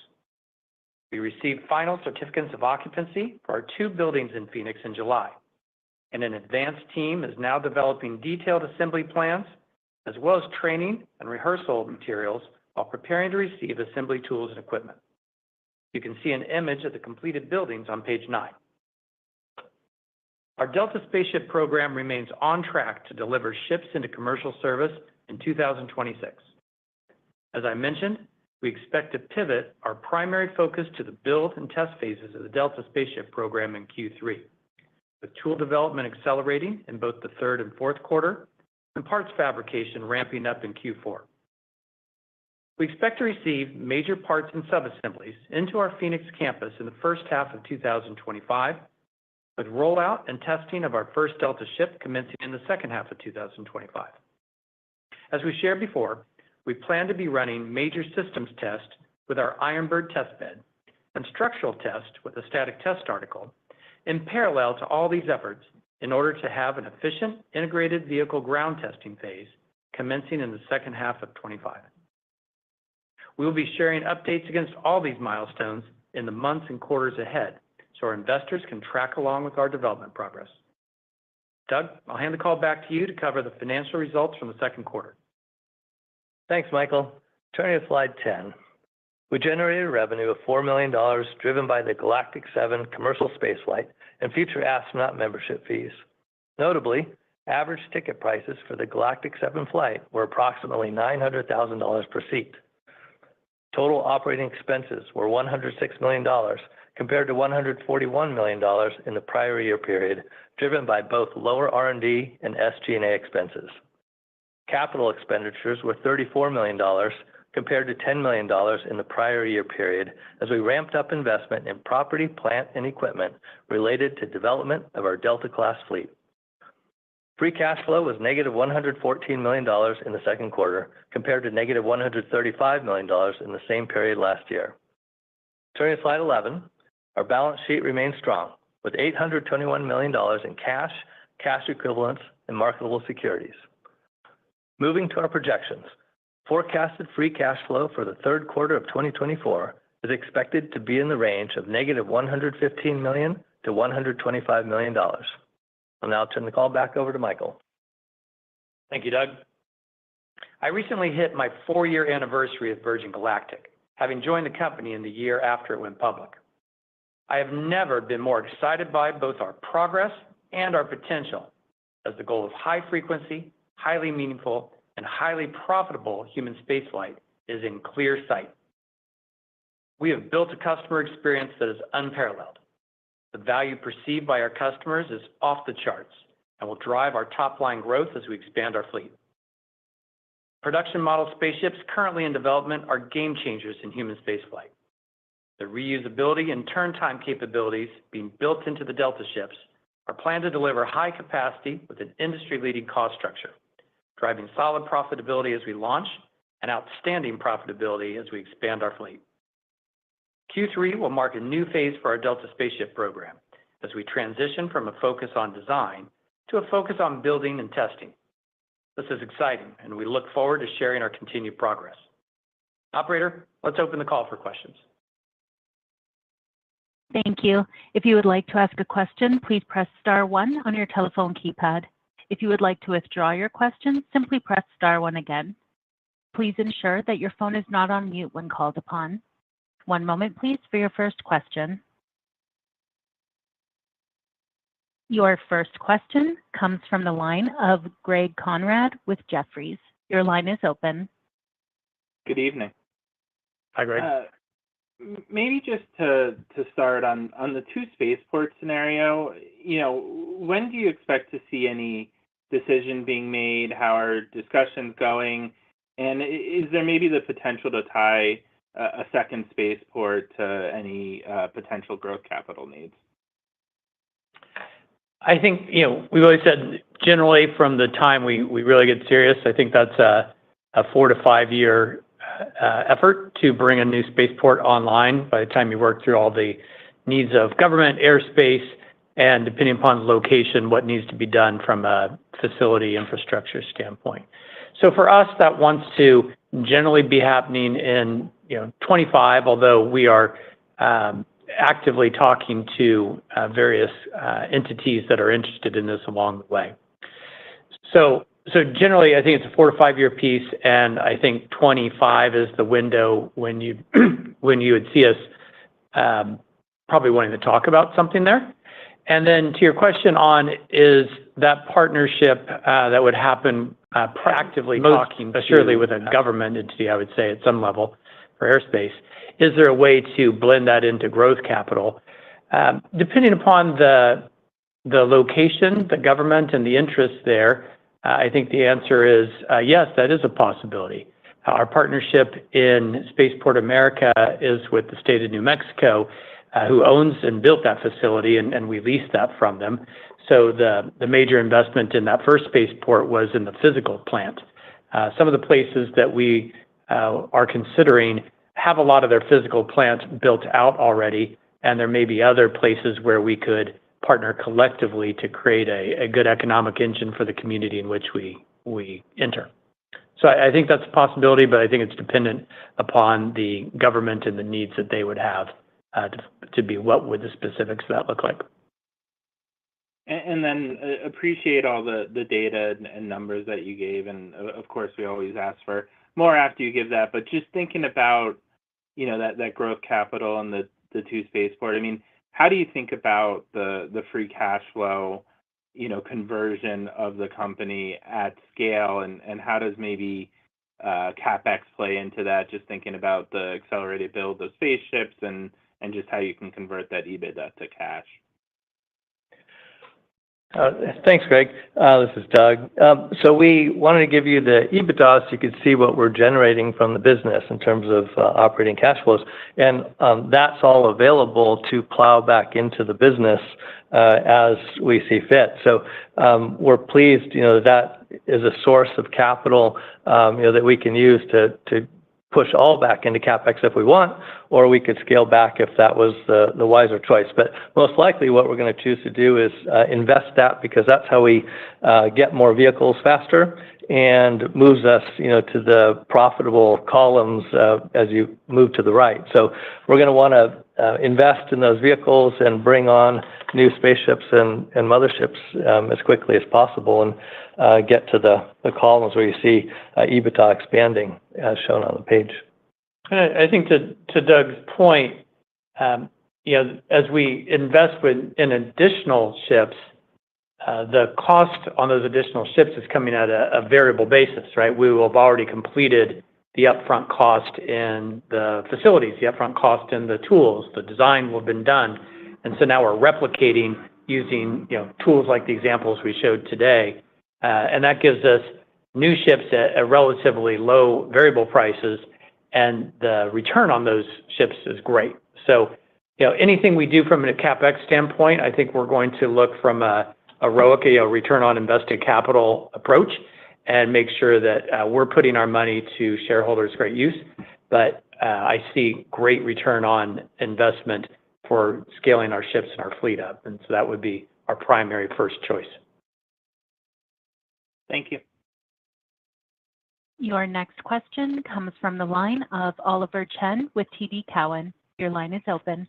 We received final certificates of occupancy for our 2 buildings in Phoenix in July, and an advanced team is now developing detailed assembly plans, as well as training and rehearsal materials while preparing to receive assembly tools and equipment. You can see an image of the completed buildings on page 9. Our Delta spaceship program remains on track to deliver ships into commercial service in 2026. As I mentioned, we expect to pivot our primary focus to the build and test phases of the Delta spaceship program in Q3, with tool development accelerating in both the third and fourth quarter, and parts fabrication ramping up in Q4. We expect to receive major parts and subassemblies into our Phoenix campus in the first half of 2025, with rollout and testing of our first Delta ship commencing in the second half of 2025. As we shared before, we plan to be running major systems test with our Ironbird testbed and structural test with a static test article in parallel to all these efforts in order to have an efficient integrated vehicle ground testing phase commencing in the second half of 25. We will be sharing updates against all these milestones in the months and quarters ahead, so our investors can track along with our development progress. Doug, I'll hand the call back to you to cover the financial results from the second quarter. Thanks, Michael. Turning to slide 10. We generated revenue of $4 million driven by the Galactic 7 commercial spaceflight and future astronaut membership fees. Notably, average ticket prices for the Galactic 7 flight were approximately $900,000 per seat. Total operating expenses were $106 million compared to $141 million in the prior year period, driven by both lower R&D and SG&A expenses. Capital expenditures were $34 million compared to $10 million in the prior year period as we ramped up investment in property, plant, and equipment related to development of our Delta-class fleet. Free cash flow was negative $114 million in the second quarter compared to negative $135 million in the same period last year. Turning to slide 11, our balance sheet remains strong with $821 million in cash, cash equivalents, and marketable securities. Moving to our projections, forecasted free cash flow for the third quarter of 2024 is expected to be in the range of negative $115 million to $125 million. I'll now turn the call back over to Michael. Thank you, Doug. I recently hit my 4-year anniversary at Virgin Galactic, having joined the company in the year after it went public. I have never been more excited by both our progress and our potential, as the goal of high frequency, highly meaningful, and highly profitable human spaceflight is in clear sight. We have built a customer experience that is unparalleled. The value perceived by our customers is off the charts and will drive our top-line growth as we expand our fleet. Production model spaceships currently in development are game changers in human spaceflight. The reusability and turn time capabilities being built into the Delta ships are planned to deliver high capacity with an industry-leading cost structure, driving solid profitability as we launch and outstanding profitability as we expand our fleet. Q3 will mark a new phase for our Delta spaceship program as we transition from a focus on design to a focus on building and testing. This is exciting, and we look forward to sharing our continued progress. Operator, let's open the call for questions. Thank you. If you would like to ask a question, please press star 1 on your telephone keypad. If you would like to withdraw your question, simply press star 1 again. Please ensure that your phone is not on mute when called upon. One moment, please, for your first question. Your first question comes from the line of Greg Conrad with Jefferies. Your line is open. Good evening. Hi, Greg. Maybe just to start on the 2 spaceport scenario, when do you expect to see any decision being made? How are discussions going? And is there maybe the potential to tie a second spaceport to any potential growth capital needs? I think, we've always said generally from the time we really get serious, I think that's a 4 to 5 year effort to bring a new spaceport online by the time you work through all the needs of government, airspace, and depending upon the location, what needs to be done from a facility infrastructure standpoint. So for us, that wants to generally be happening in 25, although we are actively talking to various entities that are interested in this along the way. So So generally, I think it's a 4 to 5 year piece, and I think 25 is the window when you when you would see us probably wanting to talk about something there. And then to your question on is that partnership that would happen proactively talking surely with a government entity, I would say at some level for aerospace. Is there a way to blend that into growth capital? Depending upon the location, the government, and the interest there, I think the answer is yes, that is a possibility. Our partnership in Spaceport America is with the state of New Mexico, who owns and built that facility, and we leased that from them. So the major investment in that first spaceport was in the physical plant. Some of the places that we are considering have a lot of their physical plant built out already, and there may be other places where we could partner collectively to create a good economic engine for the community in which we enter. So I think that's a possibility, but I think it's dependent upon the government and the needs that they would have to be what would the specifics of that look like. And then appreciate all the data and numbers that you gave. And of course, we always ask for more after you give that. But just thinking about, that growth capital and the two spaceport, I mean, how do you think about the free cash flow, conversion of the company at scale, and how does maybe CapEx play into that? Just thinking about the accelerated build of spaceships and just how you can convert that EBITDA to cash. Thanks, Greg. This is Doug. So we wanted to give you the EBITDA so you could see what we're generating from the business in terms of operating cash flows. And that's all available to plow back into the business as we see fit. So we're pleased, that is a source of capital, that we can use to push all back into CapEx if we want, or we could scale back if that was the wiser choice. But most likely what we're going to choose to do is invest that, because that's how we get more vehicles faster and moves us, to the profitable columns as you move to the right. So we're going to want to invest in those vehicles and bring on new spaceships and motherships as quickly as possible, and get to the columns where you see EBITDA expanding as shown on the page. And I think to Doug's point, as we invest in additional ships, the cost on those additional ships is coming at a variable basis, right? We will have already completed the upfront cost in the facilities, the upfront cost in the tools, the design will have been done. And so now we're replicating using, tools like the examples we showed today. And that gives us new ships at relatively low variable prices, and the return on those ships is great. So, anything we do from a CapEx standpoint, I think we're going to look from a ROIC, a return on invested capital approach, and make sure that we're putting our money to shareholders' great use. But I see great return on investment for scaling our ships and our fleet up. And so that would be our primary first choice. Thank you. Your next question comes from the line of Oliver Chen with TD Cowen. Your line is open.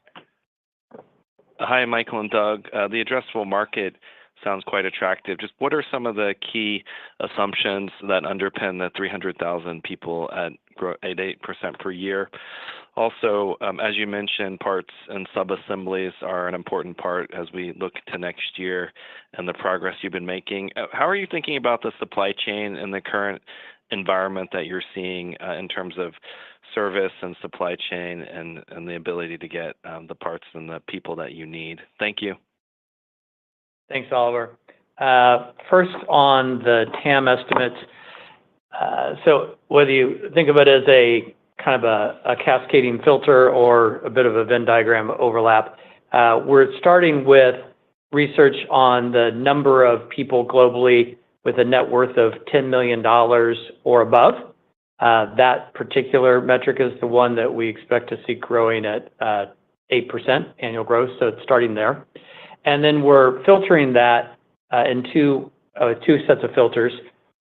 Hi, Michael and Doug. The addressable market sounds quite attractive. Just what are some of the key assumptions that underpin the 300,000 people at 8% per year? Also, as you mentioned, parts and sub-assemblies are an important part as we look to next year and the progress you've been making. How are you thinking about the supply chain and the current environment that you're seeing in terms of service and supply chain and the ability to get the parts and the people that you need? Thank you. Thanks, Oliver. First, on the TAM estimates, so whether you think of it as a kind of a cascading filter or a bit of a Venn diagram overlap, we're starting with research on the number of people globally with a net worth of $10 million or above. That particular metric is the one that we expect to see growing at 8% annual growth, so it's starting there. And then we're filtering that in two sets of filters.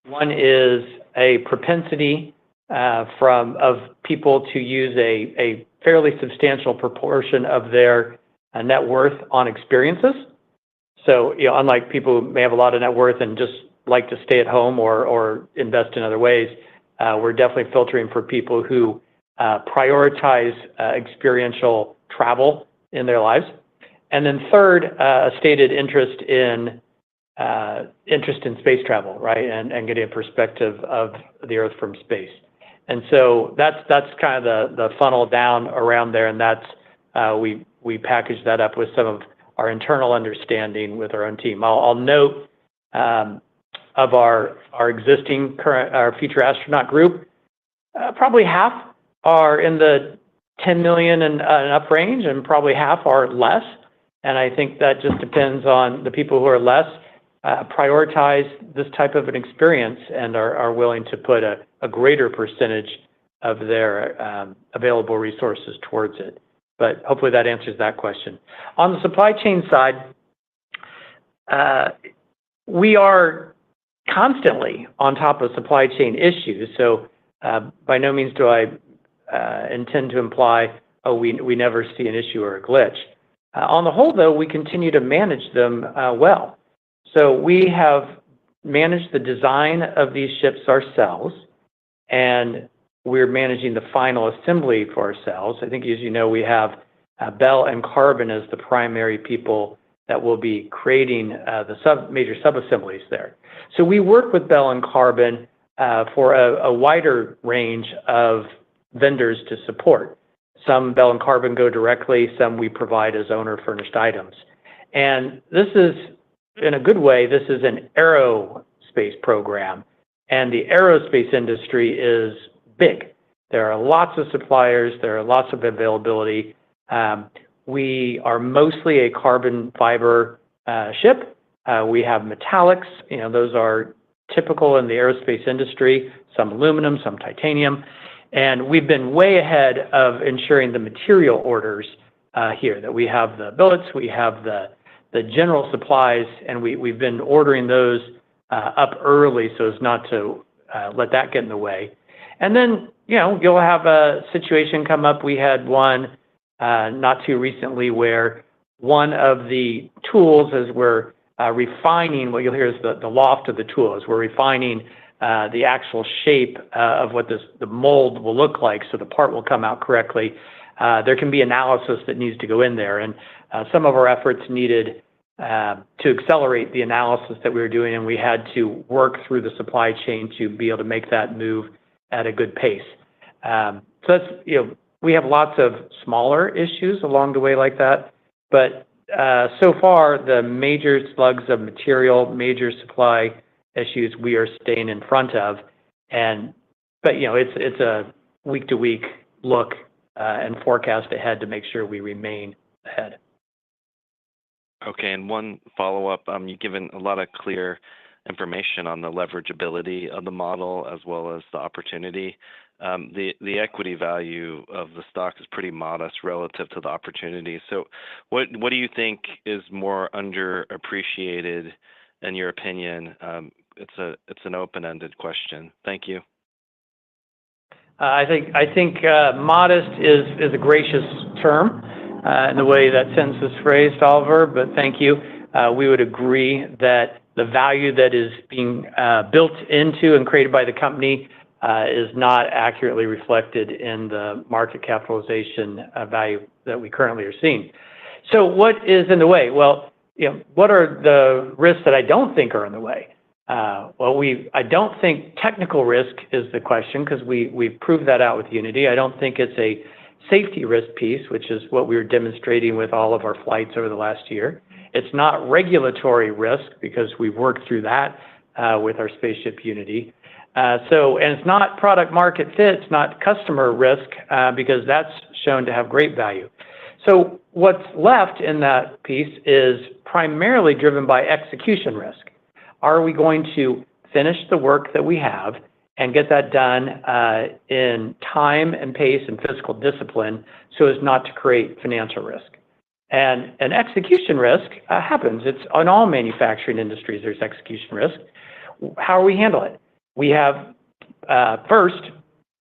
One is a propensity of people to use a fairly substantial proportion of their net worth on experiences. So, unlike people who may have a lot of net worth and just like to stay at home or invest in other ways, we're definitely filtering for people who prioritize experiential travel in their lives. And then third, a stated interest in space travel, right, and getting a perspective of the Earth from space. And so that's kind of the funnel down around there, and that's we package that up with some of our internal understanding with our own team. I'll note of our existing our future astronaut group, probably half are in the 10 million and up range, and probably half are less. And I think that just depends on the people who are less prioritize this type of an experience and are willing to put a greater percentage of their available resources towards it. But hopefully that answers that question. On the supply chain side, we are constantly on top of supply chain issues. So by no means do I intend to imply, we never see an issue or a glitch. On the whole, though, we continue to manage them well. So we have managed the design of these ships ourselves, and we're managing the final assembly for ourselves. I think, as you know, we have Bell and Carbon as the primary people that will be creating the major sub-assemblies there. So we work with Bell and Carbon for a wider range of vendors to support. Some Bell and Carbon go directly, some we provide as owner-furnished items. And this is, in a good way, this is an aerospace program, and the aerospace industry is big. There are lots of suppliers, there are lots of availability. We are mostly a carbon fiber ship. We have metallics, those are typical in the aerospace industry, some aluminum, some titanium. And we've been way ahead of ensuring the material orders here, that we have the billets, we have the general supplies, and we've been ordering those up early so as not to let that get in the way. And then, you'll have a situation come up. We had one not too recently where one of the tools, as we're refining, what you'll hear is the loft of the tool, as we're refining the actual shape of what the mold will look like so the part will come out correctly. There can be analysis that needs to go in there, and some of our efforts needed to accelerate the analysis that we were doing, and we had to work through the supply chain to be able to make that move at a good pace. So that's, we have lots of smaller issues along the way like that, but so far the major slugs of material, major supply issues we are staying in front of, but it's a week-to-week look and forecast ahead to make sure we remain ahead. Okay, and one follow-up. You've given a lot of clear information on the leverageability of the model as well as the opportunity. The equity value of the stock is pretty modest relative to the opportunity. So what do you think is more underappreciated in your opinion? It's an open-ended question. Thank you. I think modest is a gracious term in the way that sentence is phrased, Oliver, but thank you. We would agree that the value that is being built into and created by the company is not accurately reflected in the market capitalization value that we currently are seeing. So what is in the way? Well, what are the risks that I don't think are in the way? I don't think technical risk is the question, because we've proved that out with Unity. I don't think it's a safety risk piece, which is what we were demonstrating with all of our flights over the last year. It's not regulatory risk, because we've worked through that with our spaceship Unity. And it's not product market fit, it's not customer risk, because that's shown to have great value. So what's left in that piece is primarily driven by execution risk. Are we going to finish the work that we have and get that done in time and pace and physical discipline so as not to create financial risk? And execution risk happens. It's on all manufacturing industries, there's execution risk. How do we handle it? We have, first,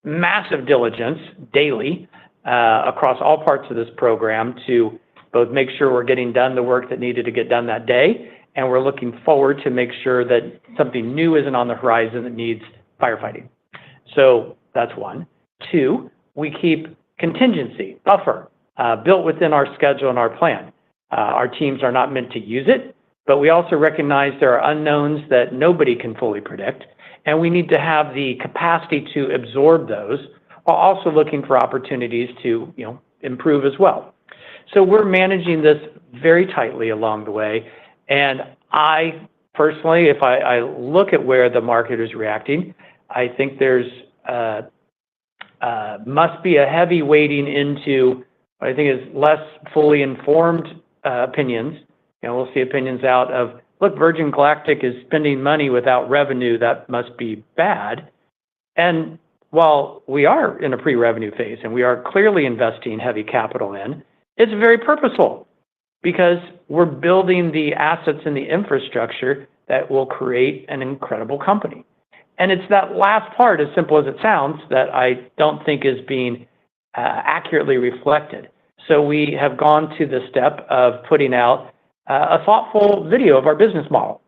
massive diligence daily across all parts of this program to both make sure we're getting done the work that needed to get done that day, and we're looking forward to make sure that something new isn't on the horizon that needs firefighting. So that's one. Two, we keep contingency, buffer, built within our schedule and our plan. Our teams are not meant to use it, but we also recognize there are unknowns that nobody can fully predict, and we need to have the capacity to absorb those while also looking for opportunities to, improve as well. So we're managing this very tightly along the way, and I personally, if I look at where the market is reacting, I think there's must be a heavy weighting into what I think is less fully informed opinions. We'll see opinions out of, look, Virgin Galactic is spending money without revenue. That must be bad. And while we are in a pre-revenue phase and we are clearly investing heavy capital in, it's very purposeful because we're building the assets and the infrastructure that will create an incredible company. And it's that last part, as simple as it sounds, that I don't think is being accurately reflected. So we have gone to the step of putting out a thoughtful video of our business model.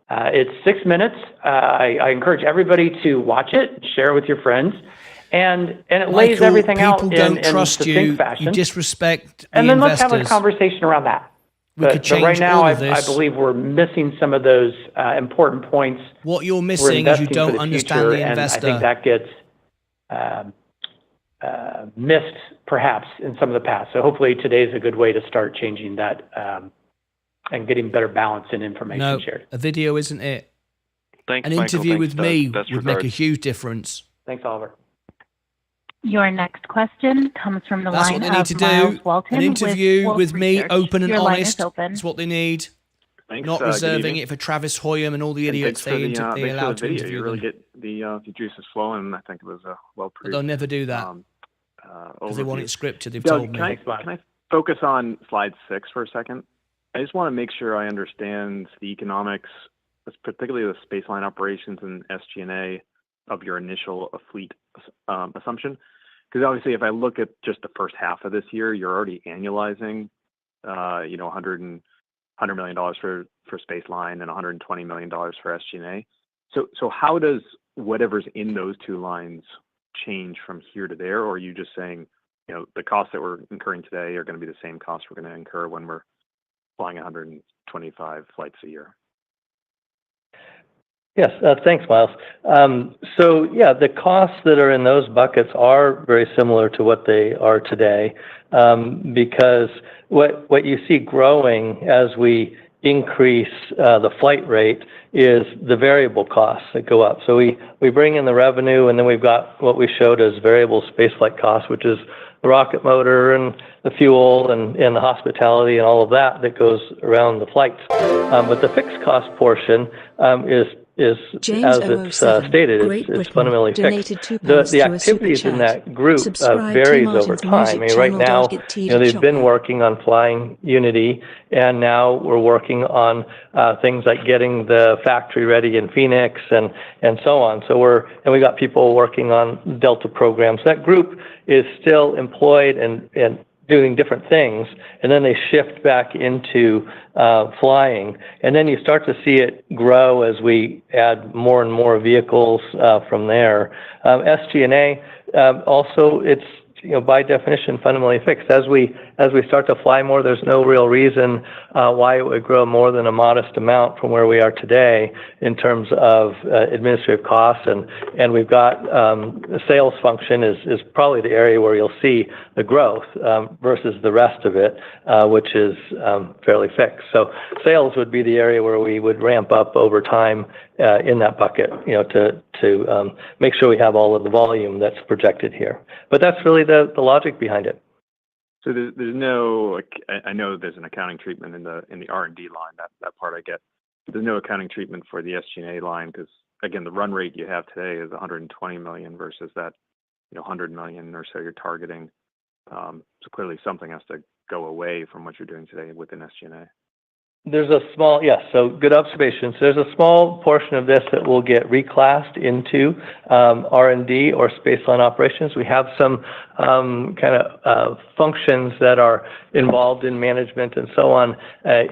It's 6 minutes. I encourage everybody to watch it, share it with your friends, and it lays everything out in succinct fashion. You disrespect the and then investors. Let's have a conversation around that. But right now, I believe we're missing some of those important points. What you're missing is you don't understand the investor. And I think that gets missed, perhaps, in some of the past. So hopefully today is a good way to start changing that and getting better balance in information shared. A video isn't it. Thanks, An Michael. interview with me Best would make a huge difference. Thanks, Oliver. Your next question comes from the That's line what they need of to Miles do. Walton An interview with me, Research. open and Your line honest. is open. That's what they need. Thanks, Not reserving it for Travis Hoyam and all the idiots they allow to interview You really them. get the juices flowing. I think it was well produced. But they'll never do that because they want it scripted. They've Doug, told me. Can I focus on slide 6 for a second? I just want to make sure I understand the economics, particularly the spaceline operations and SG&A of your initial fleet assumption. Because obviously, if I look at just the first half of this year, you're already annualizing, $100 million for Spaceline and $120 million for SG&A. So how does whatever's in those two lines change from here to there? Or are you just saying, the costs that we're incurring today are going to be the same costs we're going to incur when we're flying 125 flights a year? Yes, thanks, Miles. The costs that are in those buckets are very similar to what they are today, because what you see growing as we increase the flight rate is the variable costs that go up. So we bring in the revenue, and then we've got what we showed as variable spaceflight costs, which is the rocket motor and the fuel and the hospitality and all of that goes around the flights. But the fixed cost portion is James as it's stated, it's fundamentally fixed. The activities in that group varies over time. Right now, they've been working on flying Unity, and now we're working on things like getting the factory ready in Phoenix and so on. And we got people working on Delta programs. That group is still employed and doing different things, and then they shift back into flying. And then you start to see it grow as we add more and more vehicles from there. SG&A, also, it's by definition fundamentally fixed. As we start to fly more, there's no real reason why it would grow more than a modest amount from where we are today in terms of administrative costs. And we've got the sales function is probably the area where you'll see the growth versus the rest of it, which is fairly fixed. So sales would be the area where we would ramp up over time in that bucket, to make sure we have all of the volume that's projected here. But that's really the logic behind it. So there's no, I know there's an accounting treatment in the R&D line. That part I get. But there's no accounting treatment for the SG&A line because again, the run rate you have today is 120 million versus that 100 million or so you're targeting. So clearly something has to go away from what you're doing today within SG&A. There's a small, yes, so good observation. So there's a small portion of this that will get reclassed into R&D or spaceline operations. We have some functions that are involved in management and so on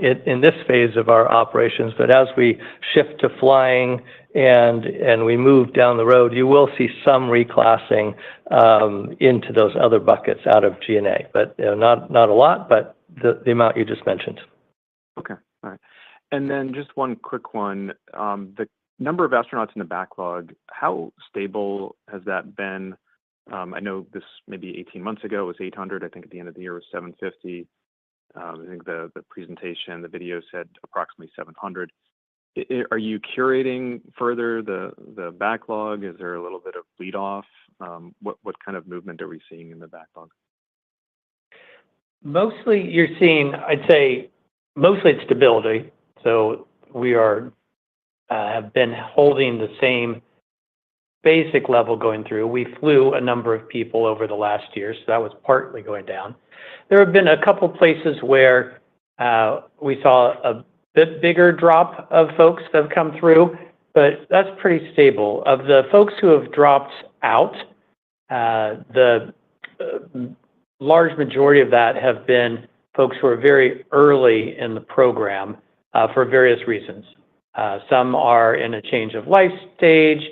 in this phase of our operations. But as we shift to flying and we move down the road, you will see some reclassing into those other buckets out of G&A. But not a lot, but the amount you just mentioned. Okay. All right. And then just one quick one. The number of astronauts in the backlog, how stable has that been? I know this maybe 18 months ago was 800. I think at the end of the year it was 750. I think the presentation, the video said approximately 700. Are you curating further the backlog? Is there a little bit of bleed off? What kind of movement are we seeing in the backlog? Mostly you're seeing, I'd say, mostly it's stability. So we have been holding the same basic level going through. We flew a number of people over the last year, so that was partly going down. There have been a couple places where we saw a bit bigger drop of folks that have come through, but that's pretty stable. Of the folks who have dropped out, the large majority of that have been folks who are very early in the program for various reasons. Some are in a change of life stage.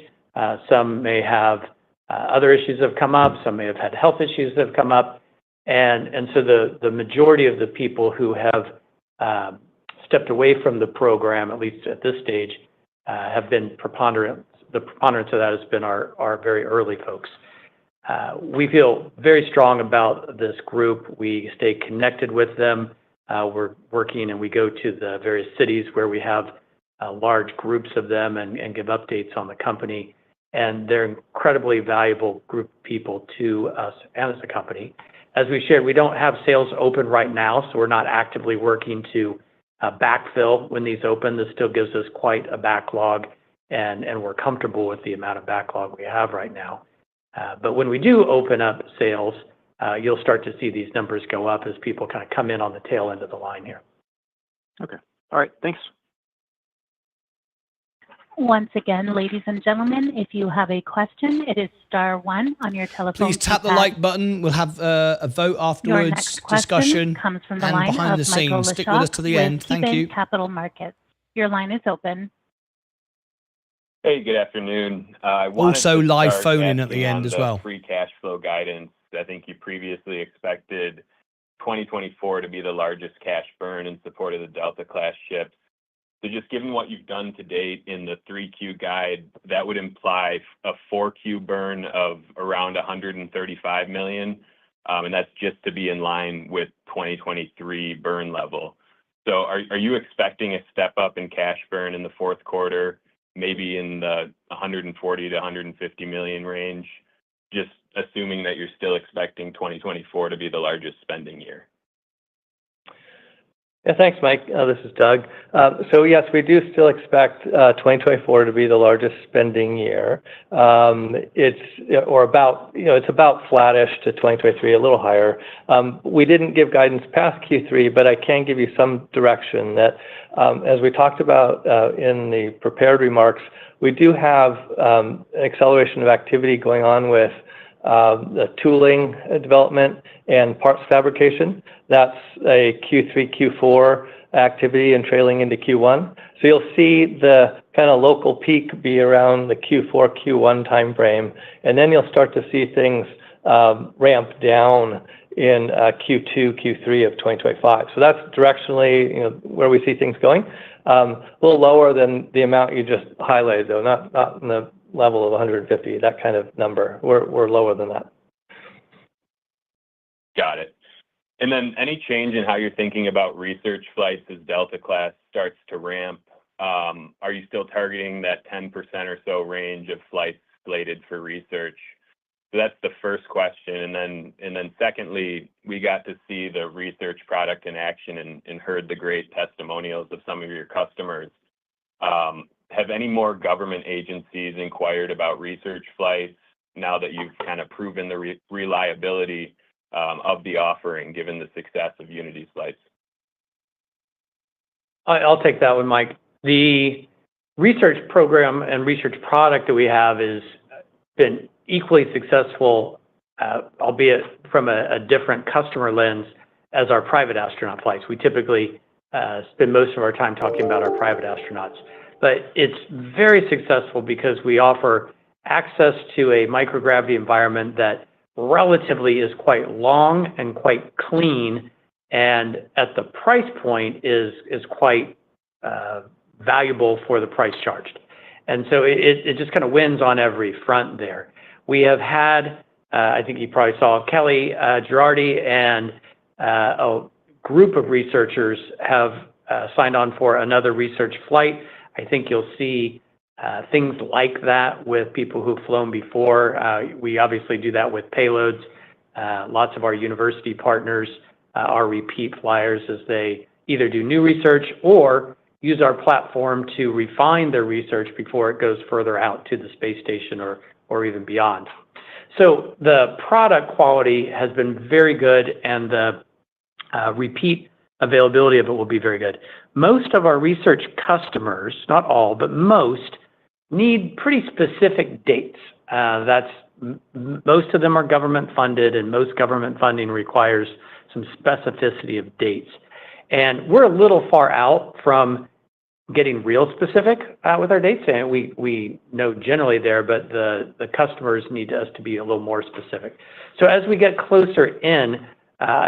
Some may have other issues that have come up. Some may have had health issues that have come up. And so the majority of the people who have stepped away from the program, at least at this stage, have been preponderant. The preponderance of that has been our very early folks. We feel very strong about this group. We stay connected with them. We're working and we go to the various cities where we have large groups of them and give updates on the company. And they're an incredibly valuable group of people to us and as a company. As we shared, we don't have sales open right now, so we're not actively working to backfill when these open. This still gives us quite a backlog, and we're comfortable with the amount of backlog we have right now. But when we do open up sales, you'll start to see these numbers go up as people kind of come in on the tail end of the line here. Okay. All right. Thanks. Once again, ladies and gentlemen, if you have a question, it is *1 on your telephone. Please tap the like button. We'll have a vote afterwards. Your next discussion comes from the and line behind of the Michael scenes. Stick with us to the end. Thank you. Capital Markets. Your line is open. Hey, good afternoon. Also live phone-in at the end as well. Free cash flow guidance. I think you previously expected 2024 to be the largest cash burn in support of the Delta class ships. So just given what you've done to date in the 3Q guide, that would imply a 4Q burn of around $135 million. And that's just to be in line with 2023 burn level. So are you expecting a step up in cash burn in the fourth quarter, maybe in the 140 to 150 million range, just assuming that you're still expecting 2024 to be the largest spending year? Yeah, thanks, Mike. This is Doug. So yes, we do still expect 2024 to be the largest spending year. It's about flattish to 2023, a little higher. We didn't give guidance past Q3, but I can give you some direction that, as we talked about in the prepared remarks, we do have an acceleration of activity going on with the tooling development and parts fabrication. That's a Q3, Q4 activity and trailing into Q1. So you'll see the kind of local peak be around the Q4, Q1 timeframe, and then you'll start to see things ramp down in Q2, Q3 of 2025. So that's directionally where we see things going. A little lower than the amount you just highlighted, though, not in the level of 150, that kind of number. We're lower than that. Got it. And then any change in how you're thinking about research flights as Delta class starts to ramp? Are you still targeting that 10% or so range of flights slated for research? So that's the first question. And then secondly, we got to see the research product in action and heard the great testimonials of some of your customers. Have any more government agencies inquired about research flights now that you've kind of proven the reliability of the offering, given the success of Unity's flights? I'll take that one, Mike. The research program and research product that we have has been equally successful, albeit from a different customer lens, as our private astronaut flights. We typically spend most of our time talking about our private astronauts. But it's very successful because we offer access to a microgravity environment that relatively is quite long and quite clean, and at the price point is quite valuable for the price charged. And so it just kind of wins on every front there. We have had, I think you probably saw Kelly Girardi and a group of researchers have signed on for another research flight. I think you'll see things like that with people who've flown before. We obviously do that with payloads. Lots of our university partners are repeat flyers as they either do new research or use our platform to refine their research before it goes further out to the space station or even beyond. So the product quality has been very good, and the repeat availability of it will be very good. Most of our research customers, not all, but most, need pretty specific dates. Most of them are government funded, and most government funding requires some specificity of dates. And we're a little far out from getting real specific with our dates, and we know generally there, but the customers need us to be a little more specific. So as we get closer in,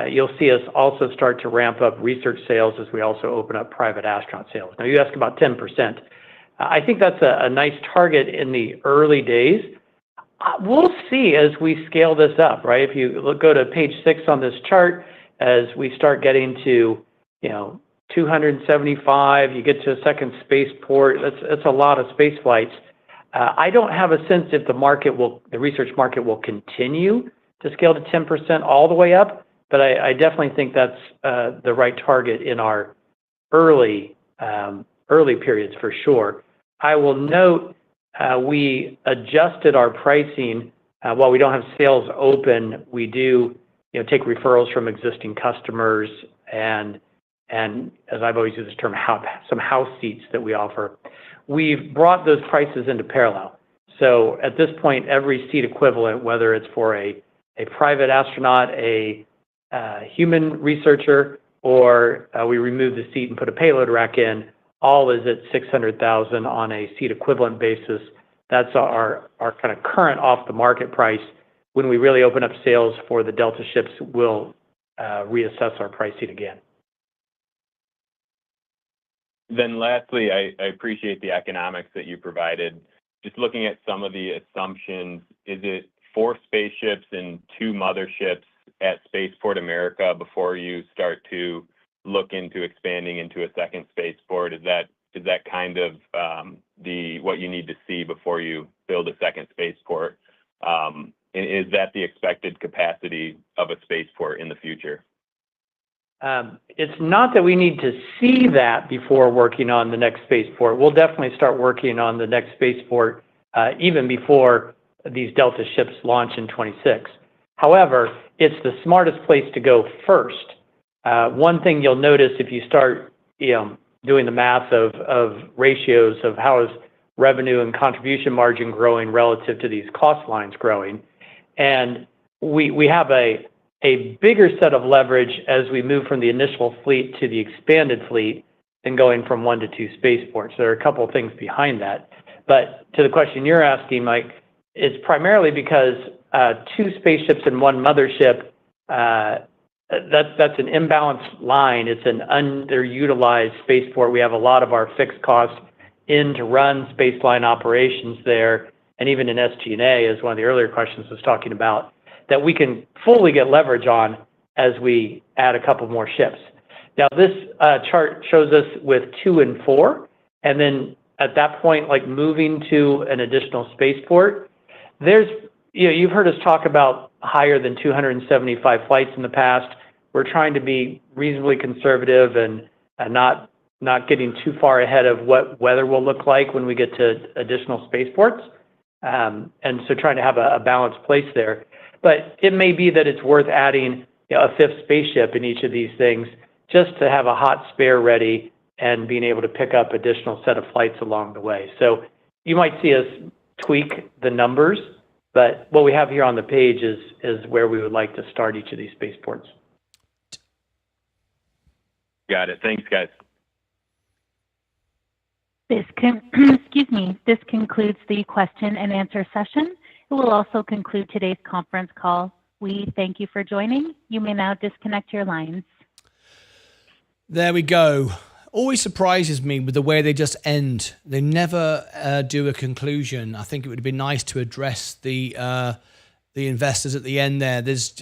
you'll see us also start to ramp up research sales as we also open up private astronaut sales. Now, you asked about 10%. I think that's a nice target in the early days. We'll see as we scale this up, right? If you go to page 6 on this chart, as we start getting to, 275, you get to a second spaceport. That's a lot of space flights. I don't have a sense if the research market will continue to scale to 10% all the way up, but I definitely think that's the right target in our early periods for sure. I will note we adjusted our pricing while we don't have sales open. We do take referrals from existing customers and as I've always used this term, some house seats that we offer. We've brought those prices into parallel. So at this point, every seat equivalent, whether it's for a private astronaut, a human researcher, or we remove the seat and put a payload rack in, all is at $600,000 on a seat equivalent basis. That's our kind of current off the market price. When we really open up sales for the Delta ships, we'll reassess our pricing again. Then lastly, I appreciate the economics that you provided. Just looking at some of the assumptions, is it 4 spaceships and 2 motherships at Spaceport America before you start to look into expanding into a second spaceport? Is that kind of what you need to see before you build a second spaceport? And is that the expected capacity of a spaceport in the future? It's not that we need to see that before working on the next spaceport. We'll definitely start working on the next spaceport even before these Delta ships launch in 26. However, it's the smartest place to go first. One thing you'll notice if you start doing the math of ratios of how is revenue and contribution margin growing relative to these cost lines growing, and we have a bigger set of leverage as we move from the initial fleet to the expanded fleet than going from 1 to 2 spaceports. There are a couple of things behind that. But to the question you're asking, Mike, it's primarily because 2 spaceships and 1 mothership, that's an imbalanced line. It's an underutilized spaceport. We have a lot of our fixed costs in to run spaceline operations there, and even in SG&A, as one of the earlier questions was talking about, that we can fully get leverage on as we add a couple more ships. Now, this chart shows us with 2 and 4, and then at that point, like moving to an additional spaceport, you've heard us talk about higher than 275 flights in the past. We're trying to be reasonably conservative and not getting too far ahead of what weather will look like when we get to additional spaceports. And so trying to have a balanced place there. But it may be that it's worth adding a 5th spaceship in each of these things just to have a hot spare ready and being able to pick up additional set of flights along the way. So you might see us tweak the numbers, but what we have here on the page is where we would like to start each of these spaceports. Got it. Thanks, guys. This this concludes the question and answer session. It will also conclude today's conference call. We thank you for joining. You may now disconnect your lines. There we go. Always surprises me with the way they just end. They never do a conclusion. I think it would be nice to address the investors at the end there. There's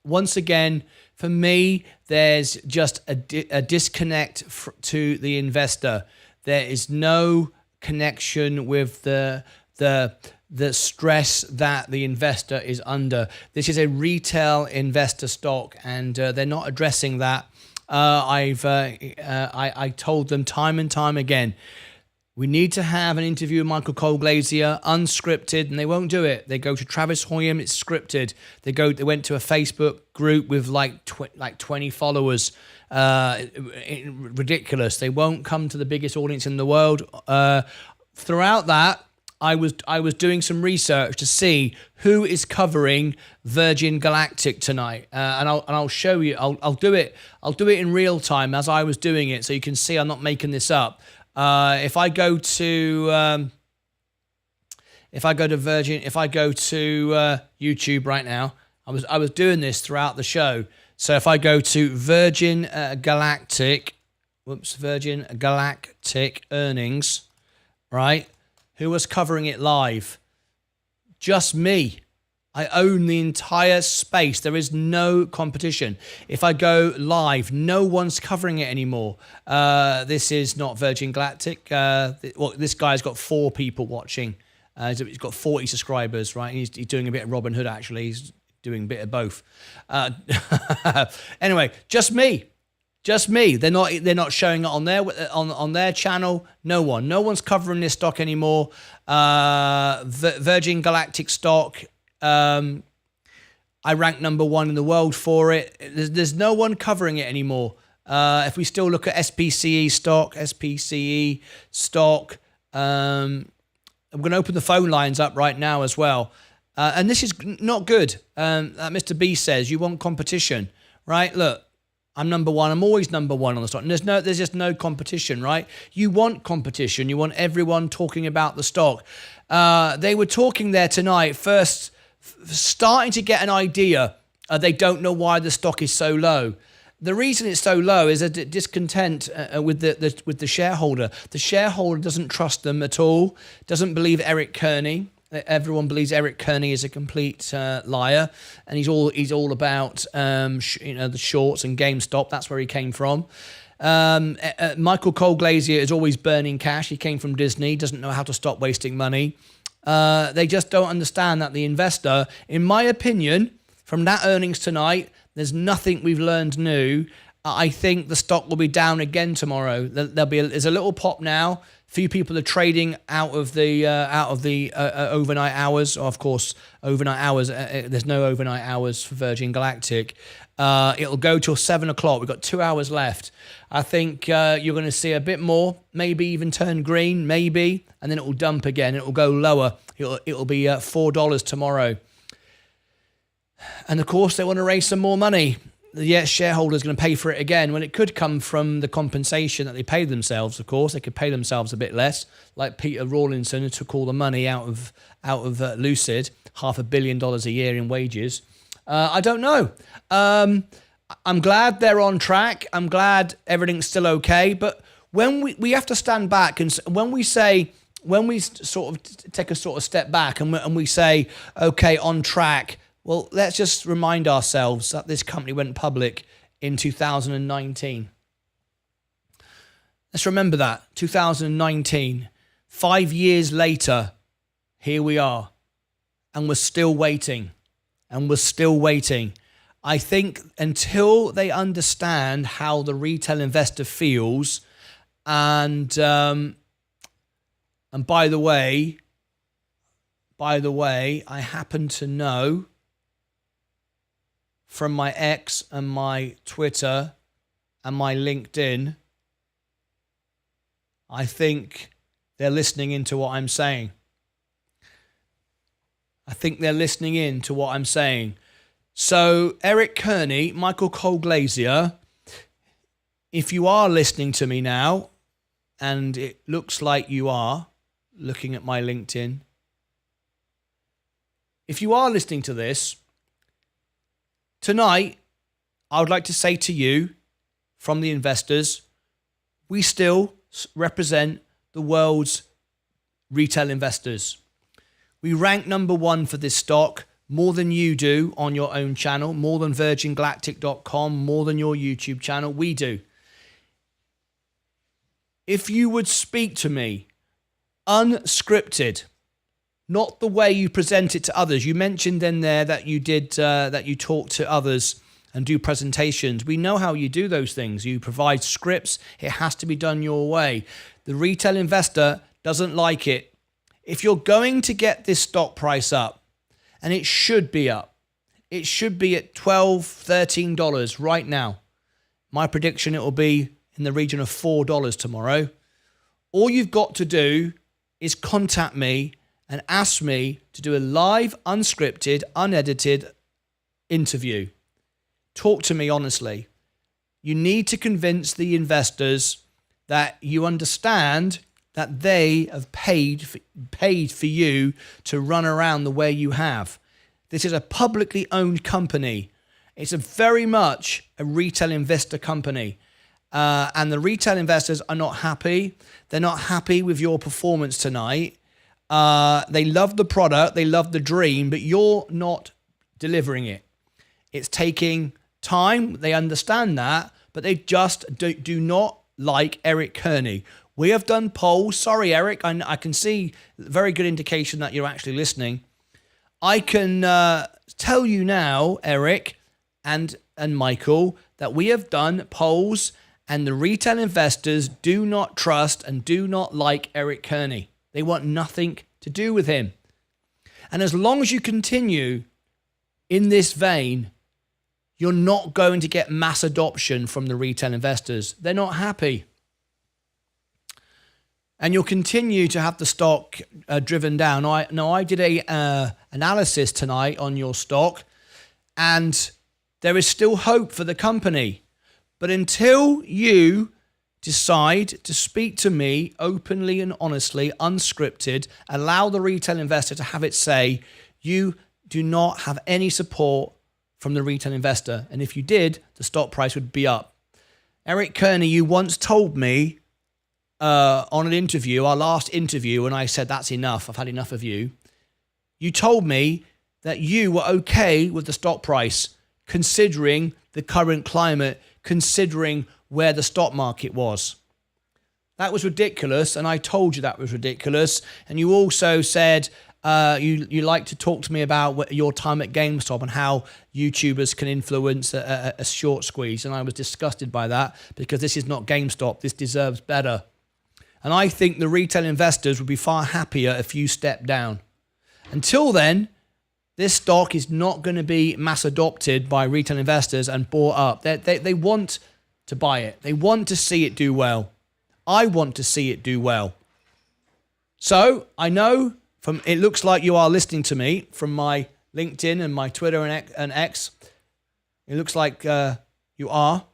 once again, for me, there's just a disconnect to the investor. There is no connection with the stress that the investor is under. This is a retail investor stock, and they're not addressing that. I told them time and time again, we need to have an interview with Michael Cole-Glazier, unscripted, and they won't do it. They go to Travis Hoyam, it's scripted. They went to a Facebook group with like 20 followers. Ridiculous. They won't come to the biggest audience in the world. Throughout that, I was doing some research to see who is covering Virgin Galactic tonight, and I'll show you. I'll do it in real time as I was doing it, so you can see I'm not making this up. If I go to YouTube right now, I was doing this throughout the show. So if I go to Virgin Galactic earnings, right? Who was covering it live? Just me. I own the entire space. There is no competition. If I go live, no one's covering it anymore. This is not Virgin Galactic. This guy's got 4 people watching. He's got 40 subscribers, right? He's doing a bit of Robin Hood, actually. He's doing a bit of both. Anyway, just me. Just me. They're not showing it on their channel. No one's covering this stock anymore. Virgin Galactic stock. I rank number 1 in the world for it. There's no one covering it anymore. If we still look at SPCE stock, I'm going to open the phone lines up right now as well. And this is not good. Mr. B says you want competition, right? Look, I'm number 1. I'm always number 1 on the stock. And there's just no competition, right? You want competition. You want everyone talking about the stock. They were talking there tonight, first starting to get an idea. They don't know why the stock is so low. The reason it's so low is a discontent with the shareholder. The shareholder doesn't trust them at all. Doesn't believe Eric Kearney. Everyone believes Eric Kearney is a complete liar, and he's all about the shorts and GameStop. That's where he came from. Michael Cole-Glazier is always burning cash. He came from Disney. Doesn't know how to stop wasting money. They just don't understand that the investor, in my opinion, from that earnings tonight, there's nothing we've learned new. I think the stock will be down again tomorrow. There's a little pop now. Few people are trading out of the overnight hours. Of course, overnight hours. There's no overnight hours for Virgin Galactic. It'll go till 7 o'clock. We've got 2 hours left. I think you're going to see a bit more, maybe even turn green, maybe, and then it will dump again. It will go lower. It'll be $4 tomorrow. And of course, they want to raise some more money. Yes, shareholders going to pay for it again. Well, it could come from the compensation that they pay themselves. Of course, they could pay themselves a bit less, like Peter Rawlinson, who took all the money out of Lucid, $500 million a year in wages. I don't know. I'm glad they're on track. I'm glad everything's still okay. But when we have to stand back, and when we sort of take a sort of step back, and we say, okay, on track. Well, let's just remind ourselves that this company went public in 2019. Let's remember that, 2019. 5 years later, here we are. And we're still waiting. I think until they understand how the retail investor feels, and by the way, I happen to know from my X and my Twitter and my LinkedIn I think they're listening into what I'm saying. So, Eric Kearney, Michael Cole-Glazier, if you are listening to me now, and it looks like you are, looking at my LinkedIn, if you are listening to this, tonight, I would like to say to you, from the investors, we still represent the world's retail investors. We rank number one for this stock, more than you do on your own channel, more than virgingalactic.com, more than your YouTube channel. We do. If you would speak to me unscripted, not the way you present it to others. You mentioned in there that you did, that you talk to others and do presentations. We know how you do those things. You provide scripts. It has to be done your way. The retail investor doesn't like it. If you're going to get this stock price up, and it should be up, it should be at $12, $13 right now. My prediction, it will be in the region of $4 tomorrow. All you've got to do is contact me and ask me to do a live, unscripted, unedited interview. Talk to me honestly. You need to convince the investors that you understand that they have paid for you to run around the way you have. This is a publicly owned company. It's very much a retail investor company. And the retail investors are not happy. They're not happy with your performance tonight. They love the product. They love the dream, but you're not delivering it. It's taking time. They understand that, but they just do not like Eric Kearney. We have done polls. Sorry, Eric. I can see very good indication that you're actually listening. I can tell you now, Eric and Michael, that we have done polls and the retail investors do not trust and do not like Eric Kearney. They want nothing to do with him. And as long as you continue in this vein, you're not going to get mass adoption from the retail investors. They're not happy. And you'll continue to have the stock driven down. I did a analysis tonight on your stock, and there is still hope for the company. But until you decide to speak to me openly and honestly, unscripted, allow the retail investor to have its say, you do not have any support from the retail investor. And if you did, the stock price would be up. Eric Kearney, you once told me on an interview, our last interview, and I said, that's enough. I've had enough of you. You told me that you were okay with the stock price, considering the current climate, considering where the stock market was. That was ridiculous, and I told you that was ridiculous. And you also said you like to talk to me about your time at GameStop and how YouTubers can influence a short squeeze. And I was disgusted by that, because this is not GameStop. This deserves better. And I think the retail investors would be far happier if you stepped down. Until then, this stock is not going to be mass adopted by retail investors and bought up. They want to buy it. They want to see it do well. I want to see it do well. So I know it looks like you are listening to me from my LinkedIn and my Twitter and X. It looks like you are.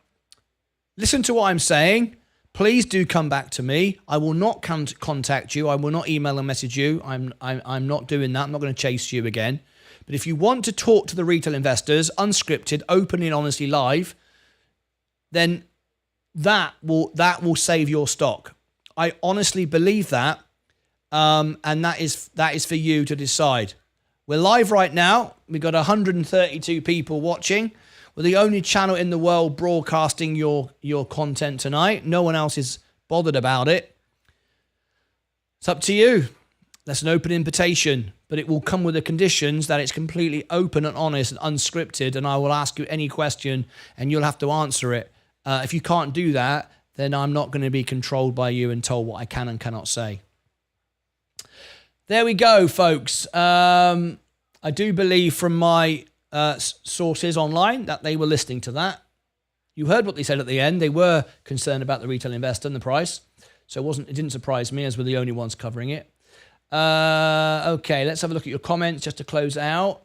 Listen to what I'm saying. Please do come back to me. I will not contact you. I will not email and message you. I'm not doing that. I'm not going to chase you again. But if you want to talk to the retail investors, unscripted, openly and honestly live, then that will save your stock. I honestly believe that, and that is for you to decide. We're live right now. We've got 132 people watching. We're the only channel in the world broadcasting your content tonight. No one else is bothered about it. It's up to you. That's an open invitation, but it will come with the conditions that it's completely open and honest and unscripted, and I will ask you any question and you'll have to answer it. If you can't do that, then I'm not going to be controlled by you and told what I can and cannot say. There we go, folks. I do believe from my sources online that they were listening to that. You heard what they said at the end. They were concerned about the retail investor and the price. So it didn't surprise me, as we're the only ones covering it. Okay, let's have a look at your comments just to close out.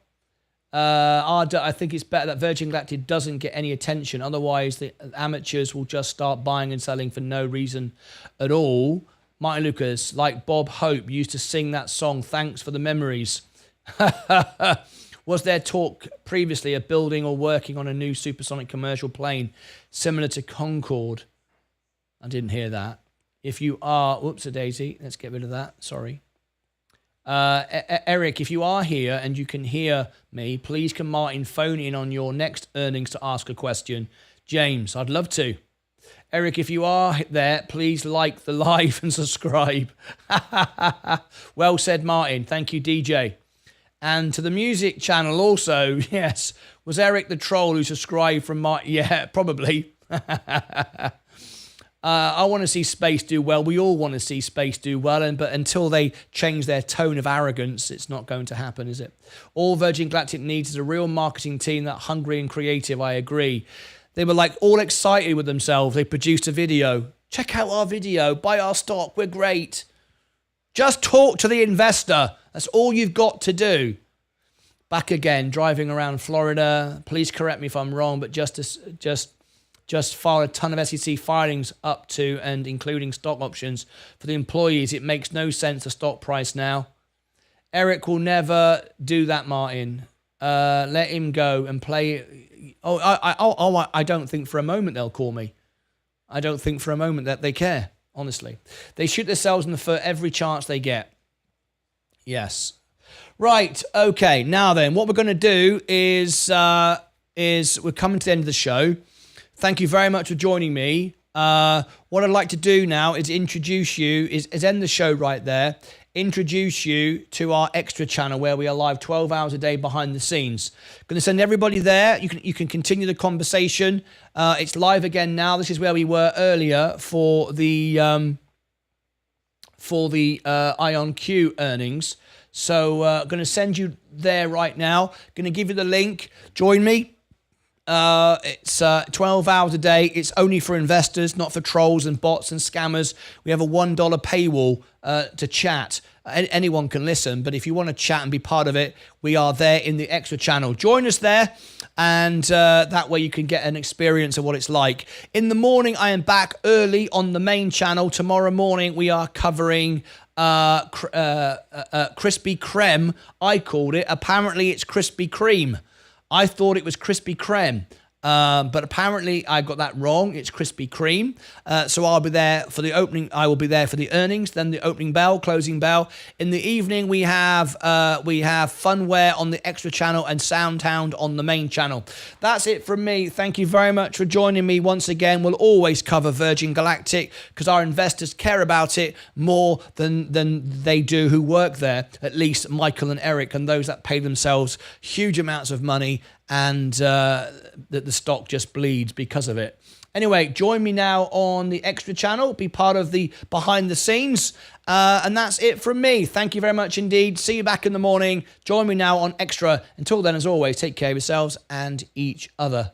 I think it's better that Virgin Galactic doesn't get any attention. Otherwise, the amateurs will just start buying and selling for no reason at all. Martyn Lucas, like Bob Hope, used to sing that song, Thanks for the Memories. Was there talk previously of building or working on a new supersonic commercial plane similar to Concorde? I didn't hear that. If you are, whoops-a-daisy, let's get rid of that, sorry. Eric, if you are here and you can hear me, please can Martyn phone in on your next earnings to ask a question. James, I'd love to. Eric, if you are there, please like the live and subscribe. Well said, Martyn. Thank you, DJ. And to the music channel also, yes. Was Eric the troll who subscribed from Martyn? Yeah, probably. I want to see space do well. We all want to see space do well, but until they change their tone of arrogance, it's not going to happen, is it? All Virgin Galactic needs is a real marketing team that's hungry and creative. I agree. They were like all excited with themselves. They produced a video. Check out our video. Buy our stock. We're great. Just talk to the investor. That's all you've got to do. Back again, driving around Florida. Please correct me if I'm wrong, but just file a ton of SEC filings up to and including stock options for the employees. It makes no sense, the stock price now. Eric will never do that, Martyn. Let him go and play. I don't think for a moment they'll call me. I don't think for a moment that they care, honestly. They shoot themselves in the foot every chance they get. Yes. Right, okay. Now then, what we're going to do is we're coming to the end of the show. Thank you very much for joining me. What I'd like to do now is introduce you, is end the show right there, introduce you to our extra channel where we are live 12 hours a day behind the scenes. Going to send everybody there. You can continue the conversation. It's live again now. This is where we were earlier for the IonQ earnings. So going to send you there right now. Going to give you the link. Join me. It's 12 hours a day. It's only for investors, not for trolls and bots and scammers. We have a $1 paywall to chat. Anyone can listen, but if you want to chat and be part of it, we are there in the extra channel. Join us there, and that way you can get an experience of what it's like. In the morning, I am back early on the main channel. Tomorrow morning, we are covering Krispy Kreme. I called it. Apparently, it's Krispy Kreme. I thought it was Krispy Kreme, but apparently I got that wrong. It's Krispy Kreme. So I'll be there for the opening. I will be there for the earnings, then the opening bell, closing bell. In the evening, we have Funware on the extra channel and Soundhound on the main channel. That's it from me. Thank you very much for joining me once again. We'll always cover Virgin Galactic because our investors care about it more than they do who work there, at least Michael and Eric and those that pay themselves huge amounts of money, and that the stock just bleeds because of it. Anyway, join me now on the extra channel. Be part of the behind the scenes. And that's it from me. Thank you very much indeed. See you back in the morning. Join me now on extra. Until then, as always, take care of yourselves and each other.